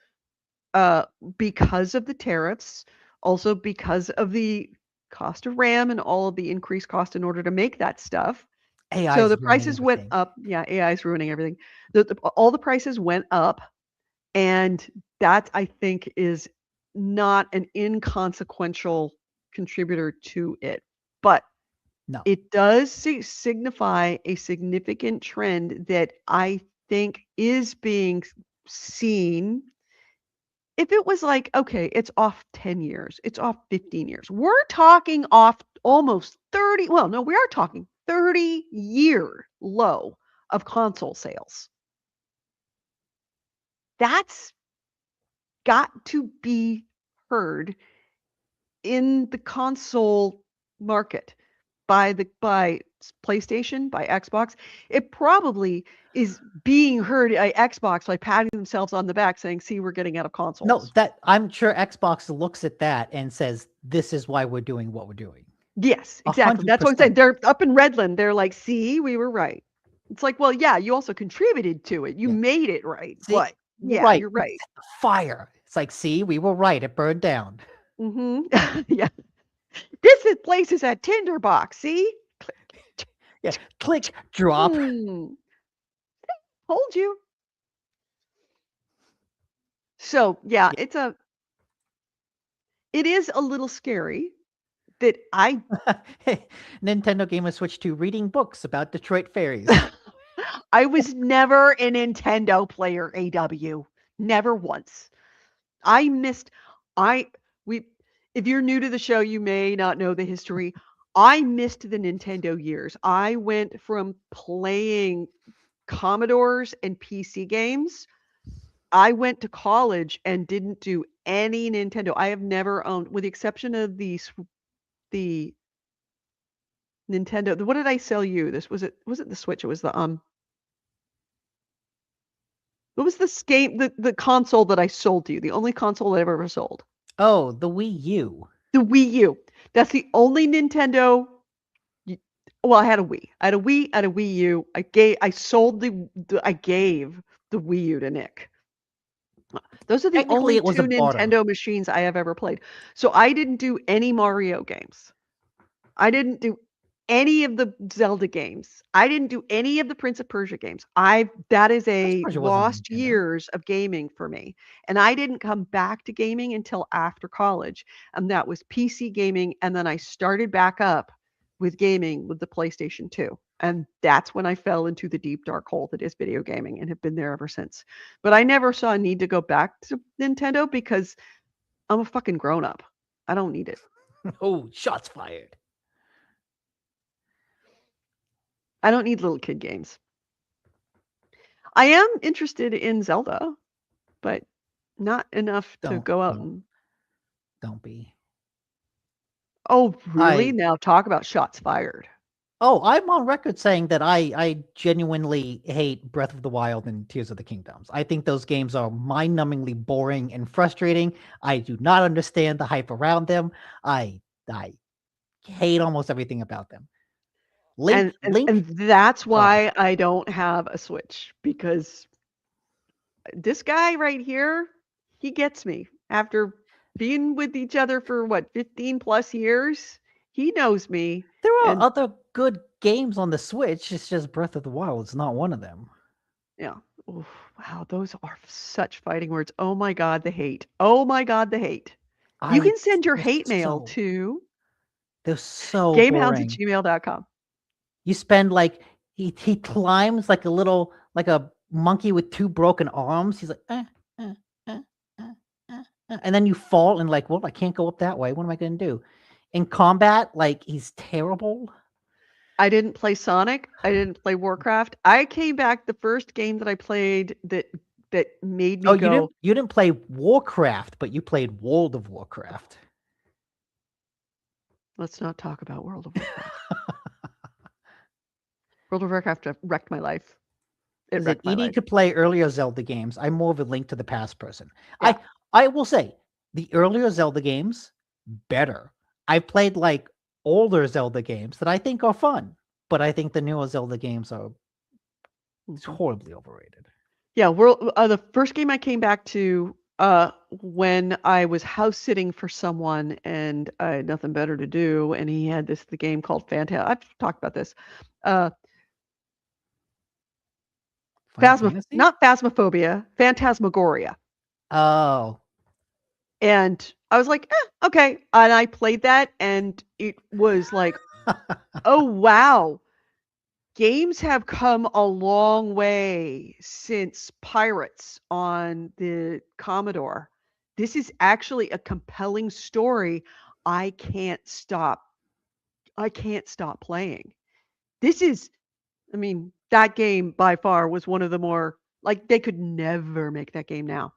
because of the tariffs, Also because of the cost of RAM and all of the increased cost in order to make that stuff. AI So is the ruining prices went everything. up. Yeah, AI is ruining everything. All the prices went up, and that I think is not an inconsequential contributor to it. But No. it does signify a significant trend that I think is being seen. If it was like, okay, it's off 10 years, it's off 15 years. We're talking off almost 30. Well, no, we are talking 30-year low of console sales. That's got to be heard in the console market by PlayStation, by Xbox. It probably is being heard by Xbox by patting themselves on the back saying, see, we're getting out of No, consoles. that I'm sure Xbox looks at that and says, "This is why we're doing what we're doing." Yes, exactly. That's what I'm 100%. saying. They're up in Redland. They're like, see, we were right. It's like, well, yeah, you also contributed to it. You Yeah. made it right. See, But you're yeah, right. you're You right. set the fire. It's like, see, we were right. It burned down. Yeah. Place is a tinderbox. See? Yeah. Click, drop. Hmm. Told you. So yeah, it is a little scary that Nintendo Game of Switch 2 reading books about Detroit fairies. I was never a Nintendo player, AW. Never once. I missed I we if you're new to the show, you may not know the history. I missed the Nintendo years. I went from playing Commodores and PC games. I went to college and didn't do any Nintendo. I have never owned, with the exception of the Nintendo. What did I sell you? This was it. Was it the Switch? It was the What was this game? The console that I sold to you. The only console I've ever sold. Oh, the Wii U. The Wii U. That's the only Nintendo. Well, I had a Wii. I had a Wii. I had a Wii U. I sold I gave the Wii U to Nick. Those are the Technically, only it was a two barter. Nintendo machines I have ever played. So I didn't do any Mario games. I didn't do any of the Zelda games. I didn't do any of the Prince of Persia games. That is Prince a Persia wasn't lost Nintendo. years of gaming for me. And I didn't come back to gaming until after college. And that was PC gaming. And then I started back up with gaming with the PlayStation 2. And that's when I fell into the deep dark hole that is video gaming and have been there ever since. But I never saw a need to go back to Nintendo because I'm a fucking grown up. I don't need it. Oh, shots fired. I don't need little kid games. I am interested in Zelda, but not enough to Don't, go out don't, and. don't be. Oh, really? I Now talk about shots fired. Oh, I'm on record saying that I genuinely hate Breath of the Wild and Tears of the Kingdoms. I think those games are mind-numbingly boring and frustrating. I do not understand the hype around them. I hate almost everything about them. And Link, that's God. why I don't have a Switch, because this guy right here, he gets me. After being with each other for what, 15 plus years, he knows me. There are And other good games on the Switch. It's just Breath of the Wild. It's not one of them. yeah. Oof, wow, those are such fighting words. Oh my God, the hate. Oh my God, the hate. You I can send your they're hate mail so to they're so boring. gamehounds@gmail.com. You spend like he climbs like a little like a monkey with two broken arms. He's like, eh, eh, and then you fall and like, well, I can't go up that way. What am I going to do? In combat, like he's terrible. I didn't play Sonic. I didn't play Warcraft. I came back, the first game that I played that made me Oh, go, you didn't play Warcraft, but you played World of Warcraft. let's not talk about World of Warcraft. World of Warcraft wrecked my life. It Listen, wrecked my Edie life. could play earlier Zelda games. I'm more of a Link to the Past person. Yeah. I will say the earlier Zelda games better. I've played like older Zelda games that I think are fun, but I think the newer Zelda games are Mhm. horribly overrated. Yeah, the first game I came back to when I was house sitting for someone and I had nothing better to do, and he had the game called I've talked about this. Final Fantasy? Not Phasmophobia, Phantasmagoria. Oh. And I was like, okay. And I played that, and it was like, oh, wow. Games have come a long way since Pirates on the Commodore. This is actually a compelling story. I can't stop playing. That game by far was one of the more, like, they could never make that game now.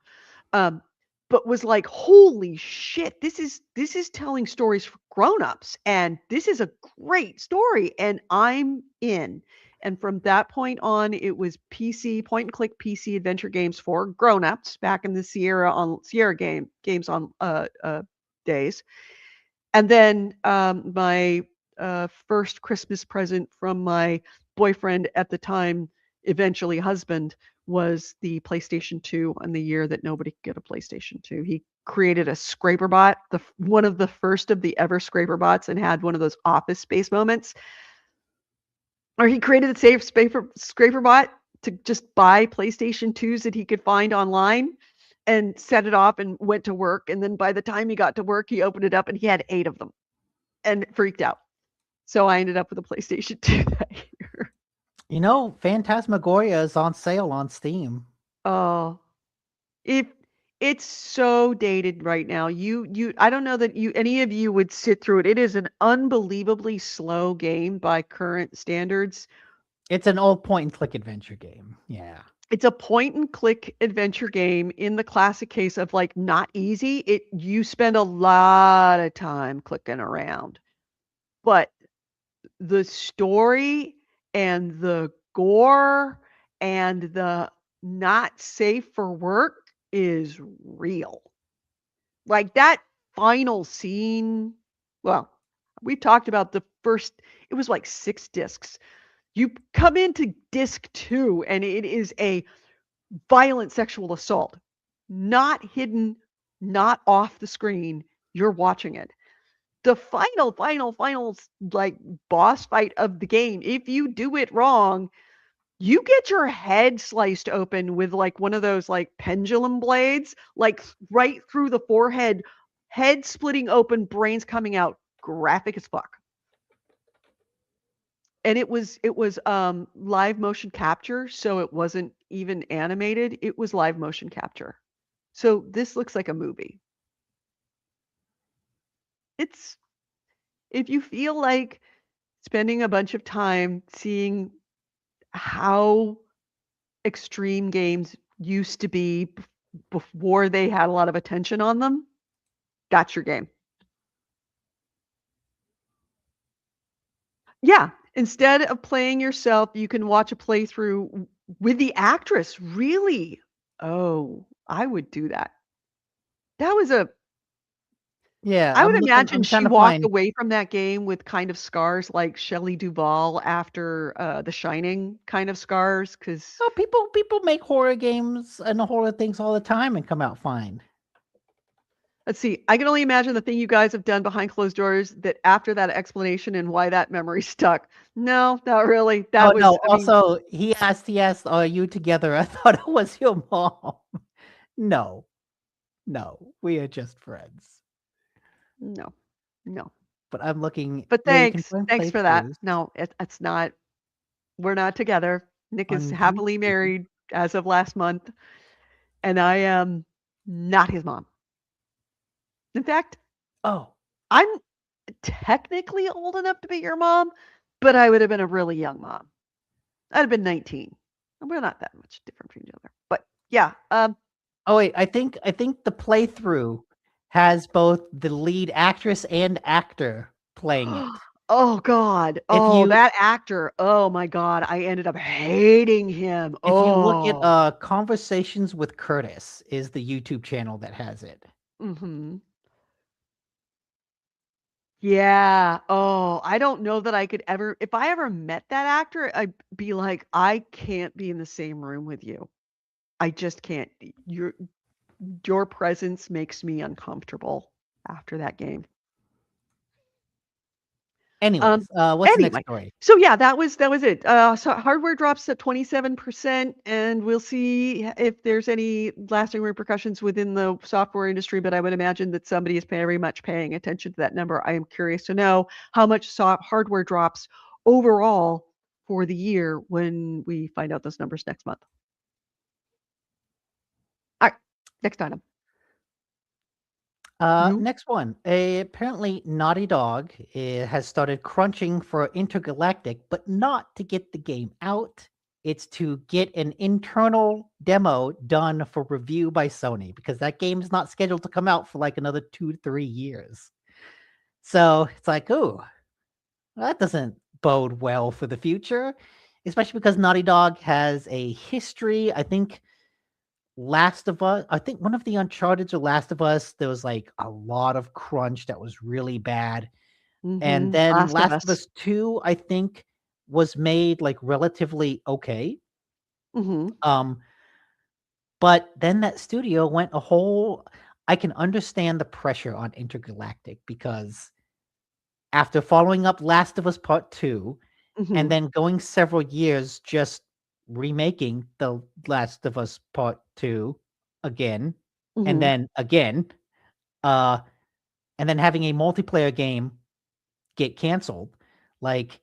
But was like, holy shit, this is telling stories for grown-ups, and this is a great story, and I'm in. And from that point on, it was point and click PC adventure games for grown-ups back in the Sierra games on days. And then my first Christmas present from my boyfriend at the time, eventually husband, was the PlayStation 2 in the year that nobody could get a PlayStation 2. He created a scraper bot, one of the first of the ever scraper bots, and had one of those Office Space moments. Or he created a safe scraper bot to just buy PlayStation 2s that he could find online and set it off and went to work. And then by the time he got to work, he opened it up and he had 8 of them and freaked out. So I ended up with a PlayStation 2 that year. You know, Phantasmagoria is on sale on Steam. Oh, it's so dated right now. I don't know that any of you would sit through it. It is an unbelievably slow game by current standards. It's an old point and click adventure game. Yeah. It's a point and click adventure game in the classic case of like not easy. You spend a lot of time clicking around. But the story and the gore and the not safe for work is real. Like that final scene, well, we talked about the first, it was like 6 discs. You come into disc 2 and it is a violent sexual assault. Not hidden, not off the screen. You're watching it. The final like boss fight of the game, if you do it wrong, you get your head sliced open with like one of those like pendulum blades, like right through the forehead, head splitting open, brains coming out, graphic as fuck. And it was live motion capture, so it wasn't even animated. It was live motion capture. So this looks like a movie. It's, if you feel like spending a bunch of time seeing how extreme games used to be before they had a lot of attention on them, that's your game. Yeah, instead of playing yourself, you can watch a playthrough with the actress. Really? Oh, I would do that. That was Yeah, I would imagine I'm she trying to walked find. away from that game with kind of scars like Shelley Duvall after The Shining kind of scars, because Oh, people make horror games and horror things all the time and come out fine. let's see. I can only imagine the thing you guys have done behind closed doors that after that explanation and why that memory stuck. No, not really. That Oh was, no. Also, he asked, "Are you together?" I thought it was your mom. No, we are just friends. no, no. But I'm looking. But Yeah, you can find thanks for that. playthroughs No, it's not. We're not together. Nick is on happily YouTube. married as of last month, and I am not his mom. In fact, Oh, I'm technically old enough to be your mom, but I would have been a really young mom. I'd have been 19. And we're not that much different from each other. But yeah, oh wait. I think the playthrough has both the lead actress and actor playing it. oh God. If Oh, you that actor. Oh my God. I ended up hating him. if you look at Oh. Conversations with Curtis is the YouTube channel that has it. Mm-hmm. Yeah. Oh, I don't know that I could ever, if I ever met that actor, I'd be like, I can't be in the same room with you. I just can't. your presence makes me uncomfortable after that game. Anyways, what's the next Anyway, story? so yeah, that was it. So hardware drops at 27%, and we'll see if there's any lasting repercussions within the software industry. But I would imagine that somebody is very much paying attention to that number. I am curious to know how much hardware drops overall for the year when we find out those numbers next month. All right, next item. You? Next one. Apparently, Naughty Dog has started crunching for Intergalactic, but not to get the game out. It's to get an internal demo done for review by Sony because that game is not scheduled to come out for like another 2 to 3 years. So it's like, oh, that doesn't bode well for the future, especially because Naughty Dog has a history. I think Last of Us, I think one of the Uncharted or Last of Us, there was like a lot of crunch that was really bad. And then Last of Last of Us. Us 2, I think, was made like relatively okay. Mm-hmm. But then that studio went a whole I can understand the pressure on Intergalactic because after following up Last of Us Part 2 Mm-hmm. and then going several years just remaking The Last of Us Part 2 again and Mm-hmm. then again uh and then having a multiplayer game get canceled, like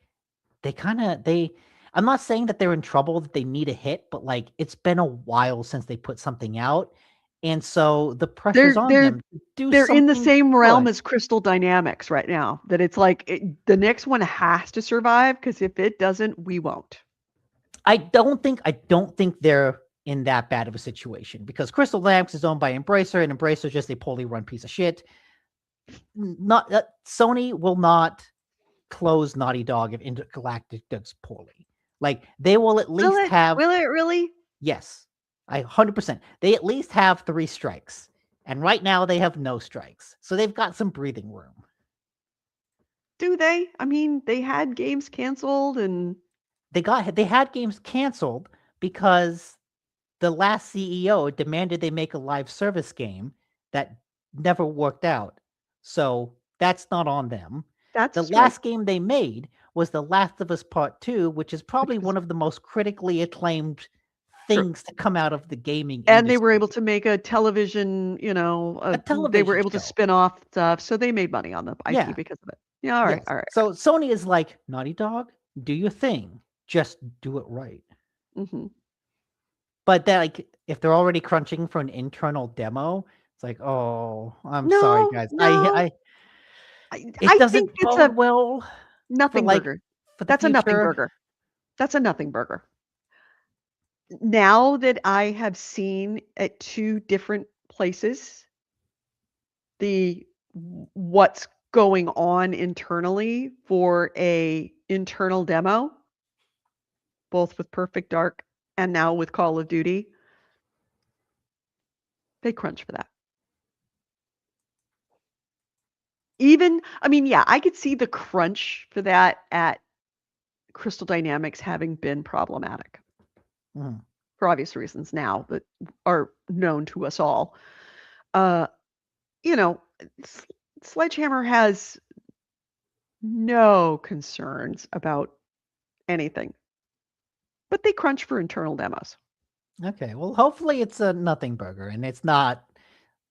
they I'm not saying that they're in trouble, that they need a hit, but like it's been a while since they put something out. And so the pressure's They're on they're them to do they're in the something same realm good. as Crystal Dynamics right now, that it's like the next one has to survive because if it doesn't, we won't. I don't think they're in that bad of a situation because Crystal Dynamics is owned by Embracer and Embracer is just a poorly run piece of shit. Not Sony will not close Naughty Dog if Intergalactic does poorly. Like they will at least have Will it really? yes, I 100%. They at least have 3 strikes. And right now they have no strikes. So they've got some breathing room. Do they? I mean, they had games canceled and They had games canceled because the last CEO demanded they make a live service game that never worked out. So that's not on them. that's a The strike. last game they made was The Last of Us Part 2, which is probably Which was one of the most critically acclaimed true. things to come out of the gaming And they were able industry. to make a television, A they were television able to show. spin off stuff, so they made money on the IP Yeah. because of it. Yeah, all right, Yes. all right. So Sony is like, Naughty Dog, do your thing. Just do it right. Mm-hmm. But then, like, if they're already crunching for an internal demo, it's like, oh, I'm sorry, No, guys. no. It I think doesn't it's bode a well for nothing like burger. for the That's a nothing future. burger. That's a nothing burger. Now that I have seen at 2 different places the what's going on internally for a internal demo, both with Perfect Dark and now with Call of Duty, they crunch for that. I mean, yeah, I could see the crunch for that at Crystal Dynamics having been problematic Mhm. for obvious reasons now that are known to us all. Uh, you know, Sledgehammer has no concerns about anything, but they crunch for internal demos. Okay. Well, hopefully it's a nothing burger and it's not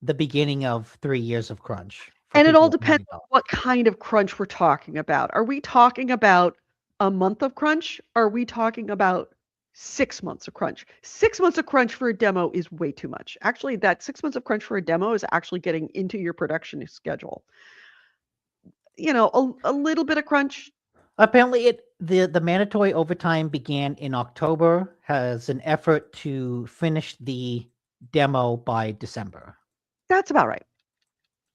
the beginning of 3 years of crunch for And it all people at depends Naughty on Dog. what kind of crunch we're talking about. Are we talking about a month of crunch? Are we talking about 6 months of crunch? 6 months of crunch for a demo is way too much. Actually, that 6 months of crunch for a demo is actually getting into your production schedule. A little bit of crunch, Apparently, the mandatory overtime began in October, has an effort to finish the demo by December. that's about right.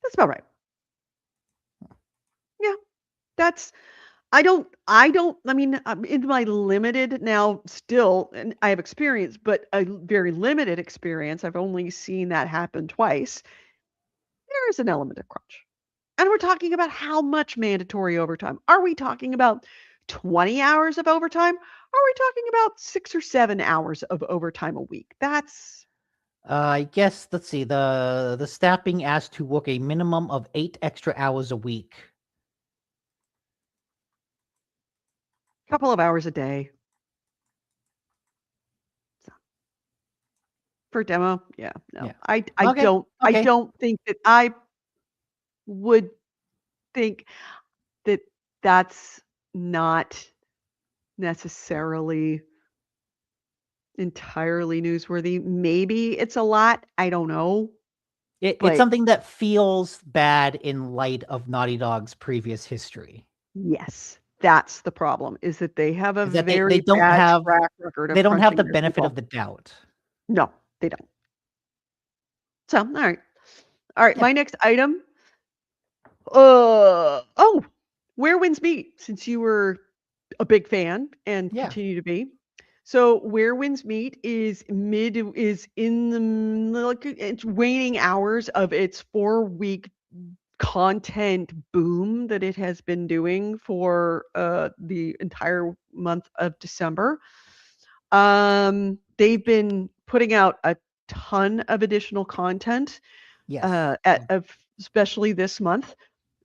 That's about right. Yeah, that's I mean, in my limited now still, and I have experience, but a very limited experience, I've only seen that happen twice. There is an element of crunch. And we're talking about how much mandatory overtime. Are we talking about 20 hours of overtime? Are we talking about 6 or 7 hours of overtime a week? That's I guess let's see. The staff being asked to work a minimum of 8 extra hours a week. Couple of hours a day. For demo? Yeah, no. Yeah. I Okay. don't I Okay. don't think that I would think that that's not necessarily entirely newsworthy. Maybe it's a lot, I don't know, It's but something that feels bad in light of Naughty Dog's previous history. yes, that's the problem, is that they have a Is that they very don't bad have track record of they don't have crunching the their benefit people. of the doubt. No, they don't. So, alright. Alright, Yeah. my next item, Where Winds Meet, since you were a big fan and Yeah. continue to be. So Where Winds Meet is in the like it's waning hours of its 4-week content boom that it has been doing for the entire month of December. They've been putting out a ton of additional content Yes. especially this month.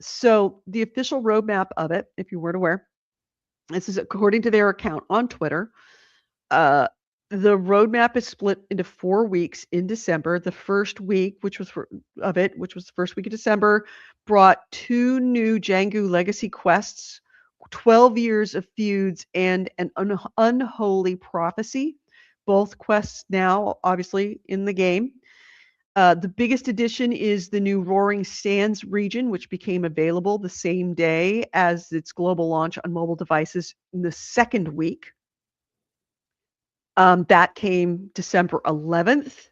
So the official roadmap of it, if you weren't aware, this is according to their account on Twitter. Uh, the roadmap is split into 4 weeks in December. The first week, which was which was the first week of December, brought 2 new Django legacy quests, 12 years of feuds, and an unholy prophecy. Both quests now obviously in the game. The biggest addition is the new Roaring Sands region, which became available the same day as its global launch on mobile devices in the second week. That came December 11th.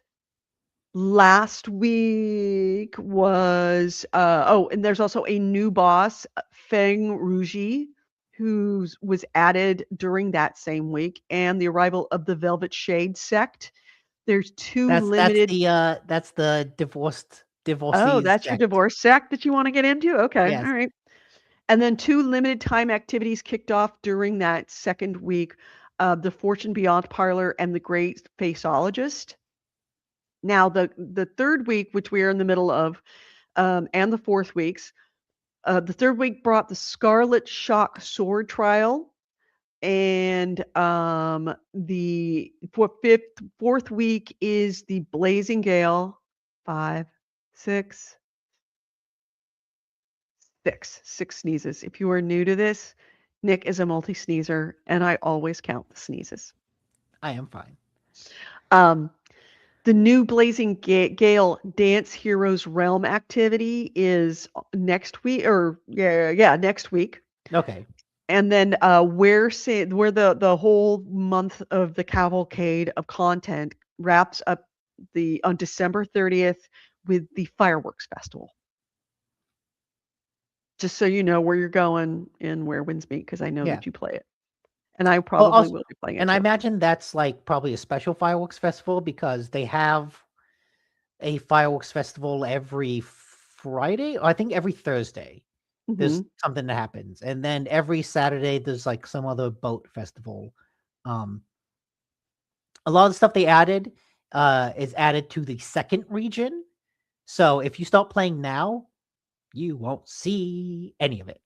Last week was, and there's also a new boss, Feng Ruji, who was added during that same week, and the arrival of the Velvet Shade sect. There's 2 That's limited that's the Oh, divorcees that's your sect. divorce sect that you wanna get into? Okay, Yes. alright. And then 2 limited time activities kicked off during that second week, the Fortune Beyond Parlor and the Great Faceologist. Now the 3rd week, which we are in the middle of, and the 4th weeks, the 3rd week brought the Scarlet Shock Sword Trial, and, the 4th week is the Blazing Gale, 5, 6 6 sneezes. If you are new to this, Nick is a multi-sneezer, and I always count the sneezes. I am fine. Um, the new Blazing Gale Dance Heroes Realm activity is next week, or next week. Okay. And then where the whole month of the cavalcade of content wraps up on December 30th with the fireworks festival. Just so you know where you're going and where winds meet, because I know Yeah. that you play it. And I Well, probably will be playing it and I too. imagine that's like probably a special fireworks festival because they have a fireworks festival every Friday, or I think every Thursday. There's Mhm. something that happens, and then every Saturday there's like some other boat festival. Um, a lot of the stuff they added is added to the second region. So if you start playing now, you won't see any of it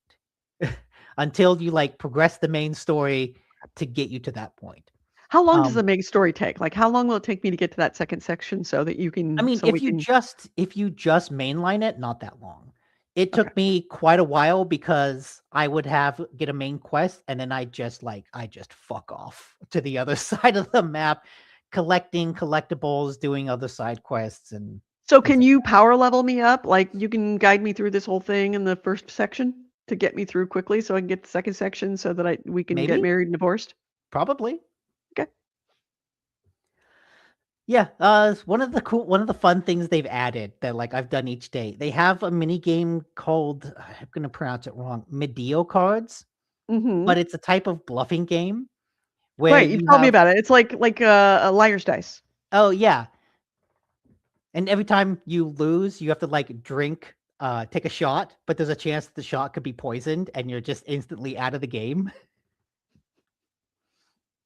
until you like progress the main story to get you to that point. How long does the Um, main story take? Like, how long will it take me to get to that second section so that I mean, we can if you just mainline it, not that long. It okay. took me quite a while because I would get a main quest and then I just fuck off to the other side of the map, collecting collectibles, doing other side quests and So things can like you power level me up? Like, you can guide me through this whole thing in the first section to get me through quickly so I can get the second section so that we can get maybe, married and divorced? probably. Okay. Yeah, one of the fun things they've added that like I've done each day. They have a mini game called I'm gonna pronounce it wrong, Medio cards, Mhm. but it's a type of bluffing game where Right, you you told me have about it. It's like a liar's dice. oh yeah, and every time you lose, you have to like take a shot, but there's a chance that the shot could be poisoned and you're just instantly out of the game.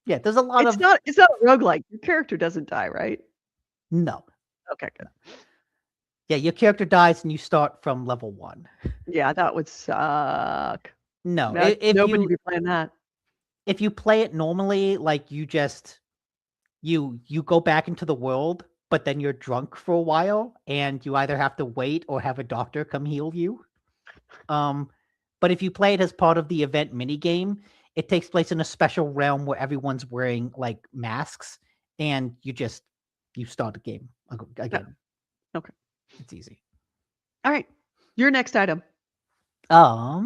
Yeah, there's a lot of It's not a roguelike. Your character doesn't die, right? no. Okay, good. Yeah, your character dies and you start from level 1. Yeah, that would suck. No, Nobody would be playing that. if you play it normally, like you just you go back into the world, but then you're drunk for a while and you either have to wait or have a doctor come heal you. But if you play it as part of the event minigame, it takes place in a special realm where everyone's wearing like masks and you start the game again. Okay. It's easy. All right. Your next item. What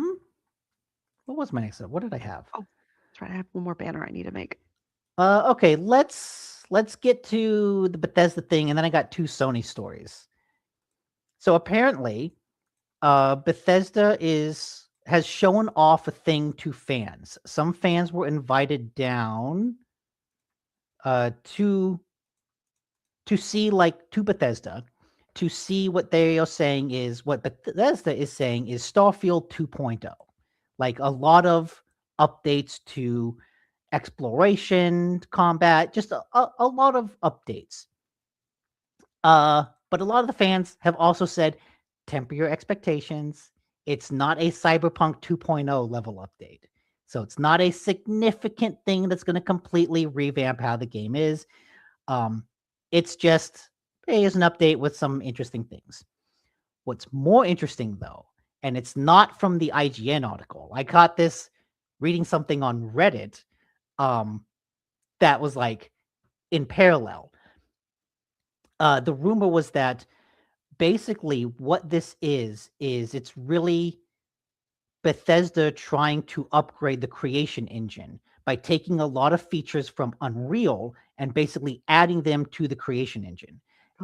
was my next? What did I have? Oh, that's right. I have one more banner I need to make. Okay, let's get to the Bethesda thing, and then I got 2 Sony stories. So apparently, Bethesda has shown off a thing to fans. Some fans were invited down to see to Bethesda to see what they are saying is what Bethesda is saying is Starfield 2.0. Like a lot of updates to exploration, combat, just a lot of updates. But a lot of the fans have also said, temper your expectations. It's not a Cyberpunk 2.0 level update. So it's not a significant thing that's going to completely revamp how the game is. It's just, hey, here's an update with some interesting things. What's more interesting, though, and it's not from the IGN article. I got this reading something on Reddit that was like in parallel. The rumor was that basically what this is it's really Bethesda trying to upgrade the creation engine by taking a lot of features from Unreal and basically adding them to the creation engine.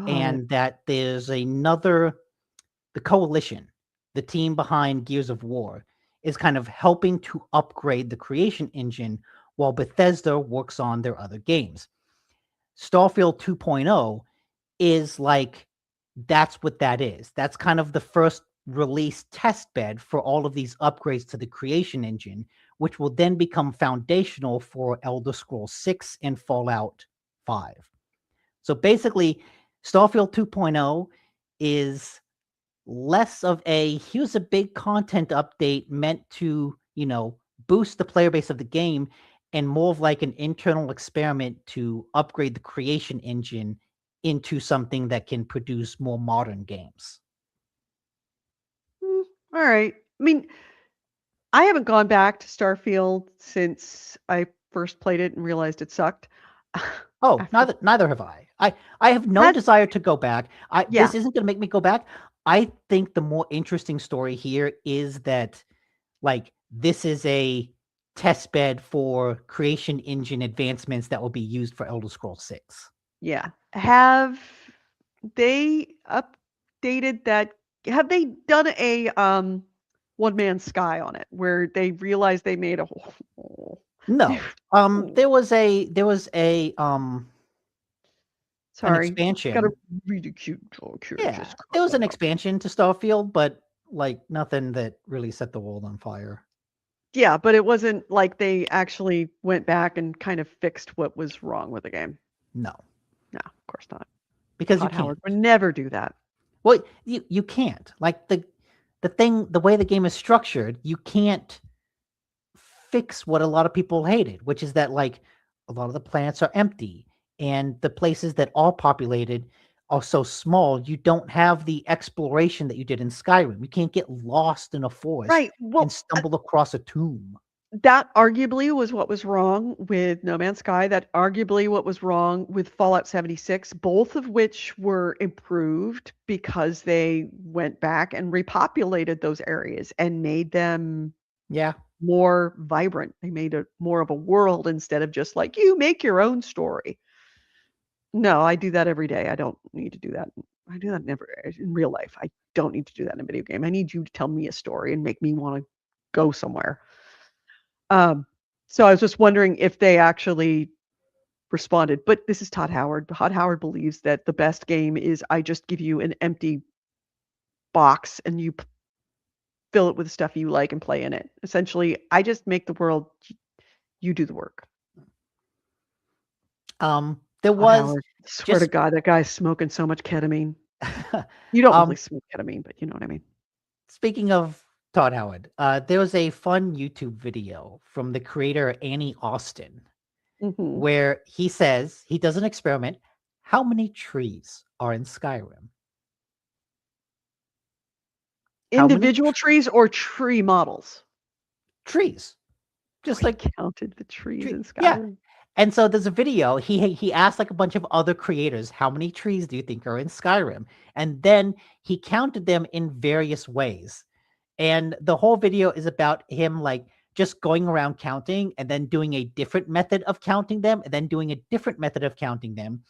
And that there's the Coalition, the team behind Gears of War, is kind of helping to upgrade the creation engine while Bethesda works on their other games. Starfield 2.0 is like, that's what that is. That's kind of the first release test bed for all of these upgrades to the creation engine, which will then become foundational for Elder Scrolls 6 and Fallout 5. So basically, Starfield 2.0 is less of here's a big content update meant to, boost the player base of the game, and more of like an internal experiment to upgrade the creation engine into something that can produce more modern games. All right. I mean, I haven't gone back to Starfield since I first played it and realized it sucked. Oh, neither have I. I have no desire to go back. This isn't going to make me go back. I think the more interesting story here is that, like, this is a test bed for creation engine advancements that will be used for Elder Scrolls 6. Yeah. Have they updated that? Have they done a One Man's Sky on it where they realized they made a whole? No. There was a Sorry, an expansion. got a really cute Yeah, there was an expansion to Starfield, but like nothing that really set the world on fire. Yeah, but it wasn't like they actually went back and kind of fixed what was wrong with the game. No, of course not. Because Todd you can't. Howard would never do that. Well, you can't. Like the way the game is structured, you can't fix what a lot of people hated, which is that like a lot of the planets are empty and the places that are populated are so small, you don't have the exploration that you did in Skyrim. You can't get lost in a forest and stumble across a tomb. That arguably was what was wrong with No Man's Sky. That arguably what was wrong with Fallout 76, both of which were improved because they went back and repopulated those areas and made them more vibrant. They made it more of a world instead of just like, you make your own story. No, I do that every day. I don't need to do that. I do that in real life. I don't need to do that in a video game. I need you to tell me a story and make me want to go somewhere. So I was just wondering if they actually responded. But this is Todd Howard. Todd Howard believes that the best game is I just give you an empty box and you fill it with stuff you like and play in it. Essentially, I just make the world, you do the work. There Todd was Howard. Swear to just God, that guy's smoking so much ketamine. You don't really smoke ketamine, but you know what I mean. speaking of Todd Howard, there was a fun YouTube video from the creator Annie Austin Mhm. where he says he does an experiment. How many trees are in Skyrim? How many Individual trees or tree models? trees? Just We like counted the trees in yeah. Skyrim. And so there's a video. He asked like a bunch of other creators, how many trees do you think are in Skyrim? And then he counted them in various ways. And the whole video is about him like just going around counting and then doing a different method of counting them and then doing a different method of counting them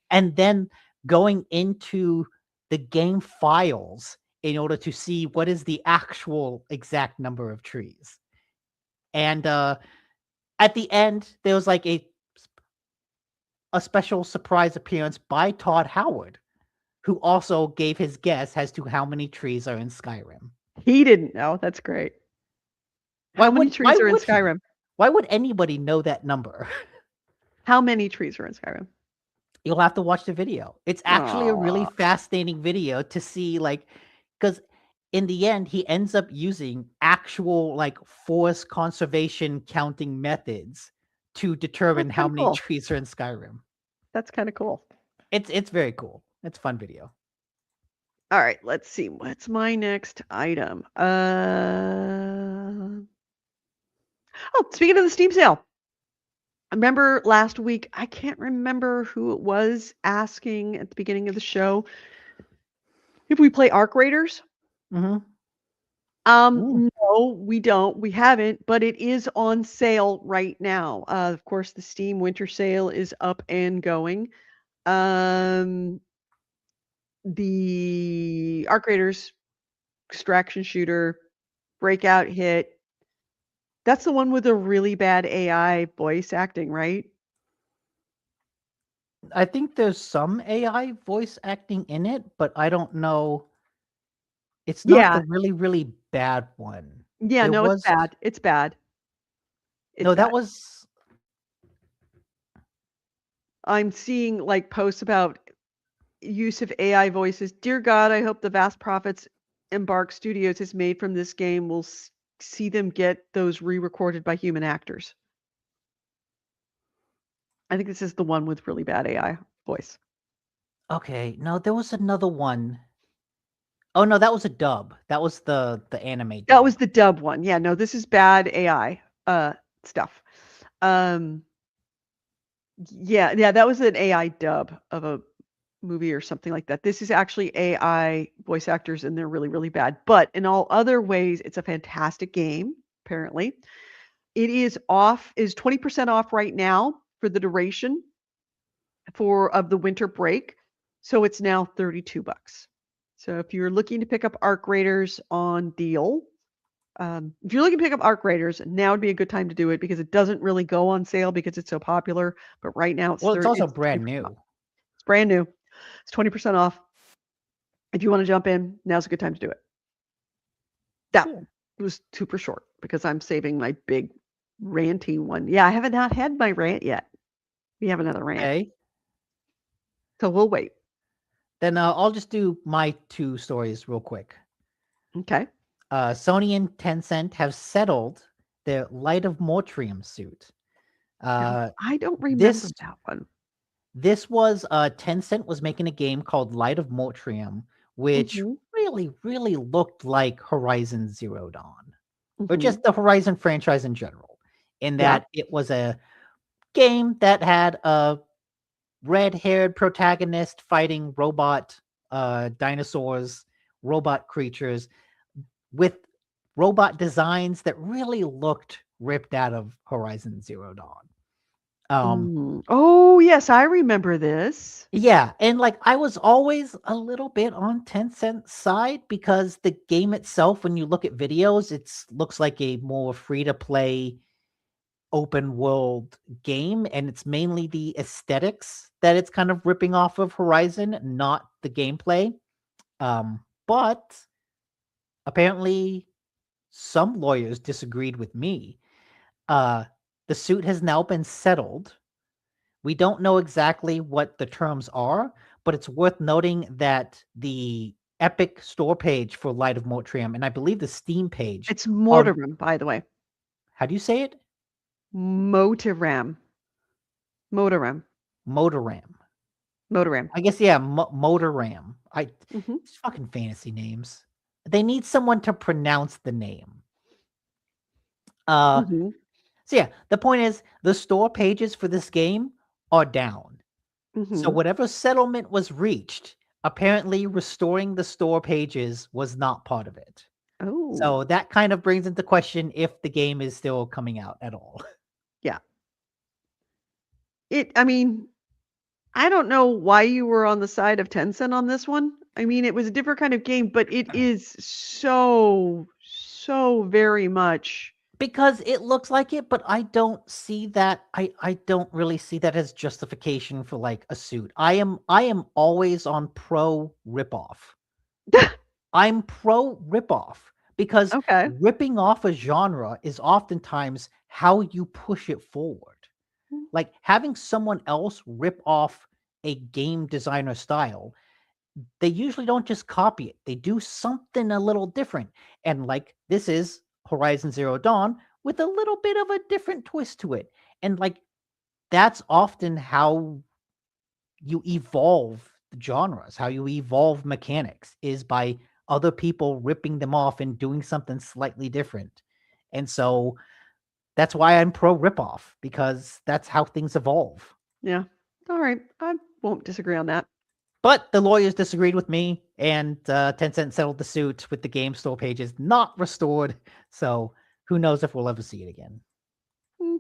and then going into the game files in order to see what is the actual exact number of trees. And at the end, there was like a special surprise appearance by Todd Howard, who also gave his guess as to how many trees are in Skyrim. He didn't know. That's great. How many trees are in Skyrim? Why would anybody know that number? How many trees are in Skyrim? You'll have to watch the video. It's actually a really Aw. fascinating video to see, like, because in the end, he ends up using actual like forest conservation counting methods to determine That's how kinda many cool. trees are in Skyrim. That's kind of cool. It's very cool. It's a fun video. All right, let's see. What's my next item? Oh, speaking of the Steam sale, I remember last week, I can't remember who it was asking at the beginning of the show if we play Arc Raiders. Mm-hmm. Ooh. No, we don't. We haven't, but it is on sale right now. Of course, the Steam winter sale is up and going. The Arc Raiders extraction shooter breakout hit. That's the one with the really bad AI voice acting, right? I think there's some AI voice acting in it, but I don't know. It's not Yeah. the really, really bad one. Yeah, There no, it's was bad. It's bad. It's no, that bad. was I'm seeing like posts about use of AI voices. Dear God, I hope the vast profits Embark Studios has made from this game will see them get those re-recorded by human actors. I think this is the one with really bad AI voice. okay. No, there was another one. Oh no, that was a dub. That was the anime dub. That was the dub one. Yeah, no, this is bad AI stuff. Yeah, that was an AI dub of a movie or something like that. This is actually AI voice actors and they're really, really bad. But in all other ways, it's a fantastic game, apparently. It is 20% off right now for the duration of the winter break. So it's now $32. So if you're looking to pick up Arc Raiders on deal, if you're looking to pick up Arc Raiders, now would be a good time to do it because it doesn't really go on sale because it's so popular. But right now Well, it's also brand 20% new. off. It's brand new. It's 20% off. If you want to jump in, now's a good time to do it. That Cool. was super short because I'm saving my big ranty one. Yeah, I haven't not had my rant yet. We have another rant. Okay. So we'll wait. Then I'll just do my two stories real quick. Okay. Sony and Tencent have settled their Light of Mortrium suit. Now, I don't remember this that one. this was Tencent was making a game called Light of Mortrium, which Mhm. really, really looked like Horizon Zero Dawn, or Mhm. just the Horizon franchise in general, in Yeah. that it was a game that had a red-haired protagonist fighting robot dinosaurs, robot creatures, with robot designs that really looked ripped out of Horizon Zero Dawn. Oh, yes, I remember this. Yeah, and like I was always a little bit on Tencent's side because the game itself, when you look at videos, it looks like a more free-to-play open world game, and it's mainly the aesthetics that it's kind of ripping off of Horizon, not the gameplay. But apparently some lawyers disagreed with me. The suit has now been settled, We don't know exactly what the terms are, but it's worth noting that the Epic store page for Light of Mortrium, and I believe the Steam page It's are, Mortimer, by the way. how do you say it? Motiram. Motoram. Motoram. Motoram. I guess, yeah, Motoram. Mm-hmm. It's fucking fantasy names. They need someone to pronounce the name. Mm-hmm. So yeah, the point is the store pages for this game are down. So Mm-hmm. whatever settlement was reached, apparently restoring the store pages was not part of it. Oh, So that kind of brings into question if the game is still coming out at all. yeah. I mean, I don't know why you were on the side of Tencent on this one. I mean, it was a different kind of game, but it is so, so very much. Because it looks like it, but I don't see that. I don't really see that as justification for like a suit. I am always on pro ripoff. I'm pro ripoff because Okay. ripping off a genre is oftentimes how you push it forward. Like having someone else rip off a game designer style, they usually don't just copy it. They do something a little different. And like this is Horizon Zero Dawn with a little bit of a different twist to it. And like that's often how you evolve the genres, how you evolve mechanics is by other people ripping them off and doing something slightly different. And so that's why I'm pro ripoff because that's how things evolve. Yeah. All right. I won't disagree on that. But the lawyers disagreed with me, and Tencent settled the suit with the game store pages not restored. So who knows if we'll ever see it again. Mm,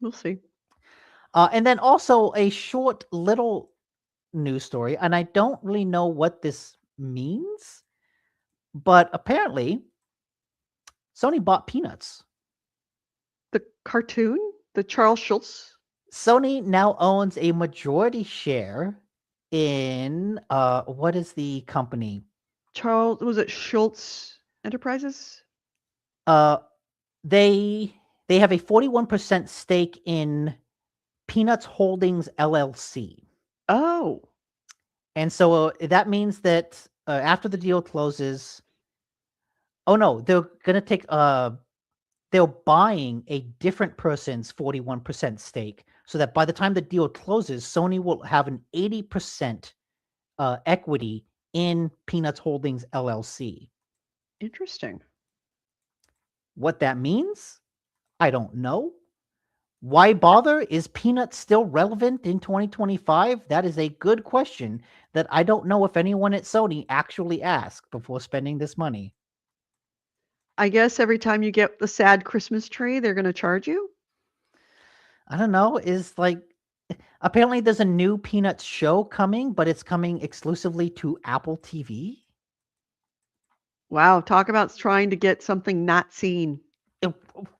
we'll see. And then also a short little news story, and I don't really know what this means, but apparently Sony bought Peanuts. The cartoon, the Charles Schultz. Sony now owns a majority share in what is the company? Charles, was it Schultz Enterprises? Uh they have a 41% stake in Peanuts Holdings LLC. Oh, And so that means that after the deal closes, oh no, they're going to take they're buying a different person's 41% stake so that by the time the deal closes, Sony will have an 80% equity in Peanuts Holdings LLC. interesting. What that means, I don't know. Why bother? Is Peanuts still relevant in 2025? That is a good question that I don't know if anyone at Sony actually asked before spending this money. I guess every time you get the sad Christmas tree, they're going to charge you. I don't know. Is like apparently there's a new Peanuts show coming, but it's coming exclusively to Apple TV. Wow, talk about trying to get something not seen.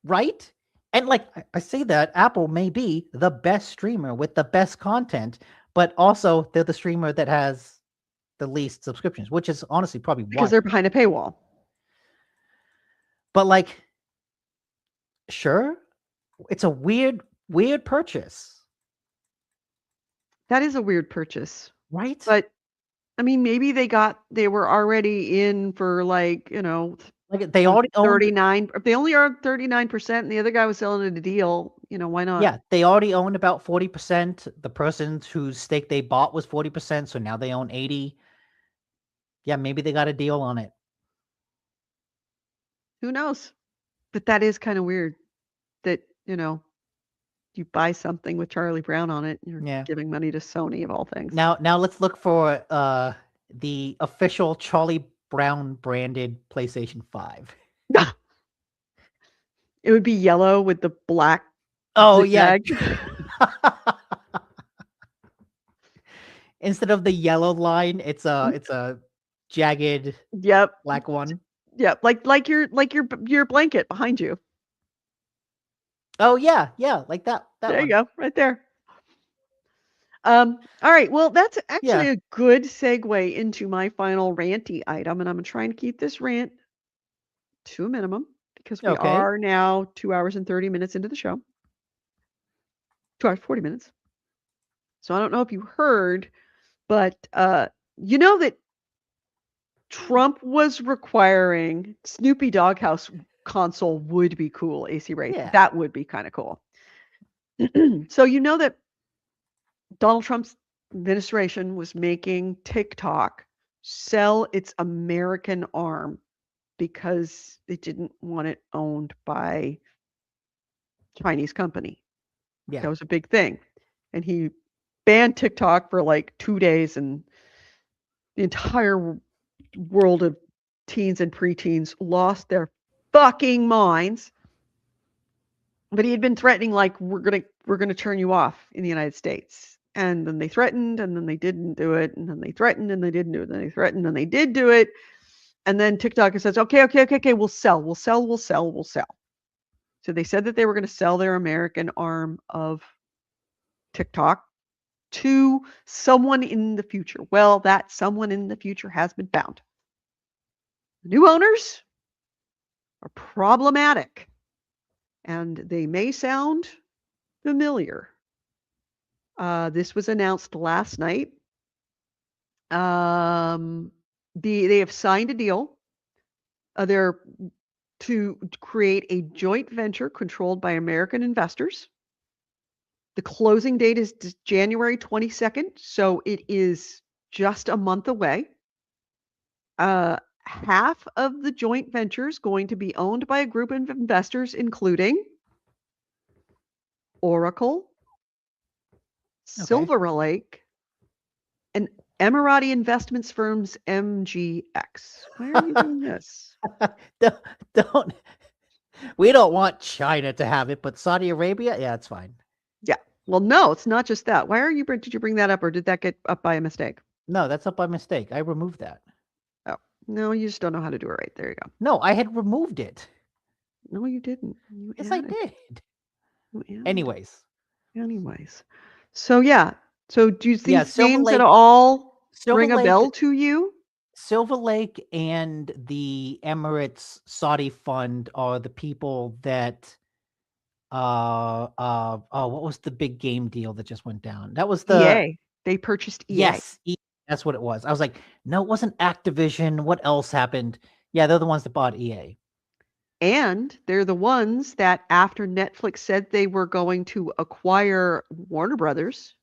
Right? And like I say that Apple may be the best streamer with the best content, but also they're the streamer that has the least subscriptions, which is honestly probably Because why. they're behind a paywall. But like, sure, it's a weird purchase, That is a weird purchase. right? But I mean, maybe they were already in for like, Like they already owned, 39. If they only are 39% and the other guy was selling it a deal, why not? yeah, they already owned about 40%. The person whose stake they bought was 40%, so now they own 80. Yeah, maybe they got a deal on it. Who knows? But that is kind of weird that, you buy something with Charlie Brown on it, you're Yeah. giving money to Sony of all things. Now let's look for the official Charlie Brown branded PlayStation 5. It would be yellow with the black Oh zigzag. yeah. Instead of the yellow line, it's a jagged Yep. black one. Yep. Like your blanket behind you. Oh yeah, like that There one. you go, right there. All right. Well, that's actually Yeah. a good segue into my final ranty item, and I'm trying to keep this rant to a minimum because we Okay. are now 2 hours and 30 minutes into the show. 2 hours 40 minutes. So I don't know if you heard, but you know that Trump was requiring Snoopy Doghouse console would be cool, AC Ray. Yeah. That would be kind of cool. So you know that Donald Trump's administration was making TikTok sell its American arm because they didn't want it owned by Chinese company. Yeah. That was a big thing. And he banned TikTok for like 2 days, and the entire world of teens and preteens lost their fucking minds. But he had been threatening, like, we're gonna turn you off in the United States. And then they threatened, and then they didn't do it, and then they threatened, and they didn't do it, and then they threatened, and they did do it. And then TikTok says, okay, we'll sell. So they said that they were going to sell their American arm of TikTok to someone in the future. Well, that someone in the future has been found. The new owners are problematic, and they may sound familiar. This was announced last night. They have signed a deal. They're to create a joint venture controlled by American investors. The closing date is January 22nd, so it is just a month away. Half of the joint venture is going to be owned by a group of investors, including Silver Lake, and Emirati investments firms MGX. Why are you doing this? don't. We don't want China to have it, but Saudi Arabia, yeah, it's fine. Yeah. Well, no, it's not just that. Why are you? Did you bring that up, or did that get up by a mistake? No, that's up by mistake. I removed that. Oh, no, you just don't know how to do it right. There you go. No, I had removed it. No, you didn't. You Yes, I added. did. You added. Anyways. So yeah. So do these Silver names Lake, at all Silver ring a Lake, bell to you? Silver Lake and the Emirates Saudi Fund are the people that what was the big game deal that just went down? That was the EA. They purchased EA. Yes, that's what it was. I was like, no, it wasn't Activision. What else happened? Yeah, they're the ones that bought EA. And they're the ones that, after Netflix said they were going to acquire Warner Brothers.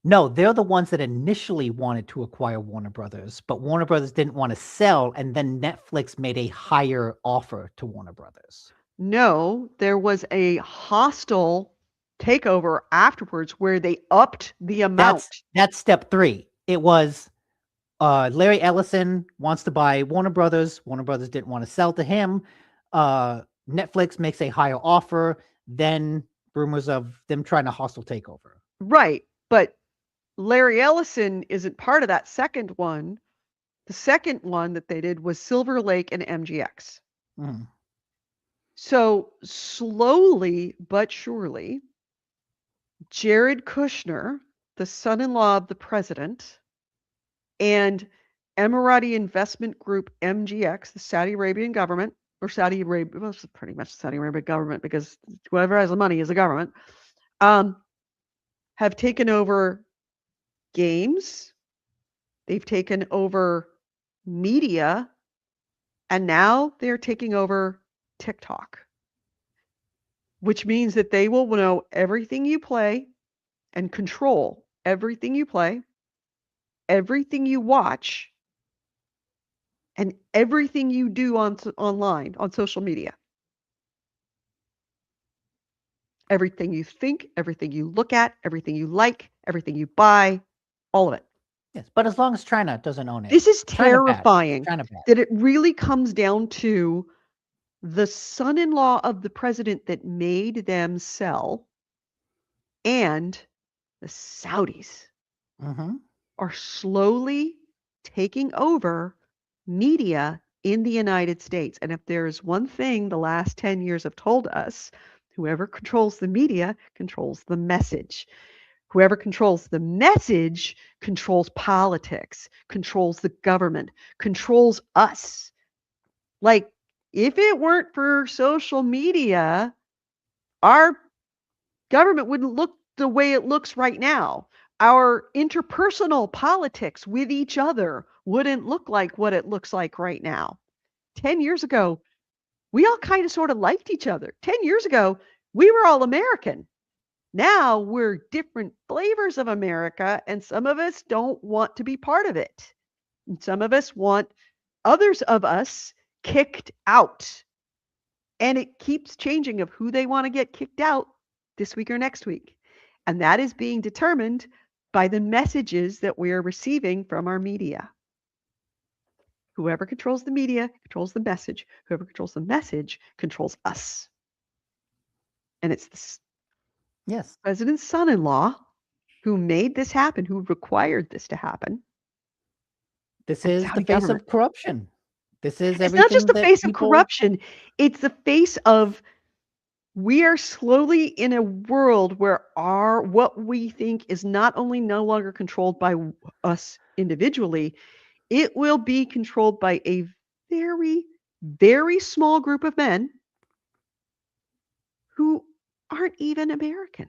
No, they're the ones that initially wanted to acquire Warner Brothers, but Warner Brothers didn't want to sell, and then Netflix made a higher offer to Warner Brothers. No, there was a hostile takeover afterwards where they upped the amount. That's step 3. It was Larry Ellison wants to buy Warner Brothers. Warner Brothers didn't want to sell to him. Netflix makes a higher offer. Then rumors of them trying to hostile takeover. Right. But Larry Ellison isn't part of that second one. The second one that they did was Silver Lake and MGX. Mm. So slowly but surely, Jared Kushner, the son-in-law of the president, and Emirati investment group MGX, the Saudi Arabian government, or Saudi Arabia, well, it's pretty much the Saudi Arabian government because whoever has the money is the government, have taken over games. They've taken over media, and now they're taking over TikTok, which means that they will know everything you play and control everything you play, everything you watch, and everything you do online, on social media. Everything you think, everything you look at, everything you like, everything you buy, all of it. Yes, but as long as China doesn't own it. This is China bad. terrifying China bad. that it really comes down to the son-in-law of the president that made them sell and the Saudis are slowly taking over media in the United States. And if there's one thing the last 10 years have told us, whoever controls the media controls the message. Whoever controls the message controls politics, controls the government, controls us. Like, if it weren't for social media, our government wouldn't look the way it looks right now. Our interpersonal politics with each other wouldn't look like what it looks like right now. 10 years ago, we all kind of sort of liked each other. 10 years ago, we were all American. Now we're different flavors of America, and some of us don't want to be part of it. And some of us want others of us kicked out. And it keeps changing of who they want to get kicked out this week or next week. And that is being determined by the messages that we are receiving from our media. Whoever controls the media controls the message. Whoever controls the message controls us. And it's the president's son-in-law who made this happen, who required this to happen. This is the face of corruption. This is everything. It's not just the face of corruption. It's the face of, we are slowly in a world where what we think is not only no longer controlled by us individually, it will be controlled by a very, very small group of men who aren't even American.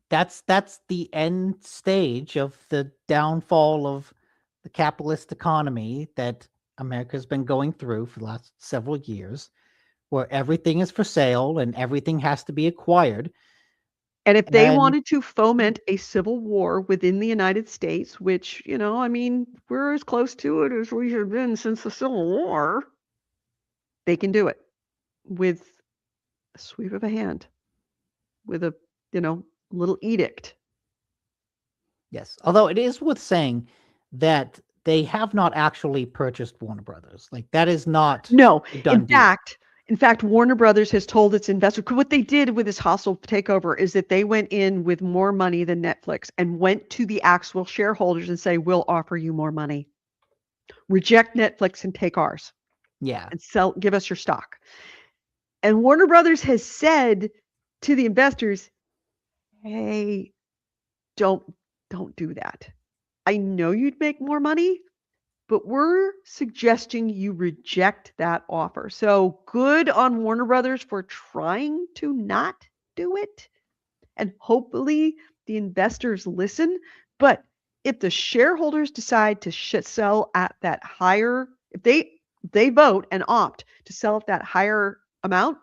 That's the end stage of the downfall of the capitalist economy that America's been going through for the last several years, where everything is for sale and everything has to be acquired. And if they wanted to foment a civil war within the United States, which, we're as close to it as we have been since the Civil War, they can do it with a sweep of a hand, with a, little edict. Yes. Although it is worth saying that they have not actually purchased Warner Brothers. Like, that is not no. a done deal. In fact, Warner Brothers has told its investors, what they did with this hostile takeover is that they went in with more money than Netflix and went to the actual shareholders and say, we'll offer you more money. Reject Netflix and take ours. Yeah. And give us your stock. And Warner Brothers has said to the investors, hey, don't do that. I know you'd make more money, but we're suggesting you reject that offer. So good on Warner Brothers for trying to not do it. And hopefully the investors listen. But if the shareholders decide to sell at that higher, if they vote and opt to sell at that higher amount,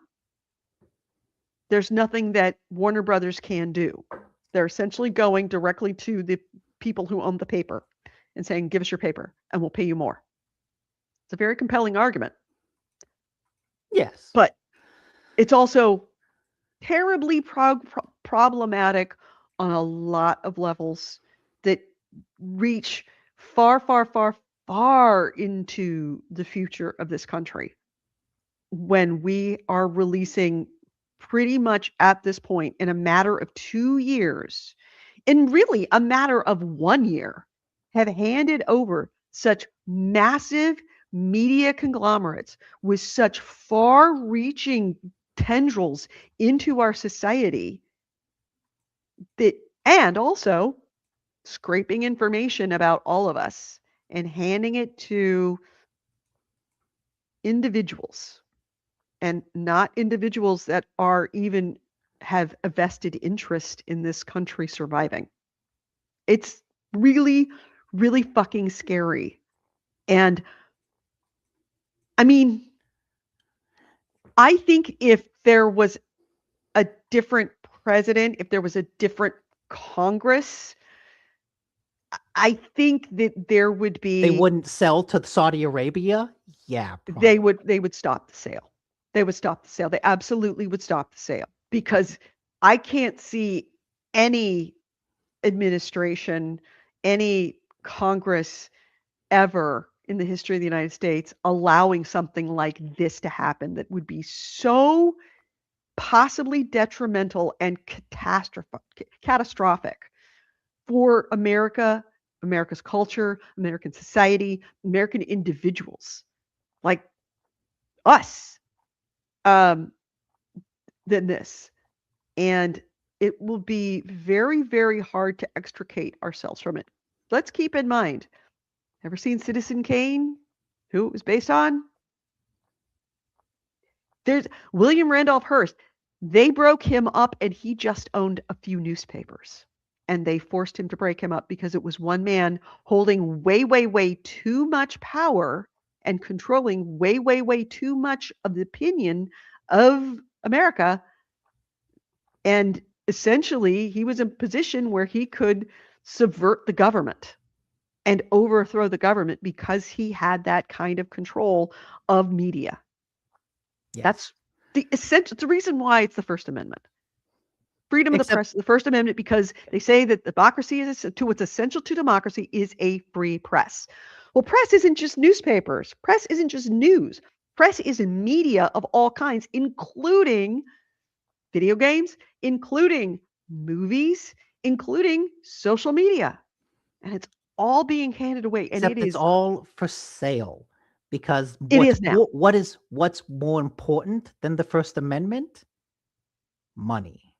there's nothing that Warner Brothers can do. They're essentially going directly to the people who own the paper and saying, give us your paper and we'll pay you more. It's a very compelling argument. Yes. But it's also terribly problematic on a lot of levels that reach far, far, far, far into the future of this country, when we are releasing pretty much at this point in a matter of 2 years, in really a matter of 1 year, have handed over such massive media conglomerates with such far-reaching tendrils into our society, that, and also scraping information about all of us and handing it to individuals, and not individuals that are even have a vested interest in this country surviving. It's really, really fucking scary. And I think if there was a different president, if there was a different Congress, I think that there would be... They wouldn't sell to Saudi Arabia? Yeah, probably. They would stop the sale. They would stop the sale. They absolutely would stop the sale, because I can't see any administration, any Congress ever in the history of the United States allowing something like this to happen that would be so possibly detrimental and catastrophic for America, America's culture, American society, American individuals like us, than this. And it will be very, very hard to extricate ourselves from it. Let's keep in mind, ever seen Citizen Kane? Who it was based on? There's William Randolph Hearst. They broke him up, and he just owned a few newspapers. And they forced him to break him up because it was one man holding way, way, way too much power and controlling way, way, way too much of the opinion of America. And essentially, he was in a position where he could subvert the government and overthrow the government because he had that kind of control of media. Yes. That's the reason why it's the First Amendment. Freedom of the Except- press, the First Amendment, because they say that democracy is to what's essential to democracy is a free press. Well, press isn't just newspapers. Press isn't just news. Press is media of all kinds, including video games, including movies, including social media. And it's all being handed away. And Except it it's is all for sale because It is now. what's more important than the First Amendment? Money.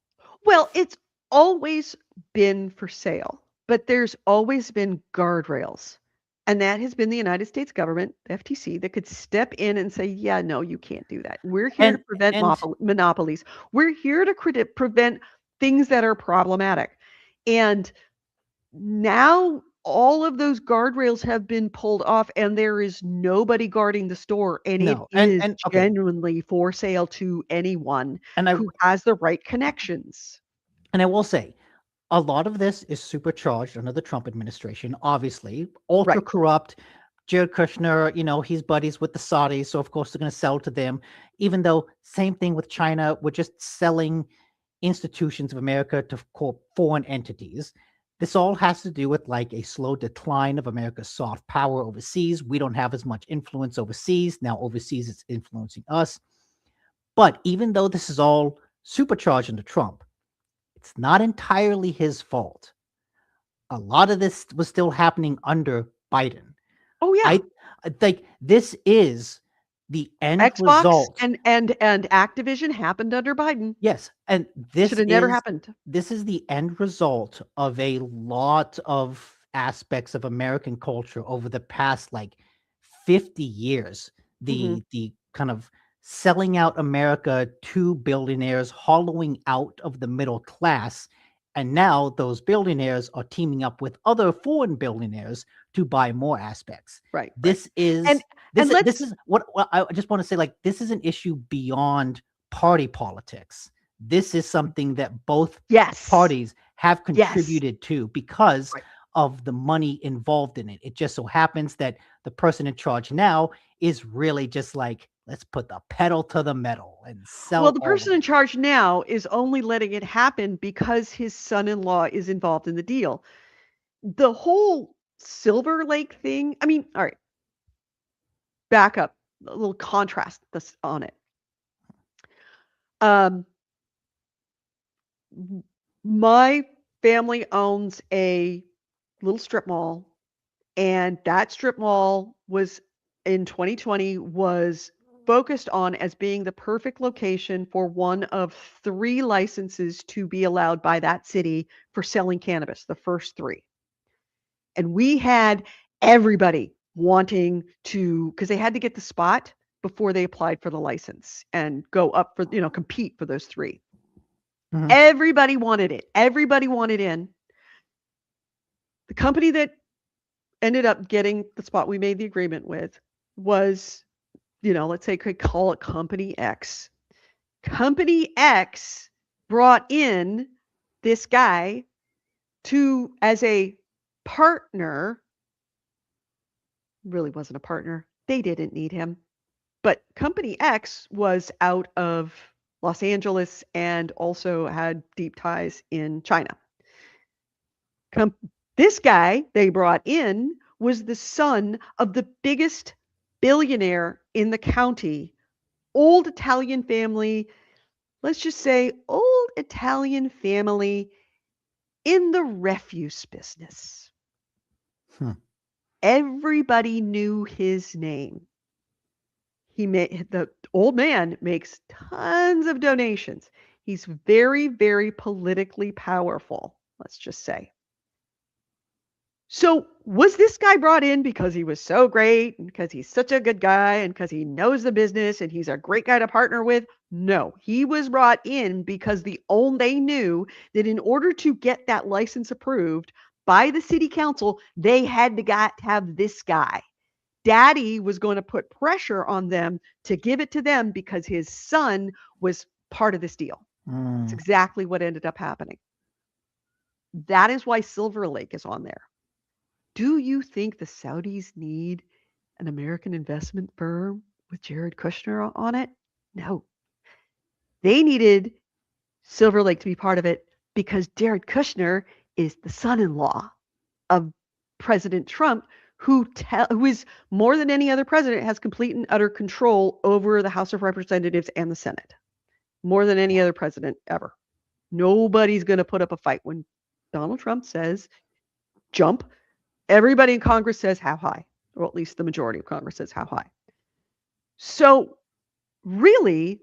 Well, it's always been for sale, but there's always been guardrails. And that has been the United States government, the FTC, that could step in and say, yeah, no, you can't do that. We're here to prevent monopolies. We're here to prevent things that are problematic. And now all of those guardrails have been pulled off, and there is nobody guarding the store. And it No, is okay. genuinely for sale to anyone who has the right connections. And I will say, a lot of this is supercharged under the Trump administration, obviously. Ultra Right. corrupt. Jared Kushner, he's buddies with the Saudis, so of course they're going to sell to them. Even though, same thing with China, we're just selling institutions of America to foreign entities. This all has to do with like a slow decline of America's soft power overseas. We don't have as much influence overseas. Now overseas it's influencing us. But even though this is all supercharged under Trump, it's not entirely his fault. A lot of this was still happening under Biden. Oh yeah. I think this is the end Xbox result. and Activision happened under Biden. Yes, and this should have never happened. This is the end result of a lot of aspects of American culture over the past like 50 years. The kind of selling out America to billionaires, hollowing out of the middle class. And now those billionaires are teaming up with other foreign billionaires to buy more aspects. Right. This is this is what I just want to say, like, this is an issue beyond party politics. This is something that both parties have contributed to because of the money involved in it. It just so happens that the person in charge now is really just like, let's put the pedal to the metal and sell. Well, the person in charge now is only letting it happen because his son-in-law is involved in the deal. The whole Silver Lake thing, I mean, all right. Back up, a little contrast on it. My family owns a little strip mall, and that strip mall was in 2020 was focused on as being the perfect location for one of 3 licenses to be allowed by that city for selling cannabis, the first 3. And we had everybody wanting to, because they had to get the spot before they applied for the license and go up for, compete for those 3. Everybody wanted it. Everybody wanted in. The company that ended up getting the spot we made the agreement with was, let's say could call it Company X. Company X brought in this guy as a partner. Really wasn't a partner. They didn't need him. But Company X was out of Los Angeles and also had deep ties in China. This guy they brought in was the son of the biggest billionaire in the county. Old Italian family, let's just say old Italian family in the refuse business. Everybody knew his name. The old man makes tons of donations. He's very, very politically powerful, let's just say. So was this guy brought in because he was so great and because he's such a good guy and because he knows the business and he's a great guy to partner with? No, he was brought in because they knew that in order to get that license approved by the city council, they had to have this guy. Daddy was going to put pressure on them to give it to them because his son was part of this deal. It's exactly what ended up happening. That is why Silver Lake is on there. Do you think the Saudis need an American investment firm with Jared Kushner on it? No. They needed Silver Lake to be part of it because Jared Kushner is the son-in-law of President Trump, who is more than any other president has complete and utter control over the House of Representatives and the Senate, more than any other president ever. Nobody's going to put up a fight when Donald Trump says jump. Everybody in Congress says how high, or at least the majority of Congress says how high. So really,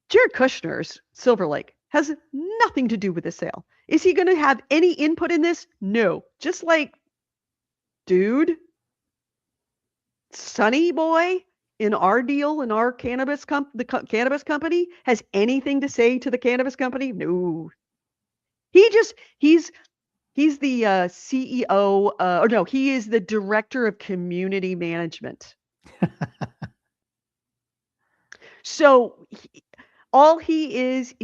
Jared Kushner's Silver Lake has nothing to do with the sale. Is he going to have any input in this? No. Just like, dude, Sonny Boy in our deal in our cannabis cannabis company has anything to say to the cannabis company? No. He's the CEO, or no, he is the director of community management. So all he is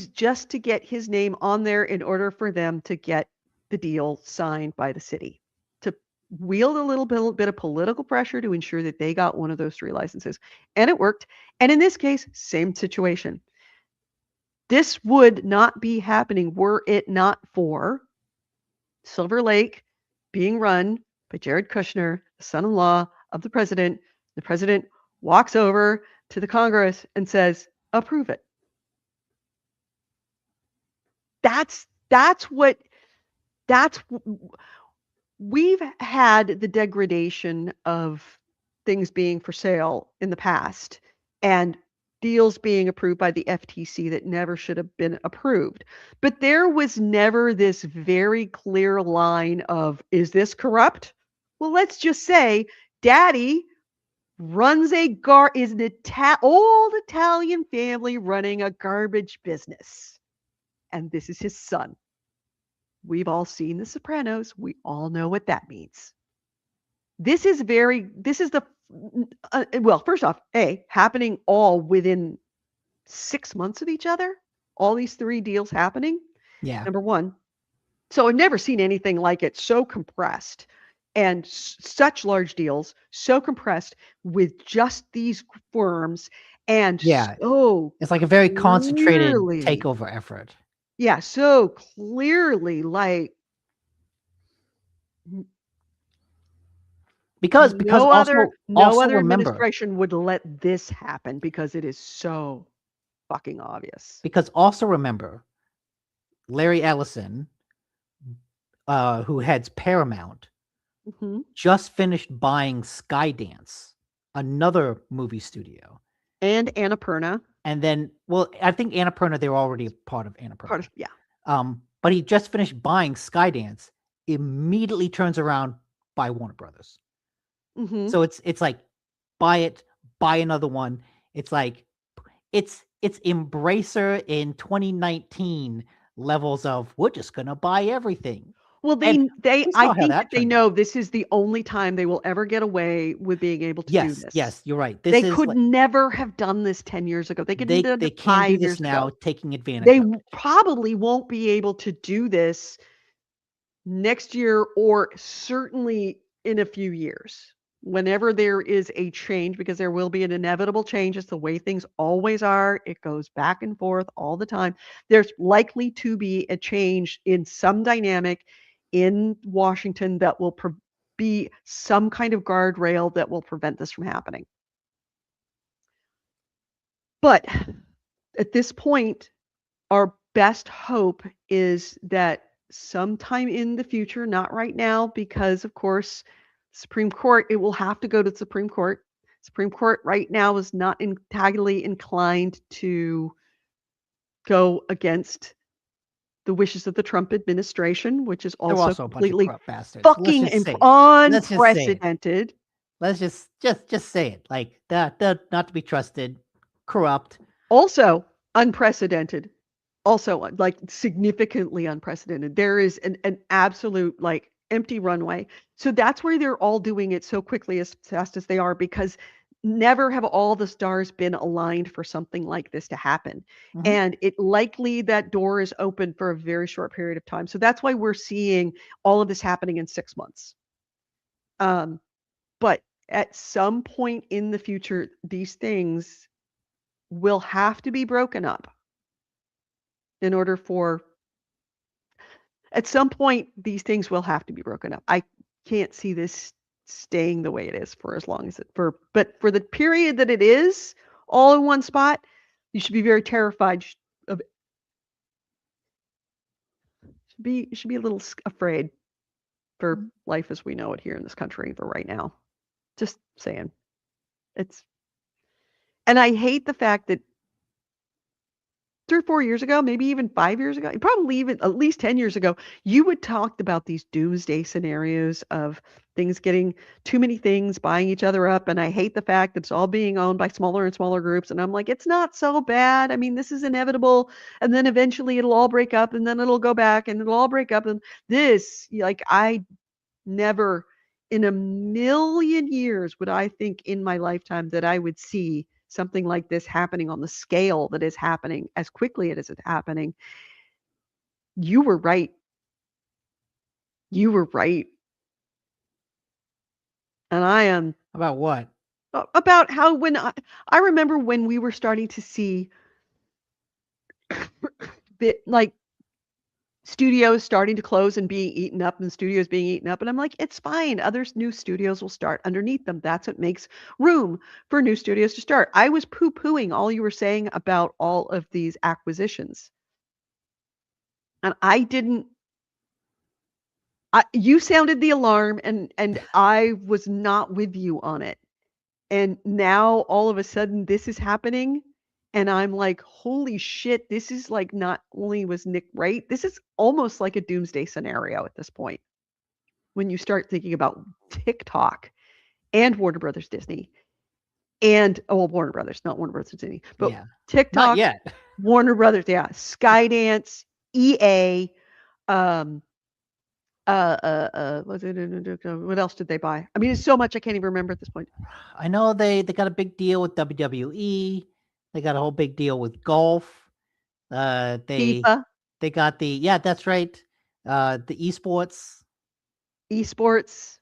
just to get his name on there in order for them to get the deal signed by the city, to wield a little bit of political pressure to ensure that they got one of those 3 licenses. And it worked. And in this case, same situation. This would not be happening were it not for Silver Lake being run by Jared Kushner, the son-in-law of the president. The president walks over to the Congress and says, approve it. We've had the degradation of things being for sale in the past and deals being approved by the FTC that never should have been approved. But there was never this very clear line of, is this corrupt? Well, let's just say Daddy runs is an old Italian family running a garbage business. And this is his son. We've all seen The Sopranos. We all know what that means. This is the, well, first off, happening all within 6 months of each other. All these 3 deals happening. Yeah. Number one. So I've never seen anything like it so compressed and such large deals, so compressed with just these firms. And it's like a very concentrated takeover effort. Yeah, so clearly, like, because no other remember, administration would let this happen because it is so fucking obvious. Because also remember, Larry Ellison, who heads Paramount, just finished buying Skydance, another movie studio, and Annapurna. And then, well, I think Annapurna, they were already a part of Annapurna. But he just finished buying Skydance, immediately turns around, buy Warner Brothers. So it's like, buy it, buy another one. It's like, it's Embracer in 2019 levels of, we're just going to buy everything. Well, I think that they know this is the only time they will ever get away with being able to do this. Yes, you're right. They could never have done this 10 years ago. They could they can't do this now, taking advantage. They probably won't be able to do this next year or certainly in a few years. Whenever there is a change, because there will be an inevitable change. It's the way things always are. It goes back and forth all the time. There's likely to be a change in some dynamic in Washington that will be some kind of guardrail that will prevent this from happening. But at this point, our best hope is that sometime in the future, not right now, because of course, Supreme Court, it will have to go to the Supreme Court. Supreme Court right now is not entirely inclined to go against the wishes of the Trump administration, which is also completely fucking unprecedented. Let's just say it. Like that, not to be trusted, corrupt, Also unprecedented. Also, like significantly unprecedented. There is an absolute like empty runway. So that's where they're all doing it so quickly as fast as they are, because never have all the stars been aligned for something like this to happen. Mhm. And it likely that door is open for a very short period of time. So that's why we're seeing all of this happening in 6 months. But at some point in the future, these things will have to be broken up in order for at some point these things will have to be broken up. I can't see this staying the way it is for as long as but for the period that it is all in one spot, you should be very terrified of should be a little afraid for life as we know it here in this country for right now. Just saying. It's and I hate the fact that 3 or 4 years ago, maybe even 5 years ago, probably even at least 10 years ago, you would talk about these doomsday scenarios of things getting too many things, buying each other up, and I hate the fact that it's all being owned by smaller and smaller groups, and I'm like, "It's not so bad. I mean, this is inevitable, and then eventually it'll all break up, and then it'll go back, and it'll all break up." And this, like, I never in a million years would I think in my lifetime that I would see something like this happening on the scale that is happening as quickly as it's happening. You were right. You were right. And I am About what? about how when I remember when we were starting to see bit like studios starting to close and being eaten up and studios being eaten up, and I'm like, it's fine, other new studios will start underneath them. That's what makes room for new studios to start. I was poo-pooing all you were saying about all of these acquisitions, and you sounded the alarm, and I was not with you on it. And now all of a sudden this is happening, and I'm like, holy shit, this is like not only was Nick right, this is almost like a doomsday scenario at this point. When you start thinking about TikTok and Warner Brothers Disney and Warner Brothers, not Warner Brothers Disney, but Yeah. Not TikTok, yet. Warner Brothers, yeah, Skydance, EA, what else did they buy? I mean, it's so much I can't even remember at this point. I know they got a big deal with WWE. They got a whole big deal with golf. They FIFA, got that's right. The esports. esports,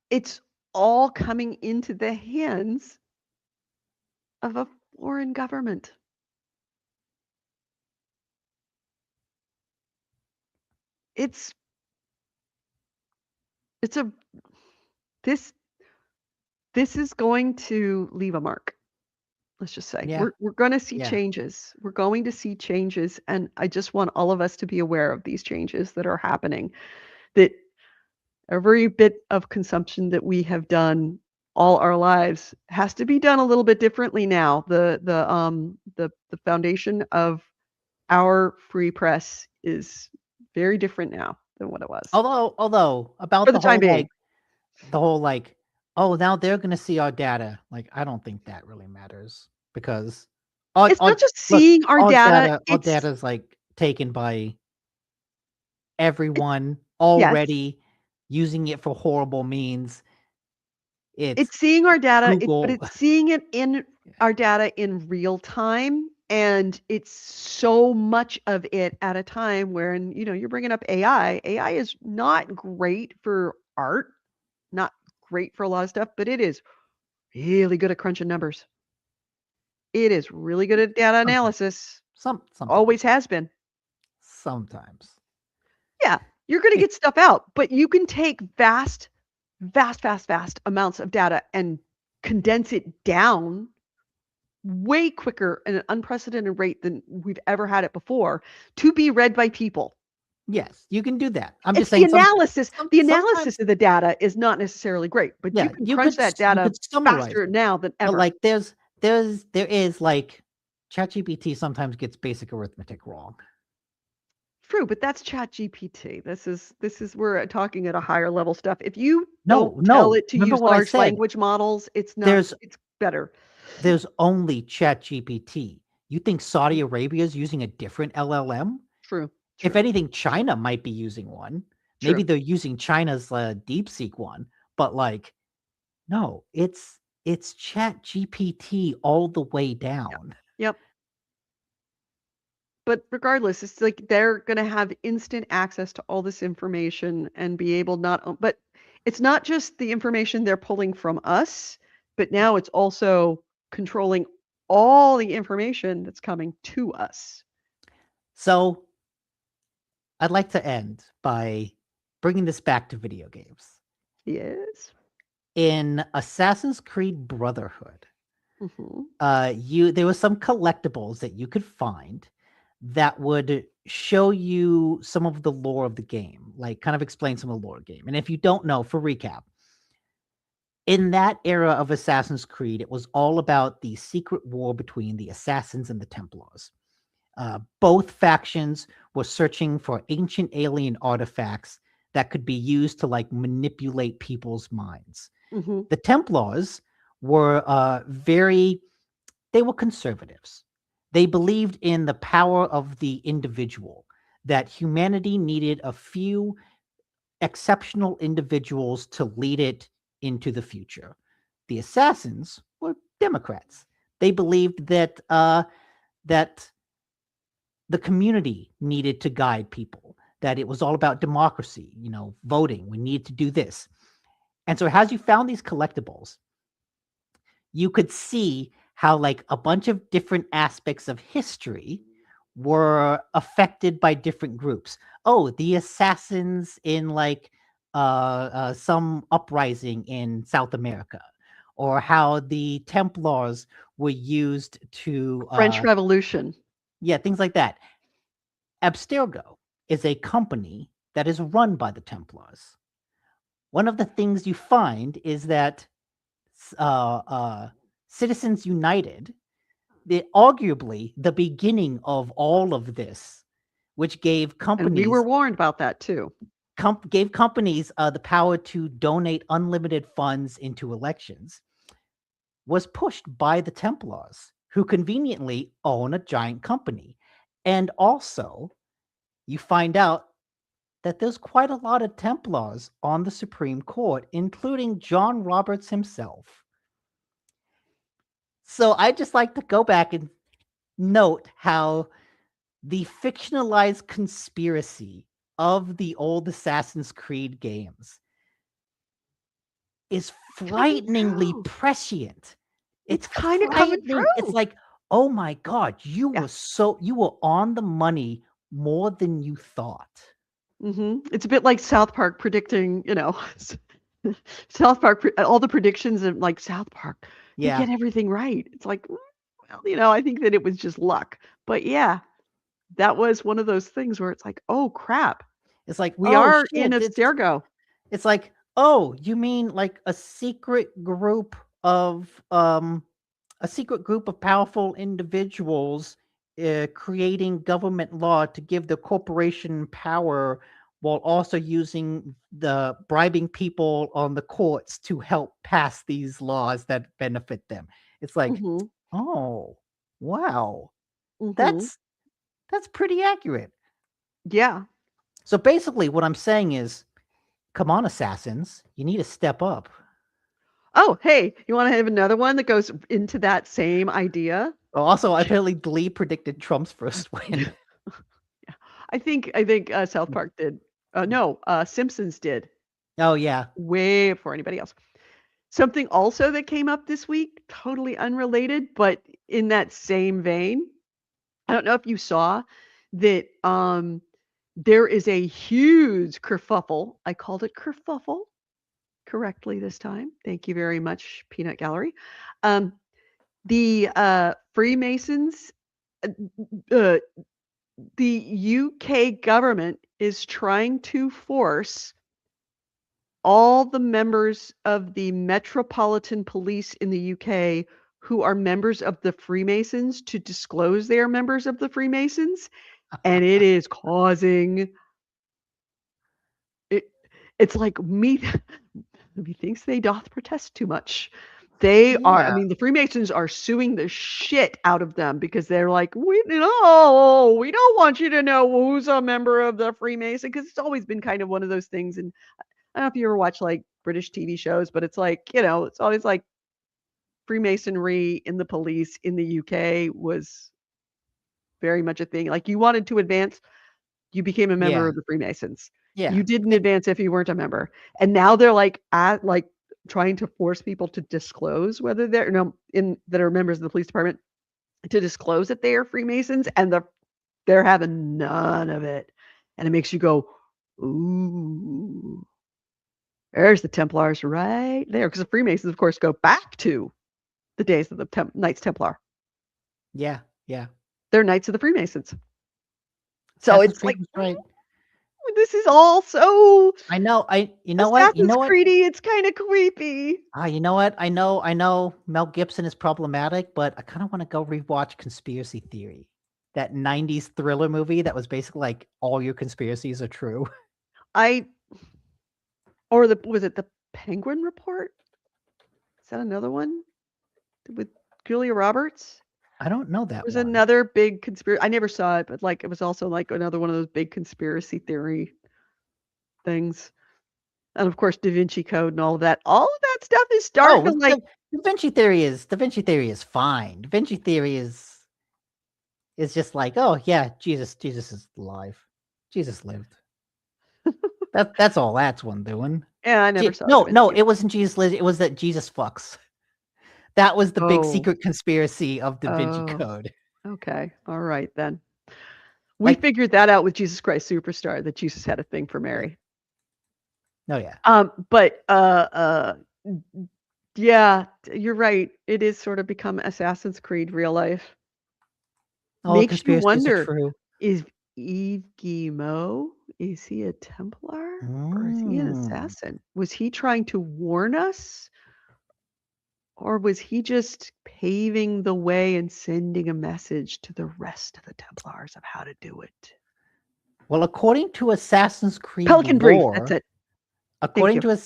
it's all coming into the hands of a foreign government. It's a this this is going to leave a mark. Let's just say Yeah. we're going to see Yeah. changes. We're going to see changes, and I just want all of us to be aware of these changes that are happening. That every bit of consumption that we have done all our lives has to be done a little bit differently now. The foundation of our free press is very different now than what it was Although about for the time being. oh, now they're gonna see our data. Like, I don't think that really matters because It's not just seeing our data. our It's data's like taken by everyone yes, already using it for horrible means. it's seeing our data, but Google. it's seeing it in our data in real time, and it's so much of it at a time where, and you're bringing up AI. AI is not great for art, not great for a lot of stuff, but it is really good at crunching numbers. It is really good at data analysis. Sometimes. Always has been. Sometimes. Yeah, you're going to get stuff out, but you can take vast amounts of data and condense it down way quicker at an unprecedented rate than we've ever had it before to be read by people. Yes, you can do that. I'm It's just saying the analysis. The analysis sometimes of the data is not necessarily great, but you can crunch that data faster now than ever. But like there is like ChatGPT sometimes gets basic arithmetic wrong. True, but that's ChatGPT. This is we're talking at a higher level stuff. If you No, don't tell it to remember use what I large said. language models, it's not. It's better. There's only ChatGPT. You think Saudi Arabia is using a different LLM? True. If anything, China might be using one. Maybe True. they're using China's DeepSeek one, but like, no, it's Chat GPT all the way down. Yep. But regardless, it's like they're going to have instant access to all this information and be able but it's not just the information they're pulling from us, but now it's also controlling all the information that's coming to us. So I'd like to end by bringing this back to video games. Yes. In Assassin's Creed Brotherhood, Mm-hmm. there was some collectibles that you could find that would show you some of the lore of the game, like kind of explain some of the lore of the game. And if you don't know, for recap, in that era of Assassin's Creed, it was all about the secret war between the Assassins and the Templars. Both factions were searching for ancient alien artifacts that could be used to like manipulate people's minds. Mm-hmm. The Templars were they were conservatives. They believed in the power of the individual, that humanity needed a few exceptional individuals to lead it into the future. The Assassins were Democrats. They believed that that the community needed to guide people, that it was all about democracy, voting. We needed to do this. And so as you found these collectibles, you could see how like a bunch of different aspects of history were affected by different groups. Oh, the assassins in like some uprising in South America, or how the Templars were used to French Revolution. Yeah, things like that. Abstergo is a company that is run by the Templars. One of the things you find is that Citizens United, arguably the beginning of all of this, which gave companies. And we were warned about that too. Gave companies the power to donate unlimited funds into elections, was pushed by the Templars, who conveniently own a giant company. And also, you find out that there's quite a lot of Templars on the Supreme Court, including John Roberts himself. So I'd just like to go back and note how the fictionalized conspiracy of the old Assassin's Creed games is frighteningly prescient. It's kind of coming through. It's like, oh my God, you were on the money more than you thought. Mm-hmm. It's a bit like South Park predicting, South Park, all the predictions of like South Park, they get everything right. It's like, well, I think that it was just luck. But yeah, that was one of those things where it's like, oh crap. It's like, we are in Abstergo. It's like, oh, you mean like a secret group of powerful individuals creating government law to give the corporation power while also using the bribing people on the courts to help pass these laws that benefit them. It's like, oh, wow. That's pretty accurate. Yeah. So basically what I'm saying is, come on, Assassins, you need to step up. Oh, hey, you want to have another one that goes into that same idea? Also, apparently Glee predicted Trump's first win. Yeah. I think South Park did. No, Simpsons did. Oh, yeah. Way before anybody else. Something also that came up this week, totally unrelated, but in that same vein. I don't know if you saw that there is a huge kerfuffle. I called it kerfuffle correctly this time. Thank you very much, Peanut Gallery. The Freemasons, the UK government is trying to force all the members of the Metropolitan Police in the UK who are members of the Freemasons to disclose they are members of the Freemasons, and it is causing it's like methinks they doth protest too much. They are, I Yeah. mean, the Freemasons are suing the shit out of them because they're like, we don't want you to know who's a member of the Freemason, because it's always been kind of one of those things. And I don't know if you ever watch like British TV shows, but it's like, it's always like Freemasonry in the police in the UK was very much a thing. Like you wanted to advance, you became a member Yeah. of the Freemasons. Yeah. You didn't advance if you weren't a member. And now they're like trying to force people to disclose whether they're that are members of the police department, to disclose that they are Freemasons, and they're having none of it. And it makes you go, ooh, there's the Templars right there. Because the Freemasons, of course, go back to the days of the Knights Templar. Yeah. Yeah. They're Knights of the Freemasons. So Assassin's it's Creed like, was right. this is all so I know. You know what? You Assassin's know what? Creedy. It's kind of creepy. You know what? I know Mel Gibson is problematic, but I kind of want to go rewatch Conspiracy Theory. That 90s thriller movie that was basically like all your conspiracies are true. Was it the Penguin Report? Is that another one with Julia Roberts? I don't know that It was one. another big conspiracy. I never saw it, but like it was also like another one of those big conspiracy theory things. And of course, Da Vinci Code and all of that. All of that stuff is starting to like. Da Vinci Theory is fine. Da Vinci Theory is just like, oh yeah, Jesus is alive. Jesus lived. That's all that's one doing. Yeah, I never saw No, Da no, Vinci. it wasn't Jesus lived. It was that Jesus fucks. That was the big Oh. secret conspiracy of Da Vinci Oh. Code. Okay. All right then. We figured that out with Jesus Christ Superstar, that Jesus had a thing for Mary. Oh yeah. But yeah, you're right. It is sort of become Assassin's Creed real life. All Makes you conspiracies are wonder, true. is Yves Guillemot, is he a Templar or is he an assassin? Was he trying to warn us? Or was he just paving the way and sending a message to the rest of the Templars of how to do it? Well, according to Assassin's Creed Pelican Brief, lore, that's it. according to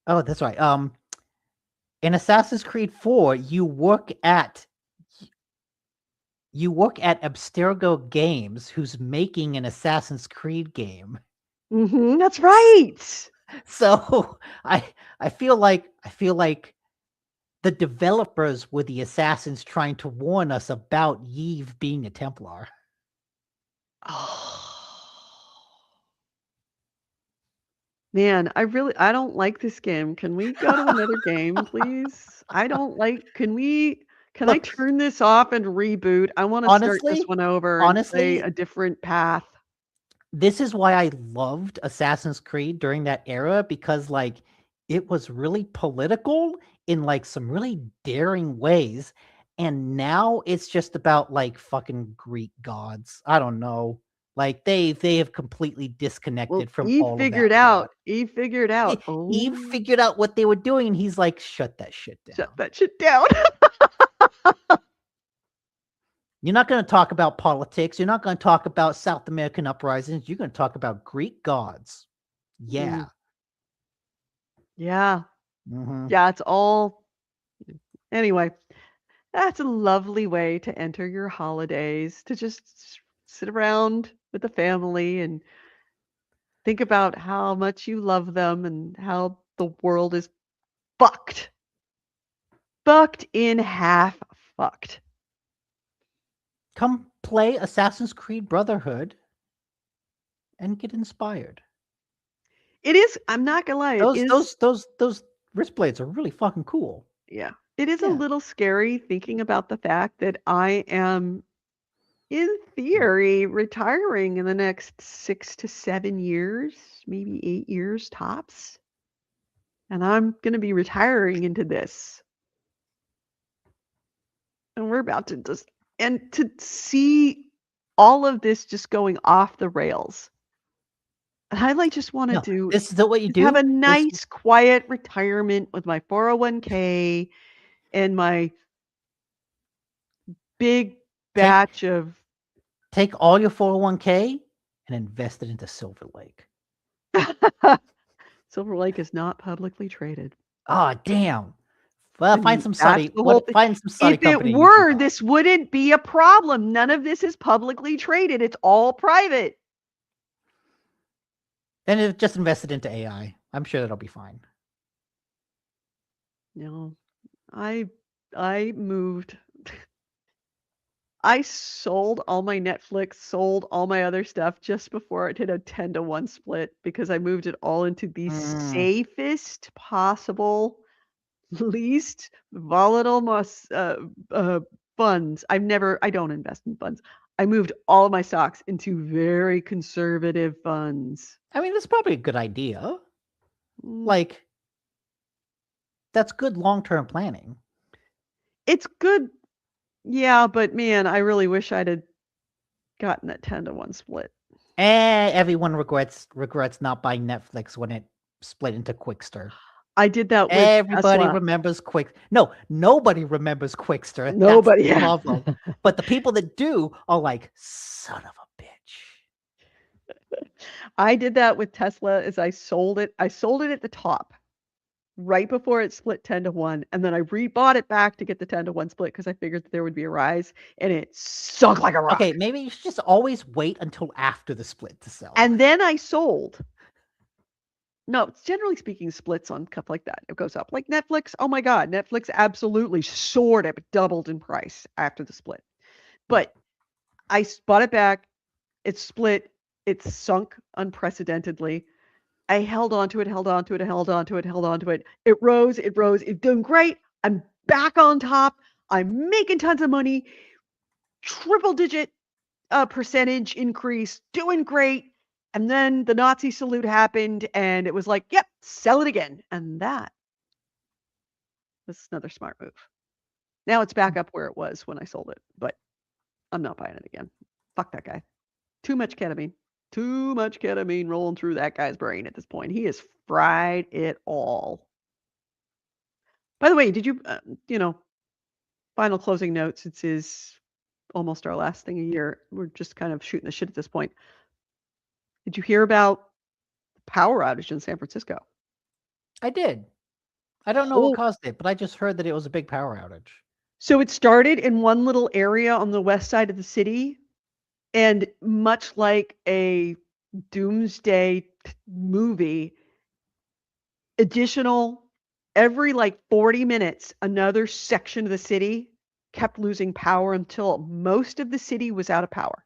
oh, that's right. In Assassin's Creed 4, you work at Abstergo Games, who's making an Assassin's Creed game. That's right. So I feel like the developers were the assassins trying to warn us about Yves being a Templar. Oh. Man, I don't like this game. Can we go to another game, please? Can I turn this off and reboot? I want to start this one over and play a different path. This is why I loved Assassin's Creed during that era, because like it was really political in like some really daring ways. And now it's just about like fucking Greek gods. I don't know. Like they have completely disconnected from all of that. Eve figured out. Eve figured out what they were doing, and he's like, shut that shit down. Shut that shit down. You're not going to talk about politics. You're not going to talk about South American uprisings. You're going to talk about Greek gods. Yeah. Yeah. Mm-hmm. Yeah, it's all. Anyway, that's a lovely way to enter your holidays, to just sit around with the family and think about how much you love them and how the world is fucked. Fucked in half fucked. Come play Assassin's Creed Brotherhood and get inspired. It is, I'm not gonna lie, those wrist blades are really fucking cool. Yeah. It is a little scary thinking about the fact that I am, in theory, retiring in the next 6 to 7 years, maybe 8 years tops. And I'm going to be retiring into this. And we're about to to see all of this just going off the rails. And I just want to this is what you do. Have a nice, quiet retirement with my 401k and my big batch of. Take all your 401k and invest it into Silver Lake. Silver Lake is not publicly traded. Oh, damn. Well, I find mean, some that's sunny. the whole thing. Find some sunny If it company. you can were, buy. this wouldn't be a problem. None of this is publicly traded. It's all private. Then it just invested into AI. I'm sure that'll be fine. No, I moved. I sold all my Netflix, sold all my other stuff just before it hit a 10-to-1 split because I moved it all into the safest possible, least volatile funds. I don't invest in funds. I moved all of my stocks into very conservative funds. I mean, that's probably a good idea. Mm, Like, that's good long-term planning. It's good. Yeah, but man, I really wish I'd have gotten that 10-to-1 split. Everyone regrets not buying Netflix when it split into Quickster. I did that with Everybody Tesla. remembers No, nobody remembers Quickster. Nobody, That's the yeah. problem. But the people that do are like, son of a bitch. I did that with Tesla as I sold it. I sold it at the top right before it split 10-to-1, and then I rebought it back to get the 10-to-1 split because I figured that there would be a rise, and it sunk like a rock. Okay, maybe you should just always wait until after the split to sell. And then I sold. No, generally speaking, splits on stuff like that. It goes up. Like Netflix, oh my God, Netflix absolutely soared up, doubled in price after the split. But I bought it back. It split. It sunk unprecedentedly. I held on to it, held on to it, held on to it, held on to it. It rose, it rose. It's doing great. I'm back on top. I'm making tons of money. Triple digit percentage increase, doing great. And then the Nazi salute happened, and it was like, yep, sell it again. And that was another smart move. Now it's back up where it was when I sold it, but I'm not buying it again. Fuck that guy. Too much ketamine. Too much ketamine rolling through that guy's brain at this point. He has fried it all. By the way, did you, final closing notes, it is almost our last thing a year. We're just kind of shooting the shit at this point. Did you hear about the power outage in San Francisco? I did. I don't know what caused it, but I just heard that it was a big power outage. So it started in one little area on the west side of the city, and much like a doomsday movie, every like 40 minutes, another section of the city kept losing power until most of the city was out of power.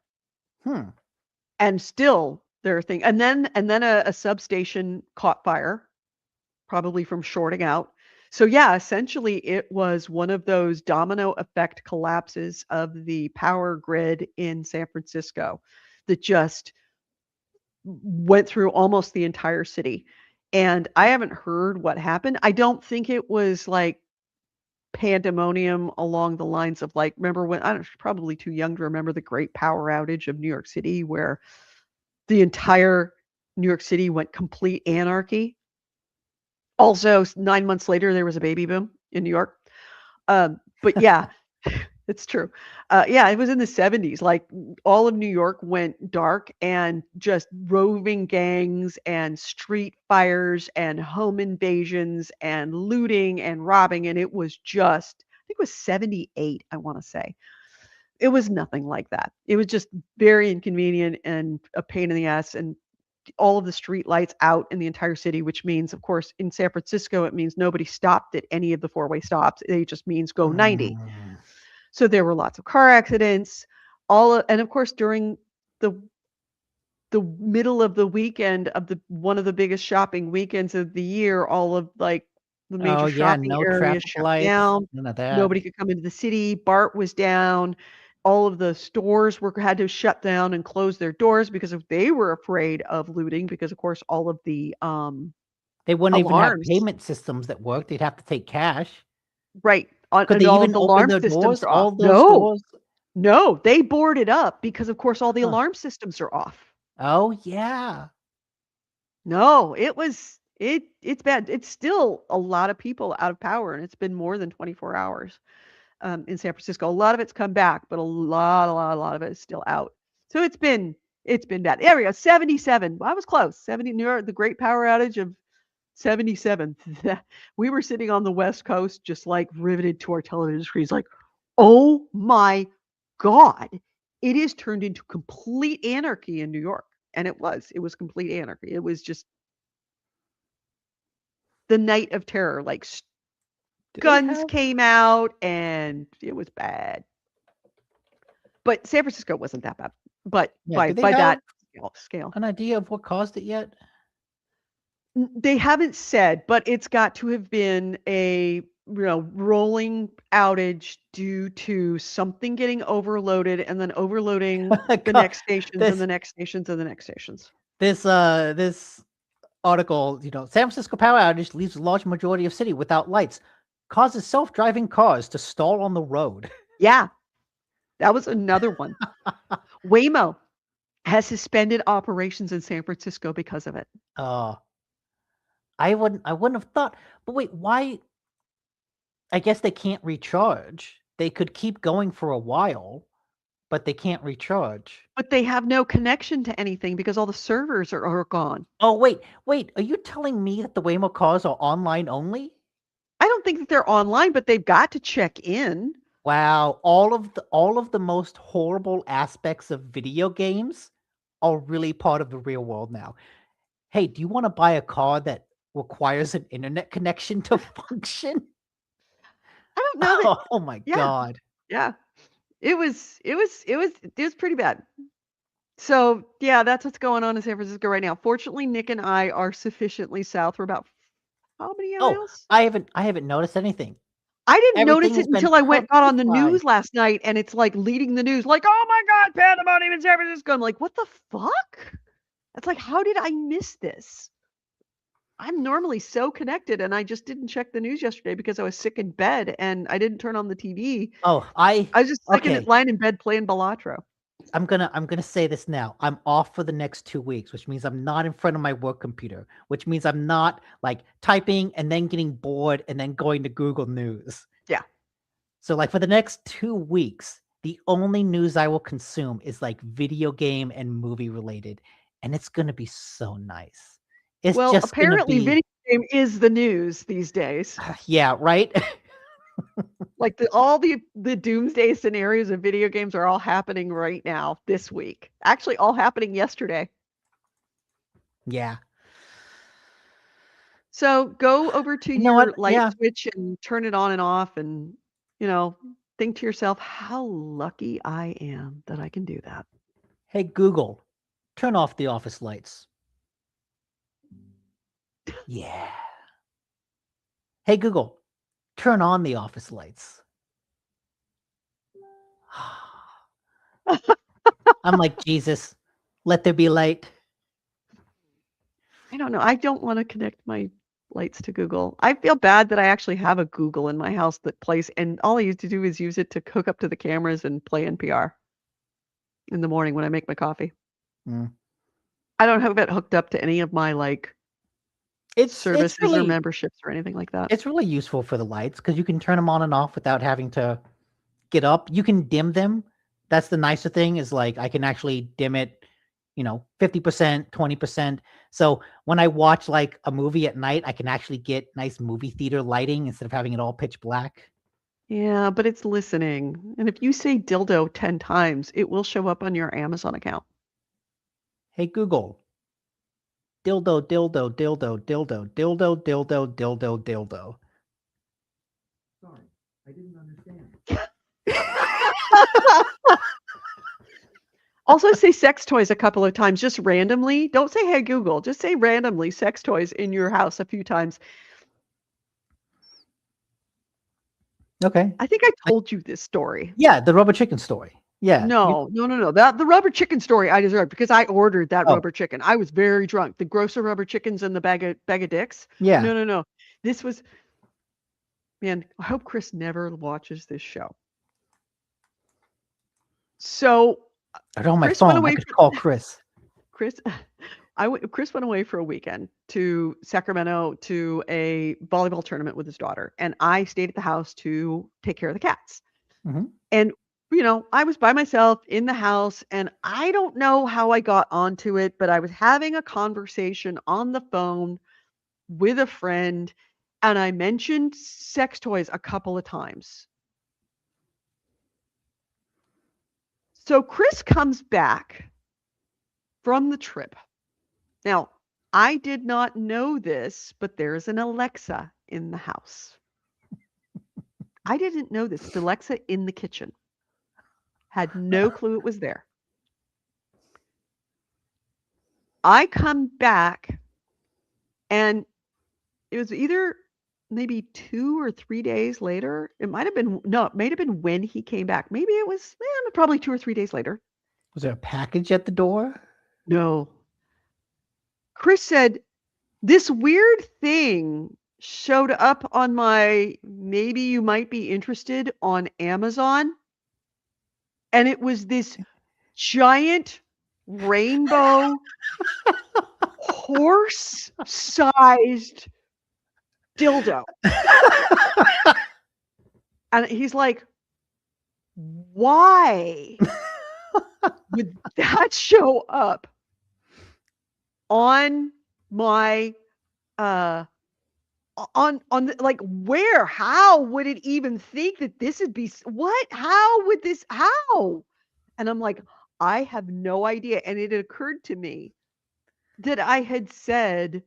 And still there are things, and then a substation caught fire, probably from shorting out. So yeah, essentially it was one of those domino effect collapses of the power grid in San Francisco that just went through almost the entire city. And I haven't heard what happened. I don't think it was like pandemonium along the lines of like, remember when, I don't know, probably too young to remember the great power outage of New York City where the entire New York City went complete anarchy. Also, 9 months later, there was a baby boom in New York. But yeah, it's true. Yeah, it was in the 70s. Like all of New York went dark, and just roving gangs and street fires and home invasions and looting and robbing. And it was just, I think it was 78, I want to say. It was nothing like that. It was just very inconvenient and a pain in the ass, and all of the street lights out in the entire city, which means, of course, in San Francisco, it means nobody stopped at any of the four-way stops. It just means go 90. So there were lots of car accidents, and of course, during the middle of the weekend of one of the biggest shopping weekends of the year, all of like the major shopping no areas traffic shut lights, down. none of that. Nobody could come into the city. BART was down. All of the stores had to shut down and close their doors because they were afraid of looting, because of course all of the they wouldn't even have alarms. payment systems that work. They'd have to take cash. Right. Could And they all of even the open alarm their systems doors? are All off. those stores? No, they boarded up because of course all the Huh. alarm systems are off. Oh yeah. No, it's bad. It's still a lot of people out of power, and it's been more than 24 hours in San Francisco. A lot of it's come back, but a lot of it is still out. So it's been bad. There we go. 77. Well, I was close. 70 New York, the great power outage of 77. We were sitting on the West Coast, just like riveted to our television screens, like, oh my God, it is turned into complete anarchy in New York. And it was complete anarchy. It was just the night of terror. Like Do they guns have came out and it was bad. But San Francisco wasn't that bad. But yeah, do they by that have scale. an idea of what caused it yet? They haven't said, but it's got to have been a rolling outage due to something getting overloaded and then overloading the God, next stations and this the next stations and the next stations. this article, San Francisco power outage leaves a large majority of city without lights, causes self-driving cars to stall on the road. Yeah, that was another one. Waymo has suspended operations in San Francisco because of it. I wouldn't have thought. But wait, why? I guess they can't recharge. They could keep going for a while, but they can't recharge. But they have no connection to anything because all the servers are gone. Oh, wait. Are you telling me that the Waymo cars are online only? I don't think that they're online, but they've got to check in. Wow, all of the most horrible aspects of video games are really part of the real world now. Hey, do you want to buy a car that requires an internet connection to function? I don't know that. Oh my Yeah, God. yeah. It was pretty bad. So yeah, that's what's going on in San Francisco right now. Fortunately, Nick and I are sufficiently south. We're about how many Oh, miles? I haven't noticed anything. I didn't Everything notice has it been until I got on the perfectly fine. news last night, and it's like leading the news, like, oh my God, pandemonium in San Francisco. I'm like, what the fuck? It's like, how did I miss this? I'm normally so connected, and I just didn't check the news yesterday because I was sick in bed and I didn't turn on the TV. Oh, I was just okay. lying in bed playing Balatro. I'm gonna say this now. I'm off for the next 2 weeks, which means I'm not in front of my work computer, which means I'm not like typing and then getting bored and then going to Google News. Yeah. So like for the next 2 weeks, the only news I will consume is like video game and movie related, and it's gonna be so nice. It's Well, just gonna apparently be video game is the news these days. yeah, right? Like all the doomsday scenarios of video games are all happening right now this week. Actually, all happening yesterday. Yeah. So go over to You know your what? light Yeah. switch and turn it on and off, and think to yourself, how lucky I am that I can do that. Hey Google, turn off the office lights. Yeah. Hey Google, turn on the office lights. I'm like, Jesus, let there be light. I don't know. I don't want to connect my lights to Google. I feel bad that I actually have a Google in my house that plays, and all I used to do is use it to hook up to the cameras and play NPR in the morning when I make my coffee. Mm. I don't have it hooked up to any of my It's services really or memberships or anything like that. It's really useful for the lights because you can turn them on and off without having to get up. You can dim them. That's the nicer thing is like I can actually dim it, 50%, 20%. So when I watch like a movie at night, I can actually get nice movie theater lighting instead of having it all pitch black. Yeah, but it's listening. And if you say dildo 10 times, it will show up on your Amazon account. Hey Google, dildo, dildo, dildo, dildo, dildo, dildo, dildo, dildo. Sorry, I didn't understand. Also say sex toys a couple of times, just randomly. Don't say, hey, Google. Just say randomly sex toys in your house a few times. Okay. I think I told you this story. Yeah, the rubber chicken story. Yeah. No. The rubber chicken story I deserved because I ordered that Oh. rubber chicken. I was very drunk. The grocer rubber chickens and the bag of dicks. Yeah. No. This was, man, I hope Chris never watches this show. So I don't have my Chris phone. went away I could call Chris. Chris went away for a weekend to Sacramento to a volleyball tournament with his daughter, and I stayed at the house to take care of the cats. Mm-hmm. And I was by myself in the house, and I don't know how I got onto it, but I was having a conversation on the phone with a friend, and I mentioned sex toys a couple of times. So Chris comes back from the trip. Now, I did not know this, but there's an Alexa in the house. I didn't know this. The Alexa in the kitchen. Had no clue it was there. I come back, and it was either maybe 2 or 3 days later. It might have been when he came back. Maybe it was probably 2 or 3 days later. Was there a package at the door? No. Chris said, this weird thing showed up on my maybe you might be interested on Amazon. And it was this giant rainbow horse-sized dildo. And he's like, why would that show up on my like where? How would it even think that this would be what? How would this how? And I'm like, I have no idea. And it occurred to me that I had said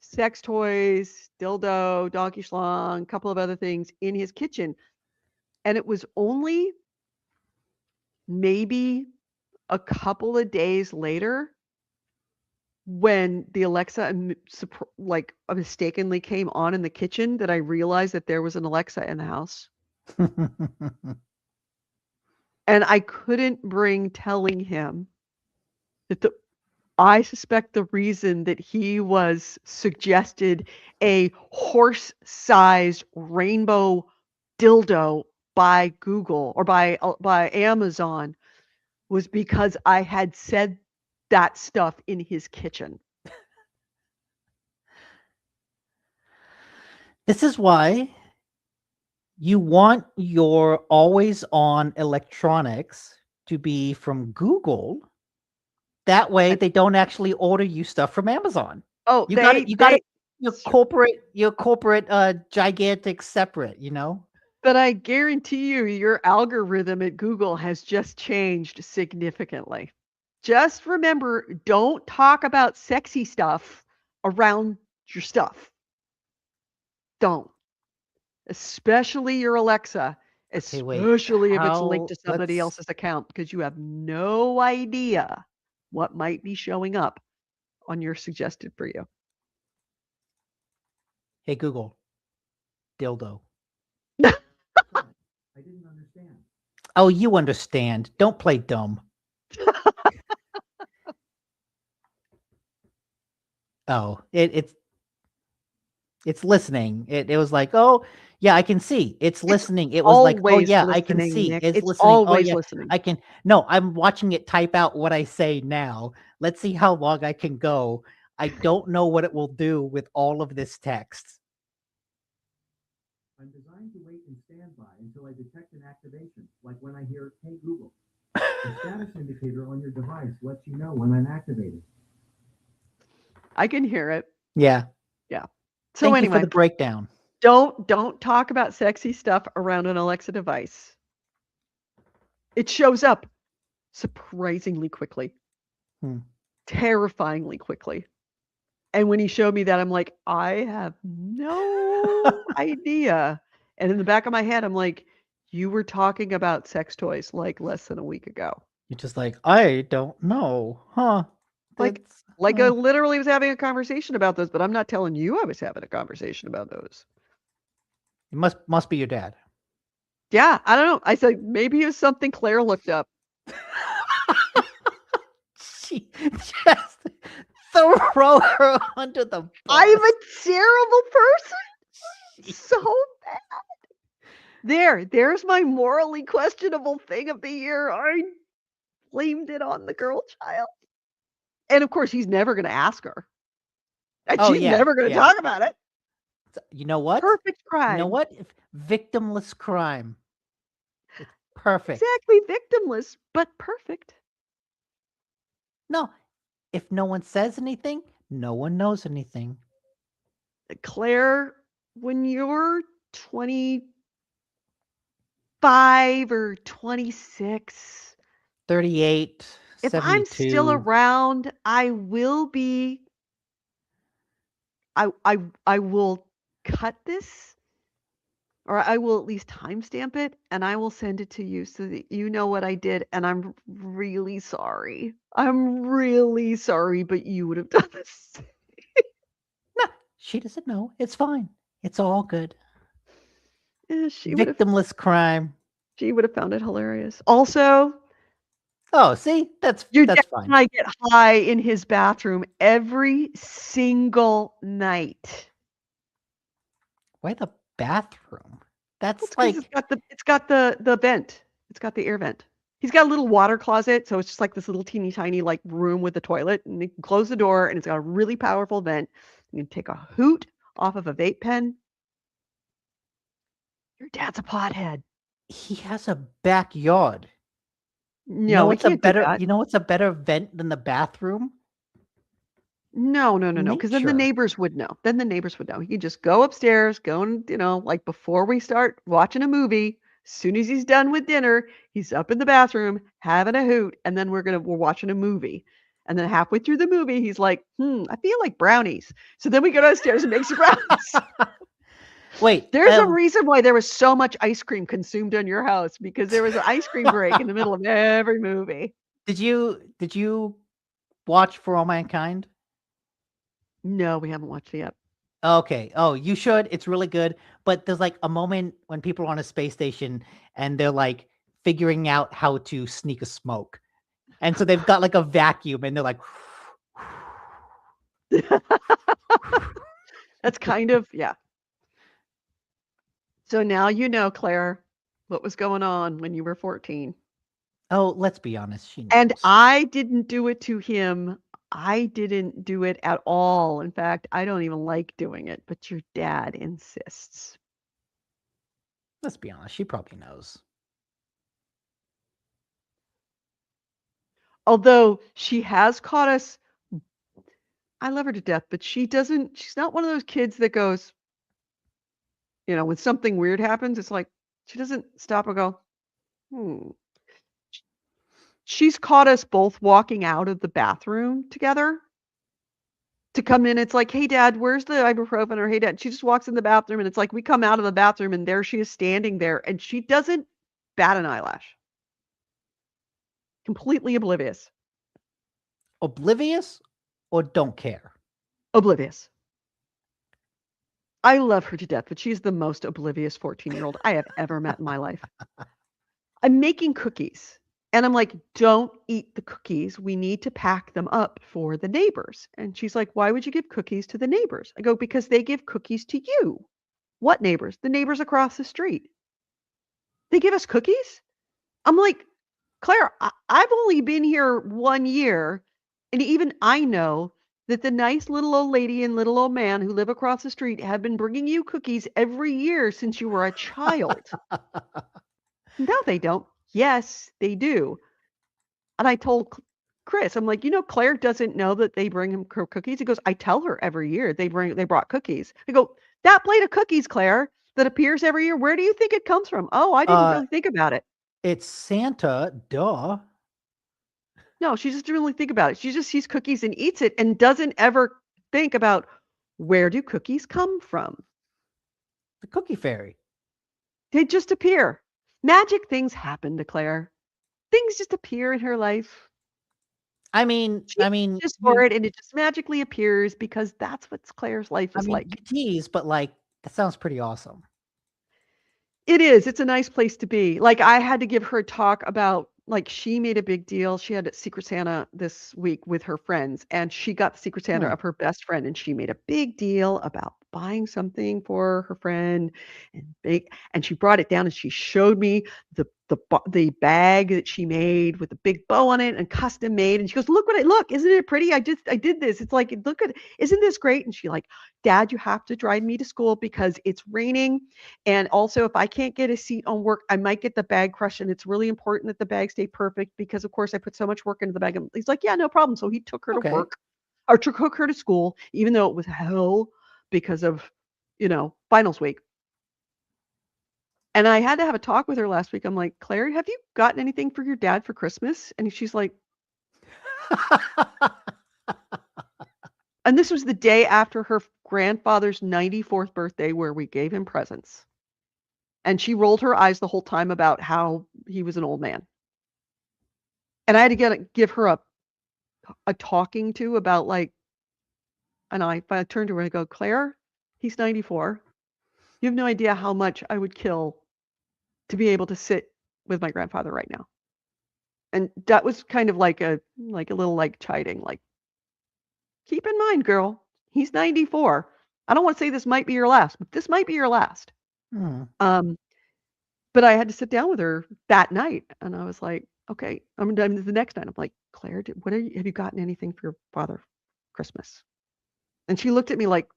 sex toys, dildo, donkey schlong, a couple of other things in his kitchen. And it was only maybe a couple of days later when the Alexa like mistakenly came on in the kitchen that I realized that there was an Alexa in the house. And I couldn't bring telling him that I suspect the reason that he was suggested a horse-sized rainbow dildo by Google or by Amazon was because I had said that stuff in his kitchen. This is why you want your always on electronics to be from Google. That way they don't actually order you stuff from Amazon. Oh, you got your corporate gigantic separate, you know? But I guarantee you your algorithm at Google has just changed significantly. Just remember, don't talk about sexy stuff around your stuff. Don't. Especially your Alexa, especially if it's linked to somebody else's account, because you have no idea what might be showing up on your suggested for you. Hey, Google, dildo. I didn't understand. Oh, you understand. Don't play dumb. Oh, it's listening. It was like, oh yeah, I can see. It's listening. It was like, oh yeah, I can see. Nick. It's listening. Always oh yeah, listening. I can. No, I'm watching it type out what I say now. Let's see how long I can go. I don't know what it will do with all of this text. I'm designed to wait in standby until I detect an activation, like when I hear, hey Google. The status indicator on your device lets you know when I'm activated. I can hear it. Yeah. Yeah. So Thank anyway, you for the breakdown. Don't talk about sexy stuff around an Alexa device. It shows up surprisingly quickly. Terrifyingly quickly. And when he showed me that, I'm like, I have no idea. And in the back of my head, I'm like, you were talking about sex toys like less than a week ago. You're just like, I don't know. Huh. Like I literally was having a conversation about those, but I'm not telling you I was having a conversation about those. It must be your dad. Yeah, I don't know. I said maybe it was something Claire looked up. She just throw her under the bus. I'm a terrible person. So bad. There's my morally questionable thing of the year. I blamed it on the girl child. And of course, he's never going to ask her. And she's never going to talk about it. You know what? Perfect crime. You know what? Victimless crime. It's perfect. Exactly. Victimless, but perfect. No. If no one says anything, no one knows anything. Claire, when you're 25 or 26, 38, if I'm still 72. around, I will be I will cut this, or I will at least timestamp it, and I will send it to you so that you know what I did, and I'm really sorry. I'm really sorry, but you would have done this. No, she doesn't know. It's fine. It's all good. Yeah, Victimless crime. she would have found it hilarious. Also, Oh, see, that's your dad fine. and I get high in his bathroom every single night. Why the bathroom? That's It's because like, it's got the vent. It's got the air vent. He's got a little water closet, so it's just like this little teeny tiny like room with a toilet, and you can close the door, and it's got a really powerful vent. You can take a hoot off of a vape pen. Your dad's a pothead. he has a backyard. No, we can't do that. You know what's a better vent than the bathroom? No, no, no, no, because then the Nature. neighbors would know. Then the neighbors would know. He could just go upstairs, go and, like before we start watching a movie, as soon as he's done with dinner, he's up in the bathroom having a hoot, and then we're watching a movie. And then halfway through the movie, he's like, I feel like brownies. So then we go downstairs and make some brownies. Wait, There's a reason why there was so much ice cream consumed in your house, because there was an ice cream break in the middle of every movie. did you watch For All Mankind? No, we haven't watched it yet. Okay. Oh, you should. It's really good. But there's like a moment when people are on a space station and they're like figuring out how to sneak a smoke. And so they've got like a vacuum and they're like, That's kind of, yeah. So now you know, Claire, what was going on when you were 14. oh, let's be honest. She knows. And I didn't do it to him. I didn't do it at all. In fact, I don't even like doing it, but your dad insists. Let's be honest. She probably knows. Although she has caught us, I love her to death, but she's not one of those kids that goes, when something weird happens, it's like, she doesn't stop and go, hmm. She's caught us both walking out of the bathroom together to come in. It's like, hey, Dad, where's the ibuprofen? Or hey, Dad. She just walks in the bathroom, and it's like we come out of the bathroom, and there she is standing there, and she doesn't bat an eyelash. Completely oblivious. Oblivious or don't care? Oblivious. I love her to death, but she's the most oblivious 14-year-old I have ever met in my life. I'm making cookies. And I'm like, don't eat the cookies. We need to pack them up for the neighbors. And she's like, why would you give cookies to the neighbors? I go, because they give cookies to you. What neighbors? The neighbors across the street. They give us cookies? I'm like, Claire, I've only been here 1 year. And even I know that the nice little old lady and little old man who live across the street have been bringing you cookies every year since you were a child. No, they don't. Yes, they do. And I told Chris, I'm like, Claire doesn't know that they bring him cookies. He goes, I tell her every year they brought cookies. I go, that plate of cookies, Claire, that appears every year. Where do you think it comes from? Oh, I didn't really think about it. It's Santa, duh. No, she just didn't really think about it. She just sees cookies and eats it and doesn't ever think about, where do cookies come from? The cookie fairy. They just appear. Magic things happen to Claire. Things just appear in her life. I mean, Just for it, and it just magically appears because that's what Claire's life is like. you tease, but like that sounds pretty awesome. It is. It's a nice place to be. Like, I had to give her a talk about, like, she made a big deal. She had a Secret Santa this week with her friends, and she got the Secret Santa of her best friend, and she made a big deal about buying something for her friend, and she brought it down, and she showed me the bag that she made with the big bow on it and custom made, and she goes, look, isn't it pretty? I did this. It's like, isn't this great? And she like, Dad, you have to drive me to school because it's raining, and also if I can't get a seat on work, I might get the bag crushed, and it's really important that the bag stay perfect because of course I put so much work into the bag. And he's like, yeah, no problem. So he took her to work, or took her to school, even though it was hell. because of, finals week. And I had to have a talk with her last week. I'm like, Claire, have you gotten anything for your dad for Christmas? And she's like, and this was the day after her grandfather's 94th birthday where we gave him presents. And she rolled her eyes the whole time about how he was an old man. And I had to give her a talking to about like, and I turned to her and I go, Claire, he's 94. You have no idea how much I would kill to be able to sit with my grandfather right now. And that was kind of like a little like chiding, like, keep in mind, girl, he's 94. I don't want to say this might be your last, but this might be your last. But I had to sit down with her that night, and I was like, okay, I'm done. The next night, I'm like, Claire, have you gotten anything for your father for Christmas? And she looked at me like,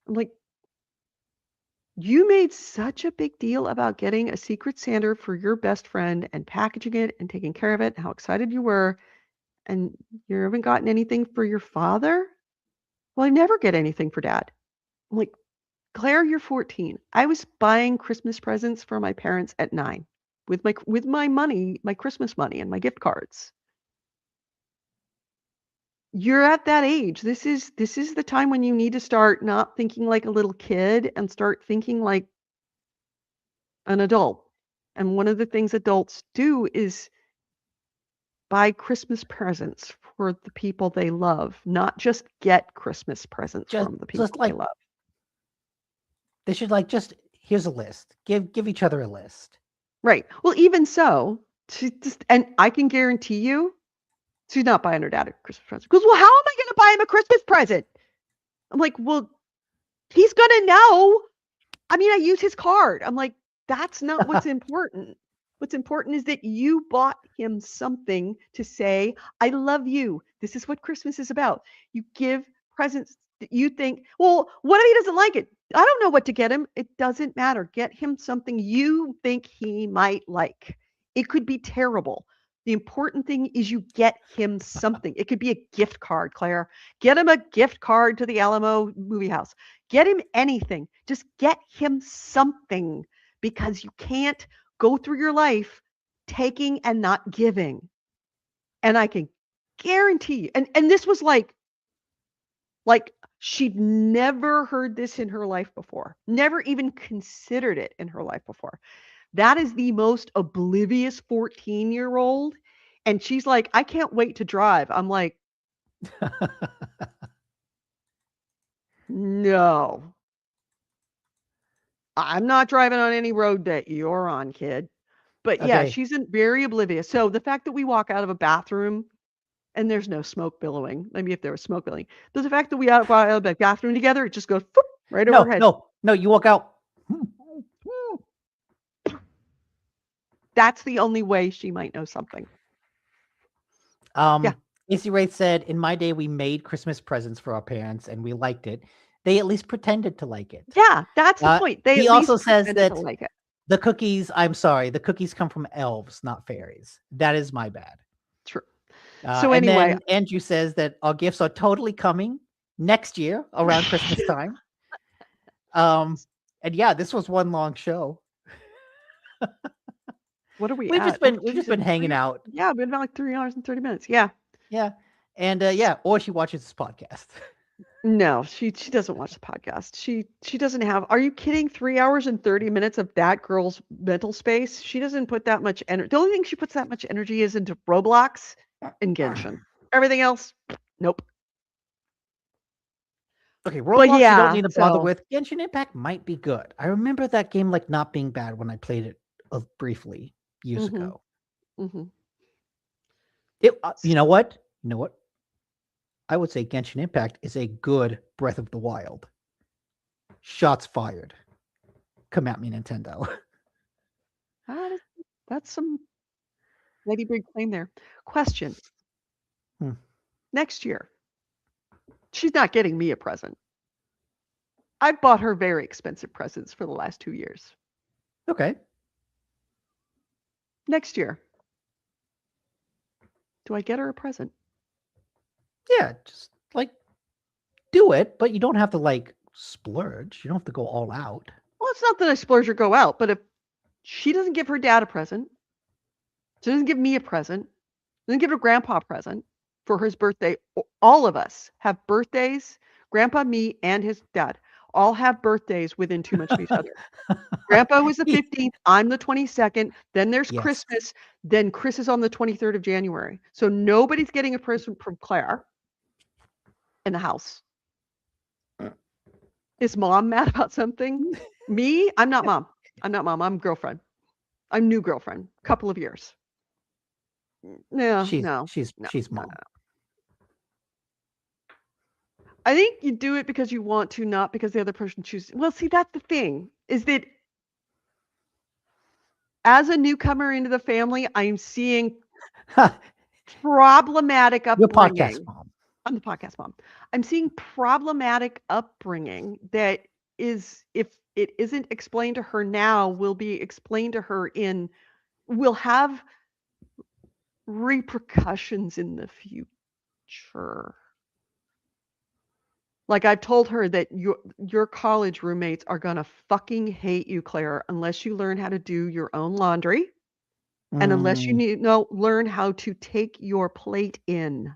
I'm like, you made such a big deal about getting a Secret Santa for your best friend and packaging it and taking care of it, and how excited you were, and you haven't gotten anything for your father? Well, I never get anything for dad. I'm like, Claire, you're 14. I was buying Christmas presents for my parents at 9 with my money, my Christmas money and my gift cards. You're at that age. This is the time when you need to start not thinking like a little kid and start thinking like an adult. And one of the things adults do is buy Christmas presents for the people they love, not just get Christmas presents from the people they love. They should here's a list. Give each other a list. Right. Well, even so, and I can guarantee you, she's not buying her dad a Christmas present. Because, well, how am I going to buy him a Christmas present? I'm like, well, he's going to know. I mean, I use his card. I'm like, that's not what's important. What's important is that you bought him something to say, I love you. This is what Christmas is about. You give presents that you think, well, what if he doesn't like it? I don't know what to get him. It doesn't matter. Get him something you think he might like. It could be terrible. The important thing is you get him something. It could be a gift card, Claire. Get him a gift card to the Alamo movie house. Get him anything. Just get him something, because you can't go through your life taking and not giving. And I can guarantee you, and this was like she'd never heard this in her life before, never even considered it in her life before. That is the most oblivious 14-year-old. And she's like, I can't wait to drive. I'm like, no, I'm not driving on any road that you're on, kid. But yeah, Okay. she's very oblivious. So the fact that we walk out of a bathroom and there's no smoke billowing, maybe if there was smoke billowing, but the fact that we walk out of the bathroom together, it just goes right over her head. No, you walk out. That's the only way she might know something. Yeah. AC Wraith said, in my day, we made Christmas presents for our parents and we liked it. They at least pretended to like it. Yeah, that's the point. They he at least also says that to like it. The cookies, I'm sorry, the cookies come from elves, not fairies. That is my bad. True. So anyway, and then Andrew says that our gifts are totally coming next year around Christmas time. And yeah, this was one long show. What are we? We've just been hanging out. Yeah, been about like 3 hours and 30 minutes. Yeah. Yeah. And or she watches this podcast. No, she doesn't watch the podcast. She doesn't have. Are you kidding? 3 hours and 30 minutes of that girl's mental space. She doesn't put that much energy. The only thing she puts that much energy is into Roblox and Genshin. Everything else, nope. Okay, Roblox you don't need to bother with. Genshin Impact might be good. I remember that game not being bad when I played it briefly years ago. Mm-hmm. You know what? I would say Genshin Impact is a good Breath of the Wild. Shots fired. Come at me, Nintendo. That's some mighty big claim there. Question. Next year, she's not getting me a present. I've bought her very expensive presents for the last 2 years. Okay. Next year, do I get her a present? Yeah, just do it, but you don't have to like splurge. You don't have to go all out. Well, it's not that I splurge or go out, but if she doesn't give her dad a present, she doesn't give me a present, doesn't give her grandpa a present for his birthday. All of us have birthdays. Grandpa, me, and his dad all have birthdays within 2 months of each other. Grandpa was the 15th. I'm the 22nd. Then there's Yes. Christmas. Then Chris is on the 23rd of January. So nobody's getting a present from Claire in the house. Is mom mad about something? Me? I'm not mom. I'm not mom. I'm girlfriend. I'm new girlfriend. Couple of years. No, She's no. she's no, she's no, mom. no. I think you do it because you want to, not because the other person chooses. Well, see, that's the thing, is that as a newcomer into the family, I'm seeing problematic Your podcast upbringing. mom. I'm the podcast mom. I'm seeing problematic upbringing that is, if it isn't explained to her now, will be explained to her will have repercussions in the future. Like I've told her that your college roommates are gonna fucking hate you, Claire, unless you learn how to do your own laundry and unless you learn how to take your plate in.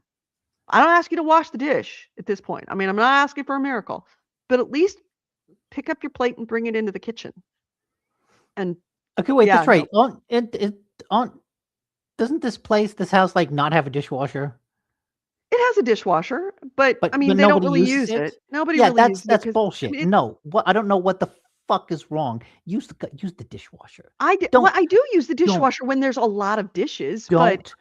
I don't ask you to wash the dish at this point. I mean, I'm not asking for a miracle, but at least pick up your plate and bring it into the kitchen. And Okay, wait, yeah, that's right. Doesn't this house like not have a dishwasher? it has a dishwasher, but I mean, But they don't nobody really uses use it. it. Nobody Yeah, really uses it that's because bullshit. No, what I don't know what the fuck is wrong. Use the dishwasher. well, Don't I do use the don't dishwasher when there's a lot of dishes, but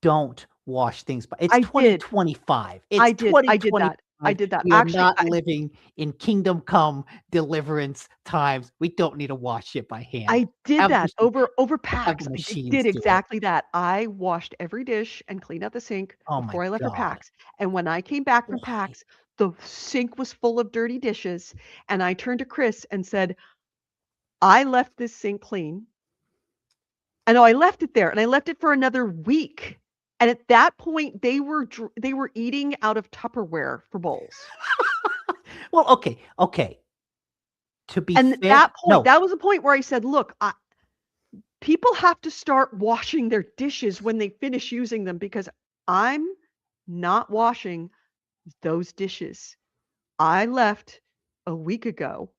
don't wash things. But it's I did. 2025. I It's did. I did that. I 2025. did that. We are Actually, not living in Kingdom Come deliverance times. We don't need to wash it by hand. I did Have that the over PAX. the I machines did do it. exactly that. I washed every dish and cleaned out the sink Oh my before I left for God. PAX. And when I came back from Why? PAX, the sink was full of dirty dishes. And I turned to Chris and said, I left this sink clean. I know I left it there and I left it for another week. And at that point, they were eating out of Tupperware for bowls. Well, okay. To be And fair, that was a point where I said, look, people have to start washing their dishes when they finish using them because I'm not washing those dishes. I left a week ago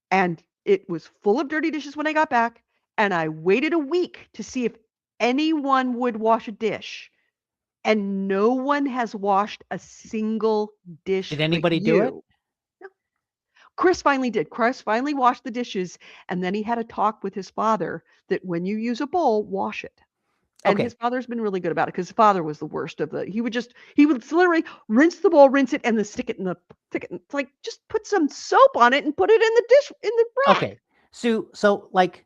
and it was full of dirty dishes when I got back. And I waited a week to see if anyone would wash a dish. And no one has washed a single dish. Did anybody do it? No. Chris finally did. Chris finally washed the dishes. And then he had a talk with his father that when you use a bowl, wash it. And Okay. his father's been really good about it because his father was the worst of he would literally rinse the bowl, rinse it, and then stick it. It's like, just put some soap on it and put it in the dish, in the rack. Okay. So like,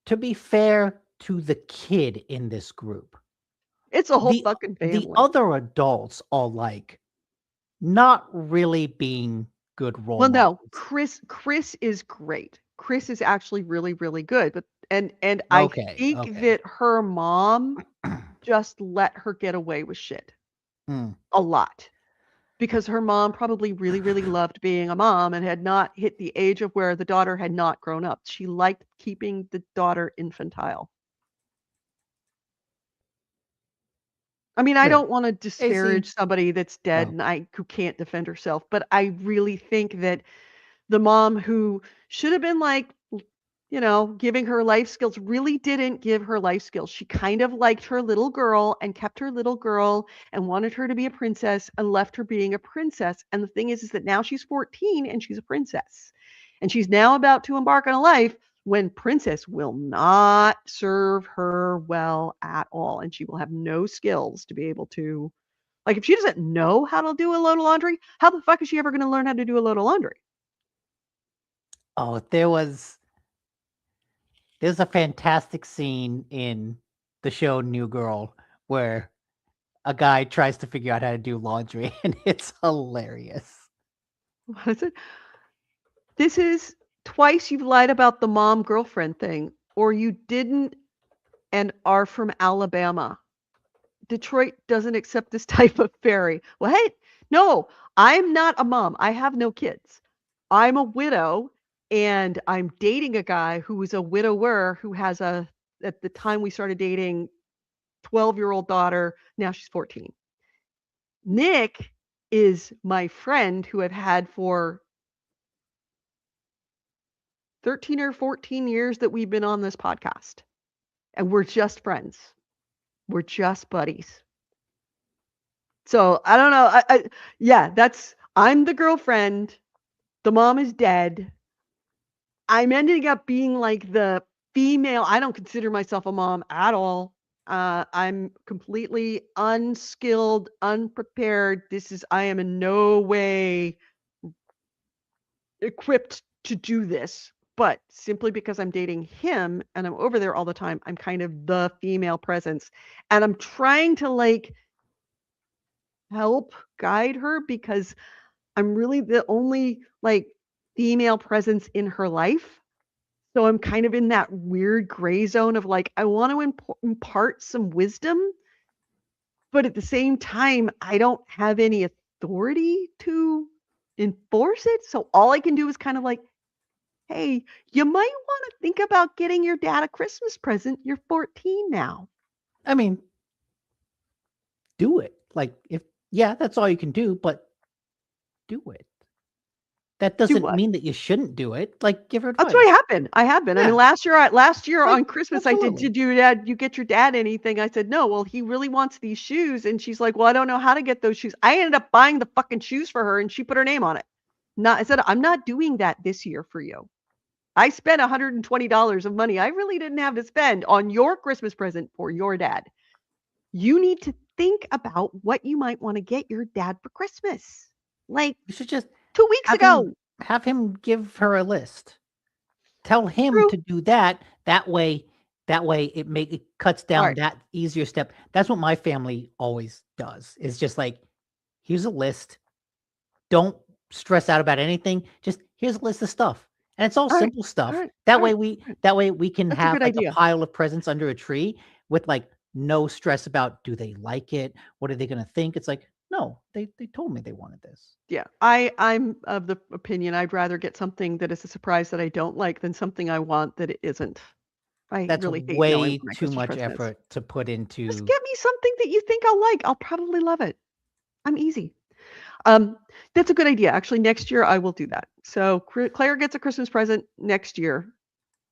to be fair to the kid in this group, It's a whole fucking family. the other adults are like not really being good role Well, no, models. Chris is great. Chris is actually really, really good. But and I think that her mom just let her get away with shit a lot. Because her mom probably really, really loved being a mom and had not hit the age of where the daughter had not grown up. She liked keeping the daughter infantile. I mean, I don't want to disparage somebody that's dead and who can't defend herself, but I really think that the mom who should have been like, giving her life skills really didn't give her life skills. She kind of liked her little girl and kept her little girl and wanted her to be a princess and left her being a princess. And the thing is that now she's 14 and she's a princess. And she's now about to embark on a life when princess will not serve her well at all. And she will have no skills to be able to, like, if she doesn't know how to do a load of laundry, how the fuck is she ever going to learn how to do a load of laundry? Oh, there's a fantastic scene in the show New Girl where a guy tries to figure out how to do laundry, and it's hilarious. What is it? This is twice you've lied about the mom girlfriend thing, or you didn't and are from Alabama. Detroit doesn't accept this type of fairy. What? No, I'm not a mom. I have no kids. I'm a widow, and I'm dating a guy who is a widower who has at the time we started dating, 12-year-old daughter. Now she's 14. Nick is my friend who I've had for 13 or 14 years that we've been on this podcast. And we're just friends. We're just buddies. So I don't know. Yeah, I'm the girlfriend. The mom is dead. I'm ending up being like the female. I don't consider myself a mom at all. I'm completely unskilled, unprepared. I am in no way equipped to do this. But simply because I'm dating him and I'm over there all the time, I'm kind of the female presence. And I'm trying to like help guide her because I'm really the only like female presence in her life. So I'm kind of in that weird gray zone of like, I want to impart some wisdom, but at the same time, I don't have any authority to enforce it. So all I can do is kind of like, hey, you might want to think about getting your dad a Christmas present. You're 14 now. I mean, do it. Like, that's all you can do, but do it. That doesn't mean that you shouldn't do it. Like, give her advice. That's what happened. I have been. Yeah. I mean, last year on Christmas, absolutely. I did, you get your dad anything? I said, no, well, he really wants these shoes. And she's like, well, I don't know how to get those shoes. I ended up buying the fucking shoes for her and she put her name on it. I said, I'm not doing that this year for you. I spent $120 of money I really didn't have to spend on your Christmas present for your dad. You need to think about what you might want to get your dad for Christmas. Like, you should just 2 weeks ago. Have him give her a list. Tell him to do that. That way it cuts down that easier step. That's what my family always does. It's just like, here's a list. Don't stress out about anything. Just here's a list of stuff. And it's all simple stuff. That way we can have like a pile of presents under a tree with like no stress about, do they like it? What are they going to think? It's like, no, they told me they wanted this. Yeah, I'm of the opinion I'd rather get something that is a surprise that I don't like than something I want that it isn't. That's really hate way too much effort to put into. Just get me something that you think I'll like. I'll probably love it. I'm easy. That's a good idea. Actually, next year I will do that. So Claire gets a Christmas present next year.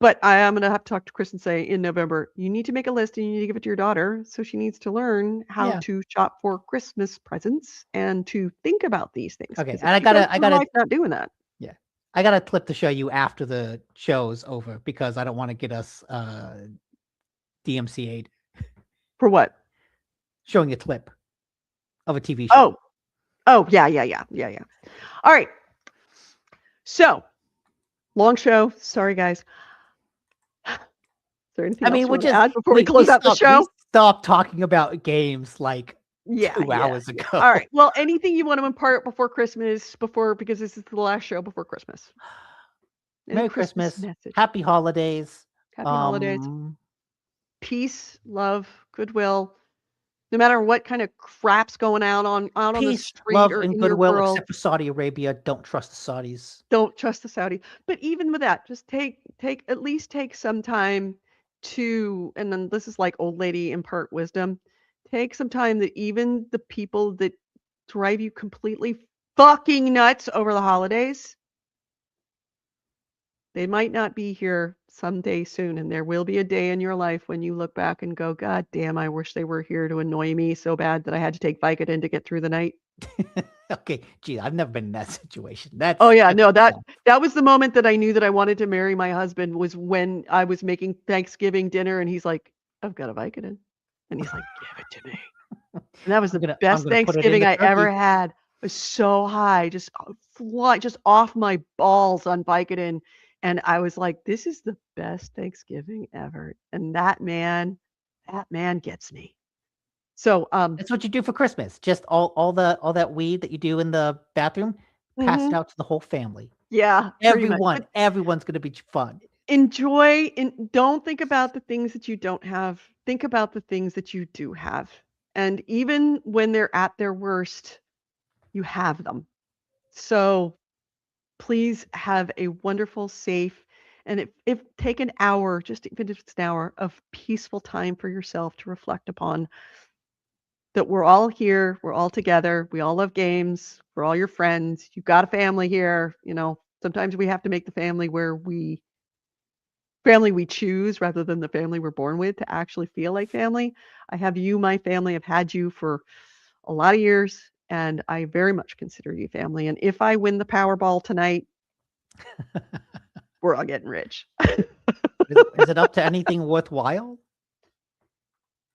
But I am going to have to talk to Chris and say in November, you need to make a list and you need to give it to your daughter. So she needs to learn how to shop for Christmas presents and to think about these things. Okay. And I gotta not doing that. Yeah. I got a clip to show you after the show's over because I don't want to get us DMCA'd. For what? Showing a clip of a TV show. Oh, yeah. All right. So long show. Sorry, guys. Is there anything else you want to add before we close out the show? Stop talking about games like 2 hours ago. All right. Well, anything you want to impart before Christmas, because this is the last show before Christmas. Merry Christmas. Happy holidays. Happy holidays. Peace, love, goodwill. No matter what kind of crap's going out on the street love, or and in goodwill, your world. except for Saudi Arabia. Don't trust the Saudis. Don't trust the Saudis. But even with that, just at least take some time to, and then this is like old lady impart wisdom. Take some time that even the people that drive you completely fucking nuts over the holidays, they might not be here someday soon, and there will be a day in your life when you look back and go, God damn, I wish they were here to annoy me so bad that I had to take Vicodin to get through the night. Okay, gee, I've never been in that situation. That was the moment that I knew that I wanted to marry my husband, was when I was making Thanksgiving dinner and he's like, I've got a Vicodin. And he's like, give it to me. And that was the best Thanksgiving I ever had. I was so high, just off my balls on Vicodin. And I was like, this is the best Thanksgiving ever. And that man gets me. So that's what you do for Christmas. Just all that weed that you do in the bathroom, pass it out to the whole family. Yeah. Everyone's gonna be fun. Enjoy and don't think about the things that you don't have. Think about the things that you do have. And even when they're at their worst, you have them. So please have a wonderful, safe, and if take an hour, just even if it's an hour of peaceful time for yourself to reflect upon that we're all here, we're all together, we all love games, we're all your friends. You've got a family here, sometimes we have to make the family we choose rather than the family we're born with to actually feel like family. I have you, my family. I've had you for a lot of years, and I very much consider you family. And if I win the Powerball tonight, we're all getting rich. Is it up to anything worthwhile?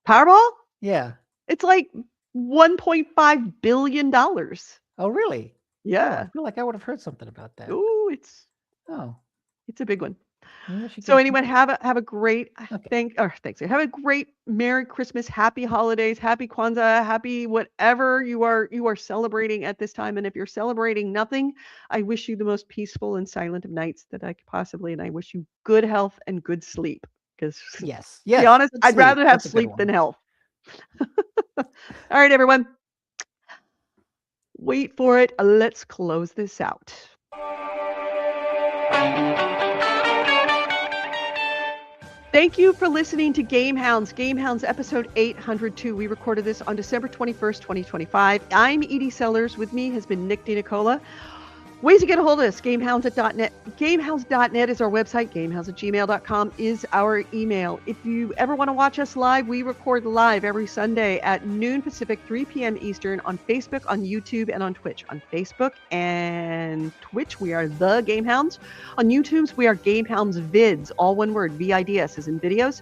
Powerball? Yeah. It's like $1.5 billion. Oh, really? Oh, Yeah. I feel like I would have heard something about that. Ooh, it's Oh, a big one. maybe I should So get anyone have a great Okay. thanks. Have a great Merry Christmas, Happy Holidays, Happy Kwanzaa, Happy whatever you are celebrating at this time. And if you're celebrating nothing, I wish you the most peaceful and silent of nights that I could possibly, and I wish you good health and good sleep. Because Yes. to be Yes. honest, Good I'd sleep. rather have That's a good sleep than one. health. All right, everyone. Wait for it. Let's close this out. Thank you for listening to GameHounds. GameHounds episode 802. We recorded this on December 21st, 2025. I'm Edie Sellers. With me has been Nick DiNicola. Ways to get a hold of us, gamehounds.net. Gamehounds.net is our website. Gamehounds@gmail.com is our email. If you ever want to watch us live, we record live every Sunday at noon Pacific, 3 p.m. Eastern on Facebook, on YouTube, and on Twitch. On Facebook and Twitch, we are The Gamehounds. On YouTube, we are Gamehounds Vids, all one word, VIDS, as in videos.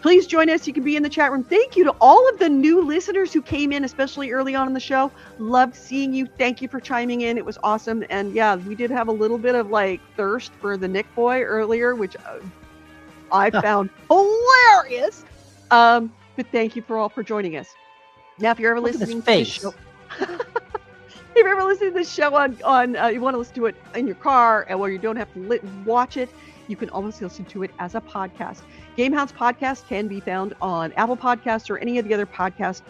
Please join us. You can be in the chat room. Thank you to all of the new listeners who came in, especially early on in the show. Loved seeing you. Thank you for chiming in. It was awesome. And yeah, we did have a little bit of thirst for the Nick boy earlier, which I found hilarious. But thank you for joining us. Now, if you're ever Look at listening his to this face. show, if you're ever listening to this show on you want to listen to it in your car where you don't have to watch it, you can always listen to it as a podcast. GameHounds podcast can be found on Apple Podcasts or any of the other podcast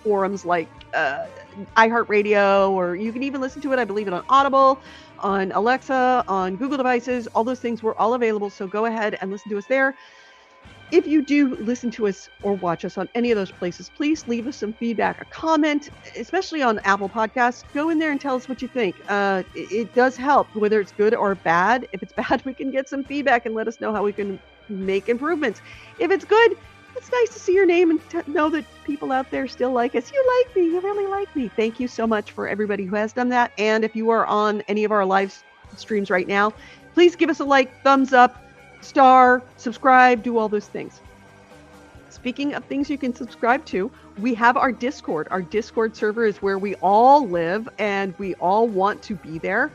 forums like iHeartRadio, or you can even listen to it, I believe, on Audible, on Alexa, on Google devices. All those things were all available, so go ahead and listen to us there. If you do listen to us or watch us on any of those places, please leave us some feedback, a comment, especially on Apple Podcasts. Go in there and tell us what you think. It does help, whether it's good or bad. If it's bad, we can get some feedback and let us know how we can make improvements. If it's good, it's nice to see your name and know that people out there still like us. You like me. You really like me. Thank you so much for everybody who has done that. And if you are on any of our live streams right now, please give us a like, thumbs up, star, subscribe, do all those things. Speaking of things you can subscribe to, we have our Discord. Our Discord server is where we all live and we all want to be there.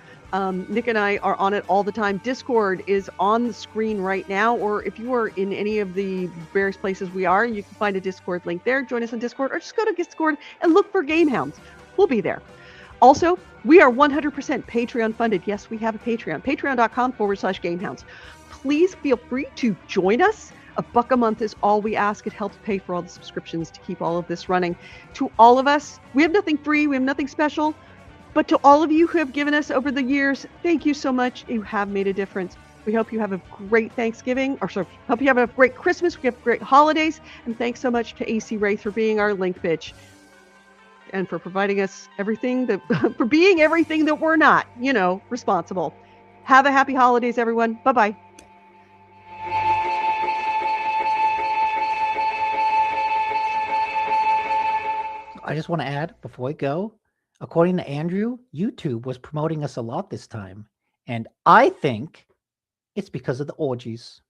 Nick and I are on it all the time. Discord is on the screen right now, or if you are in any of the various places we are, you can find a Discord link there. Join us on Discord, or just go to Discord and look for GameHounds. We'll be there. Also, we are 100% Patreon funded. Yes, we have a Patreon. Patreon.com/GameHounds. Please feel free to join us. $1 a month is all we ask. It helps pay for all the subscriptions to keep all of this running. To all of us, we have nothing free, we have nothing special, but to all of you who have given us over the years, thank you so much. You have made a difference. We hope you have a great Thanksgiving, hope you have a great Christmas, we have great holidays, and thanks so much to AC Wraith for being our link bitch and for providing us everything for being everything that we're not, responsible. Have a happy holidays, everyone. Bye-bye. I just want to add before we go, according to Andrew, YouTube was promoting us a lot this time. And I think it's because of the orgies.